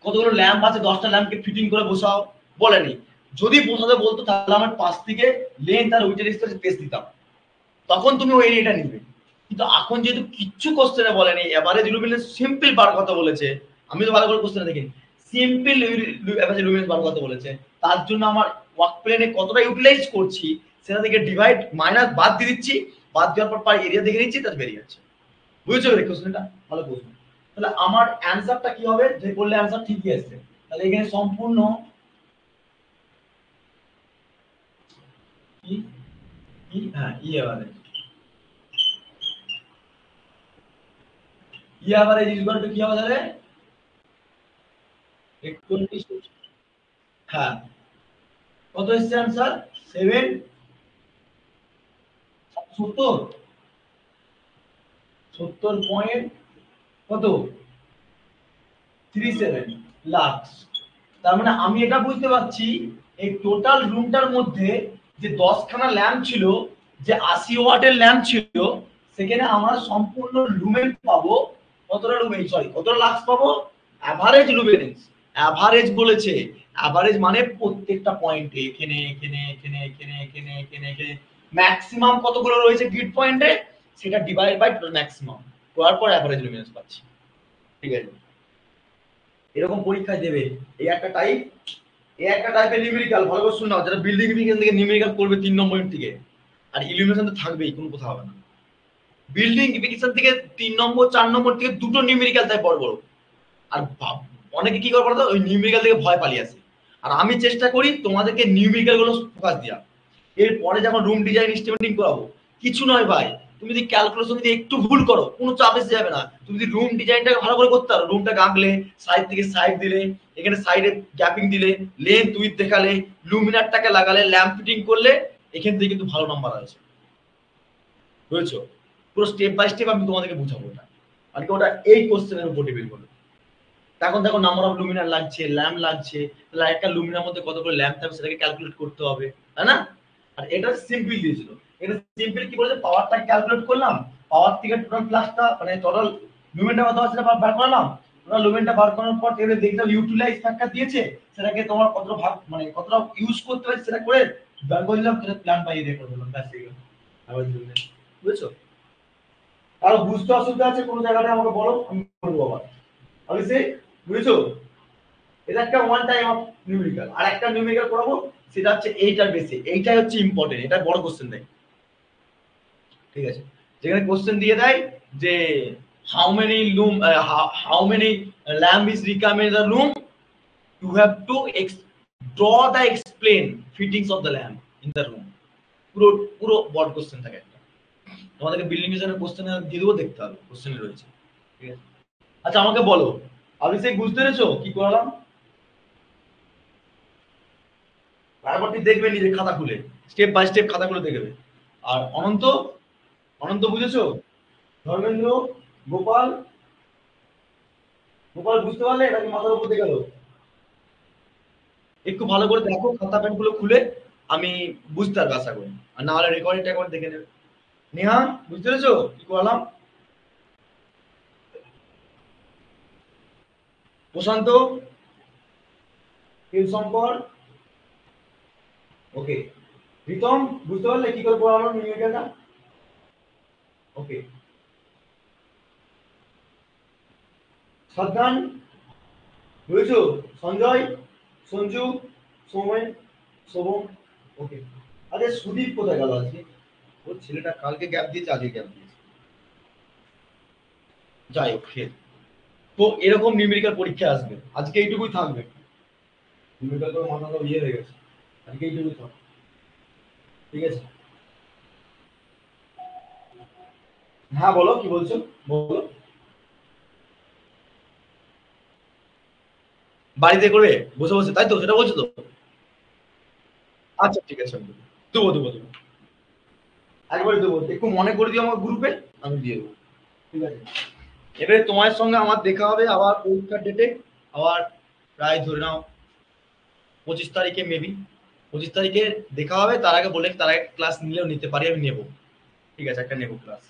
কতগুলো ল্যাম্প আছে 10টা ল্যাম্পকে ফিটিং করে বসাও, বলেনি। যদি বসাতে বলতো তাহলে আমার পাশ থেকে লেন্থ আর উইথ রেজিস্টার টেস্ট দিতাম, তখন তুমি ওই এরিয়াটা নিবে। কিন্তু এখন যেহেতু কিচ্ছু কোশ্চেনে বলেনি, এভারেজ লুমিনেন্স সিম্পল বার কথা বলেছে, আমি তো ভালো করে কোশ্চেনে দেখিনি, সিম্পল এভারেজ লুমিনেন্স বার কথা বলেছে, তার জন্য আমার ওয়ার্ক প্লেনে কতটা ইউটিলাইজ করছি সেটা থেকে ডিভাইড মাইনাস বাদ দিয়ে দিচ্ছি, বাদ দেওয়ার পর পার এরিয়া দেখে নিচ্ছি, তার বেরিয়ে যাচ্ছে। বুঝেছো কোশ্চেনটা? ভালো প্রশ্ন। তাহলে আমার অ্যানসারটা কি হবে? যে বললে অ্যানসার ঠিকই আসছে, তাহলে এখানে সম্পূর্ণ কি কি হ্যাঁ E average, E average is equal to কি হবে তাহলে? 41, হ্যাঁ কত এসছে অ্যানসার? 7 70, 70 পয়েন্ট কত 37 লাখ। তার মানে আমি এটা বুঝতে পারছি এই টোটাল রুমটার মধ্যে যে 10খানা ল্যাম্প ছিল, যে 80 ওয়াটের ল্যাম্প ছিল, সেখানে আমরা সম্পূর্ণ লুমেন পাবো কতটা লুমেন, সরি কতটা লাক্স পাবো, অ্যাভারেজ লুমেন্স। অ্যাভারেজ বলেছে, অ্যাভারেজ মানে প্রত্যেকটা পয়েন্টে এখানে এখানে এখানে এখানে এখানে এখানে এখানে ম্যাক্সিমাম কতগুলো রয়েছে গ্রিড পয়েন্টে, সেটা ডিভাইড বাই টোটাল ম্যাক্সিমাম করার পর অ্যাভারেজ লুমিনেন্স পাচ্ছি। ঠিক আছে, এরকম পরীক্ষায় দেবে। এই একটা টাইপ, এই একটা টাইপের নিউমেরিক্যাল, ভালো করে শুনে নাও, যারা বিল্ডিং বিজ্ঞান থেকে নিউমেরিক্যাল করবে 3 নম্বরের থেকে, আর ইলুমিনেশন তো থাকবেই, কোনো কথা হবে না। বিল্ডিং বিজ্ঞান থেকে 3 নম্বর 4 নম্বর থেকে দুটো নিউমেরিক্যাল তাই বড় বড়। আর অনেকে কি করে বলতো, ওই নিউমেরিক্যাল থেকে ভয় পালিয়ে আসে। আর আমি চেষ্টা করি তোমাদেরকে নিউমেরিক্যাল গুলো ফোকাস দেওয়া। এরপরে যখন রুম ডিজাইন এস্টিমেটিং করাবো, কিছু নয় ভাই, তুমি যদি ক্যালকুলেশন যদি একটু ভুল করো কোনো চাপ এসে যাবে না। তুমি যদি রুম ডিজাইনটাকে ভালো করে করতে পারো, রুমটাকে আঁকলে, সাইড থেকে সাইড দিলে, এখানে সাইডে গ্যাপিং দিলে, লেন্থ উইথ দেখালে, লুমিনারটাকে লাগালে, ল্যাম্প ফিটিং করলে, এখান থেকে কিন্তু ভালো নাম্বার আছে। বুঝেছো? পুরো স্টেপ বাই স্টেপ আমি তোমাদেরকে বুঝাবো ওটা, আর কি ওটা এই কোশ্চেনের উপর ডিপেন্ড করবে। এখন দেখো নাম্বার অফ লুমিনার লাগছে, ল্যাম্প লাগছে, তাহলে একটা লুমিনার মধ্যে কত করে ল্যাম্প থাকবে সেটাকে ক্যালকুলেট করতে হবে, তাই না? আর এটা সিম্পল দিয়েছিল, এটা সিম্পল কি বলেছে, পাওয়ারটা ক্যালকুলেট করলাম, পাওয়ার থেকে টোটাল প্লাসটা মানে টোটাল লুমেনটা কত আছে সেটা বার করলাম, টোটাল লুমেনটা বার করার পর এবারে দেখলাম ইউটিলাইজ ফ্যাক্টর দিয়েছে, সেটাকে তোমার কতটা ভাগ মানে কতটা ইউজ করতে হবে সেটা করে বার করে দিলাম, সেটা প্ল্যান পাইয়ে রেখে দিলাম, ব্যাস এই গেল আবার লুমেন। বুঝেছো? আর বুঝতে অসুবিধা আছে কোন জায়গাটা আমাকে বলো, আমি বলবো আবার। অবশ্যই বুঝেছো? এটা একটা ওয়ান টাইম অফ নিউমেরিক্যাল। আর একটা নিউমেরিক্যাল পড়াবো, সেটা হচ্ছে এইটার বেসে, এইটাই হচ্ছে ইম্পর্টেন্ট, এটা বড় কোশ্চেন দেয়। ঠিক আছে, যেখানে কোশ্চেন দিয়ে দেয় যে হাউ মেনি লুম, how many lamp is requirement in the room, you have to draw the explain fittings of the lamp in the room। পুরো পুরো বড় কোশ্চেন থাকে একটা, তোমাদেরকে বিল্ডিং ডিজাইনের কোশ্চেন দিয়ে দেবো, দেখতে হবে কোশ্চেনে রয়েছে। ঠিক আছে, আচ্ছা আমাকে বলো, অভিষেক বুঝতে পেরেছো কি করালাম? তারপরটি দেখবে নিজে খাতা খুলে, স্টেপ বাই স্টেপ খাতা খুলে দেখবে। আর অনন্ত, অনন্ত বুঝেছো? ধর্মেন্দ্র, গোপাল, গোপাল বুঝতে পারলে? এটা কি মাথার উপর দিয়ে গেল? একটু ভালো করে দেখো খাতা পেন গুলো খুলে, আমি বুঝতে পারবো আশা করি, আর না হলে রেকর্ডিংটা একবার দেখে নেবে। নেহা বুঝতে পেরেছো কি করলাম? প্রশান্ত, শঙ্কর, ওকে, প্রীতম বুঝতে পারলে কি করে পড়ালাম নিউমেরিক্যালটা? ওকে, সাবধান বুঝেছো? সঞ্জয়, সঞ্জু, সৌমেন, শোভম, ওকে। আরে সুদীপ কোথায় গেল আজকে? ওর ছেলেটা কালকে গ্যাপ দিয়েছে, আজকে গ্যাপ দিয়েছে। যাই হোক, তো এরকম নিউমেরিক্যাল পরীক্ষা আসবে, আজকে এইটুকুই থাকবে। নিউমেরিক্যাল তো মাথা তো ইয়ে হয়ে গেছে, আজকে এইটুকুই থাকবে। ঠিক আছে, হ্যাঁ বলো কি বলছো, বলো। বাড়িতে করে বসে বসে, তাই তো? সেটা বলছো তো? আচ্ছা ঠিক আছে, আমি দেবো দেবো দেবো, একবারে দেবো, একটু মনে করে দিও আমার গ্রুপে, আমি দিয়ে দেবো। ঠিক আছে, এবারে তোমার সঙ্গে আমার দেখা হবে আবার পরীক্ষার ডেটে, আবার প্রায় ধরে নাও 25 তারিখে, মেবি 25 তারিখে দেখা হবে। তার আগে বলে, তার আগে ক্লাস নিলেও নিতে পারি, আমি নেবো। ঠিক আছে, একটা নেবো ক্লাস,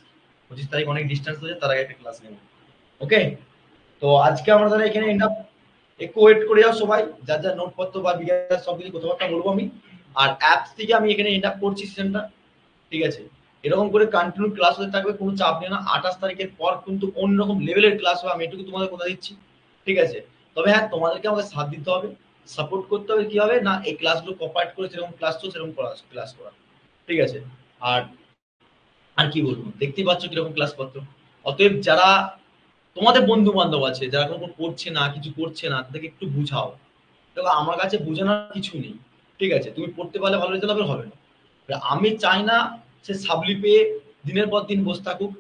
25 তারিখ অনেক ডিস্টেন্স হয়েছে, তার আগে একটা ক্লাস নেবো। ওকে, তো আজকে আমরা তাহলে এখানে এন্ড আপ। একটু ওয়েট করে যাও সবাই, যার যার নোটপত্র বা বিজ্ঞান সবকিছু কথাবার্তা বলবো আমি। আর অ্যাপস থেকে আমি এখানে এন্ড আপ করছি সেশনটা। ঠিক আছে, এরকম করে কন্টিনিউ ক্লাস হতে থাকবে, কোনো চাপ নেই না। 28 তারিখের পর কিন্তু অন্যরকম লেভেলের ক্লাস হবে, আমি এটুকু তোমাদের কথা দিচ্ছি। ঠিক আছে, তবে হ্যাঁ তোমাদেরকে আমাকে সাথ দিতে হবে, সাপোর্ট করতে হবে। কি হবে না, এই ক্লাসগুলো কপারেট করে যেরকম ক্লাস তো সেরকম ক্লাস করা। ঠিক আছে, আর আর কি বলবো, দেখতেই পাচ্ছ কিরকম ক্লাস পত্র। অতএব যারা তোমাদের বন্ধু বান্ধব আছে, যারা কোনো পড়ছে না, কিছু করছে না, তাদেরকে একটু বুঝাও। দেখো আমার কাছে বোঝানোর কিছু নেই। ঠিক আছে, তুমি পড়তে পারলে ভালো রেজাল্ট হবে, হবে না। আমি চাই না সে সাবলি পেয়ে দিনের পর দিন বসে থাকুক।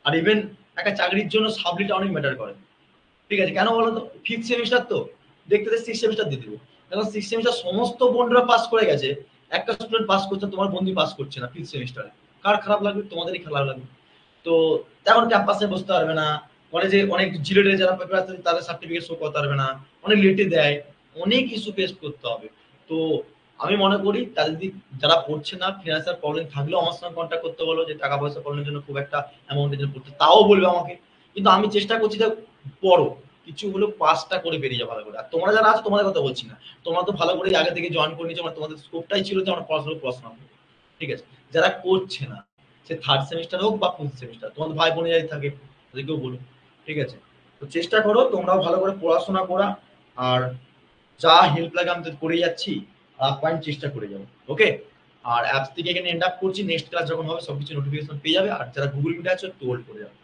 আর ইভেন একটা চাকরির জন্য সাবলিটা অনেক ম্যাটার করে। ঠিক আছে, কেন বলো তো? 5th সেমিস্টার তো, দেখতে দেখতে 6th সেমিস্টার দিয়ে দেবো। এখন 6th সেমিস্টার সমস্ত বন্ধুরা পাস করে গেছে, একটা স্টুডেন্ট পাস করছে, তোমার বন্ধু পাস করছে না 5th সেমিস্টারে। কার খারাপ লাগবে? তোমাদেরই খারাপ লাগবে। তো এখন ক্যাম্পাসে বসতে পারবে না, কলেজে অনেক জিলেটের যারা পেপার আছে তাদের সার্টিফিকেট শো করতে পারবে না, অনেক লেটে দেয়, অনেক ইস্যু ফেস করতে হবে। তো আমি মনে করি তাদের যদি যারা পড়ছে না ফিনান্সিয়াল প্রবলেম থাকলেও আমার সঙ্গে কন্ট্যাক্ট করতে বলো, যে টাকা পয়সা প্রবলেমের জন্য খুব একটা অ্যামাউন্টের জন্য পড়তে, তাও বলবে আমাকে। কিন্তু আমি চেষ্টা করছি যে পড়ো, কিছু হলেও পাসটা করে বেরিয়ে যাও ভালো করে। আর তোমরা যারা আছো তোমাদের কথা বলছি না, তোমরা তো ভালো করে আগে থেকে জয়েন করে নিয়েছো, তোমাদের স্কোপটাই ছিল যে আমরা পড়াশোনা করবো, ঠিক আছে। যারা করছে না, সে থার্ড সেমিস্টার হোক বা ফোর্থ সেমিস্টার, তোমাদের ভাই বোনে যাই থাকে তাদেরকেও বলো, ঠিক আছে। তো চেষ্টা করো তোমরাও ভালো করে পড়াশোনা করা, আর যা হেল্প লাগে আমি তো করে যাচ্ছি, পয়েন্ট চেষ্টা করে যাবো, ওকে। আর অ্যাপস থেকে এখানে এন্ড আপ করছি, নেক্সট ক্লাস যখন হবে সবকিছু নোটিফিকেশন পেয়ে যাবে, আর যারা গুগল মিটে আছে টোল করে যাবে।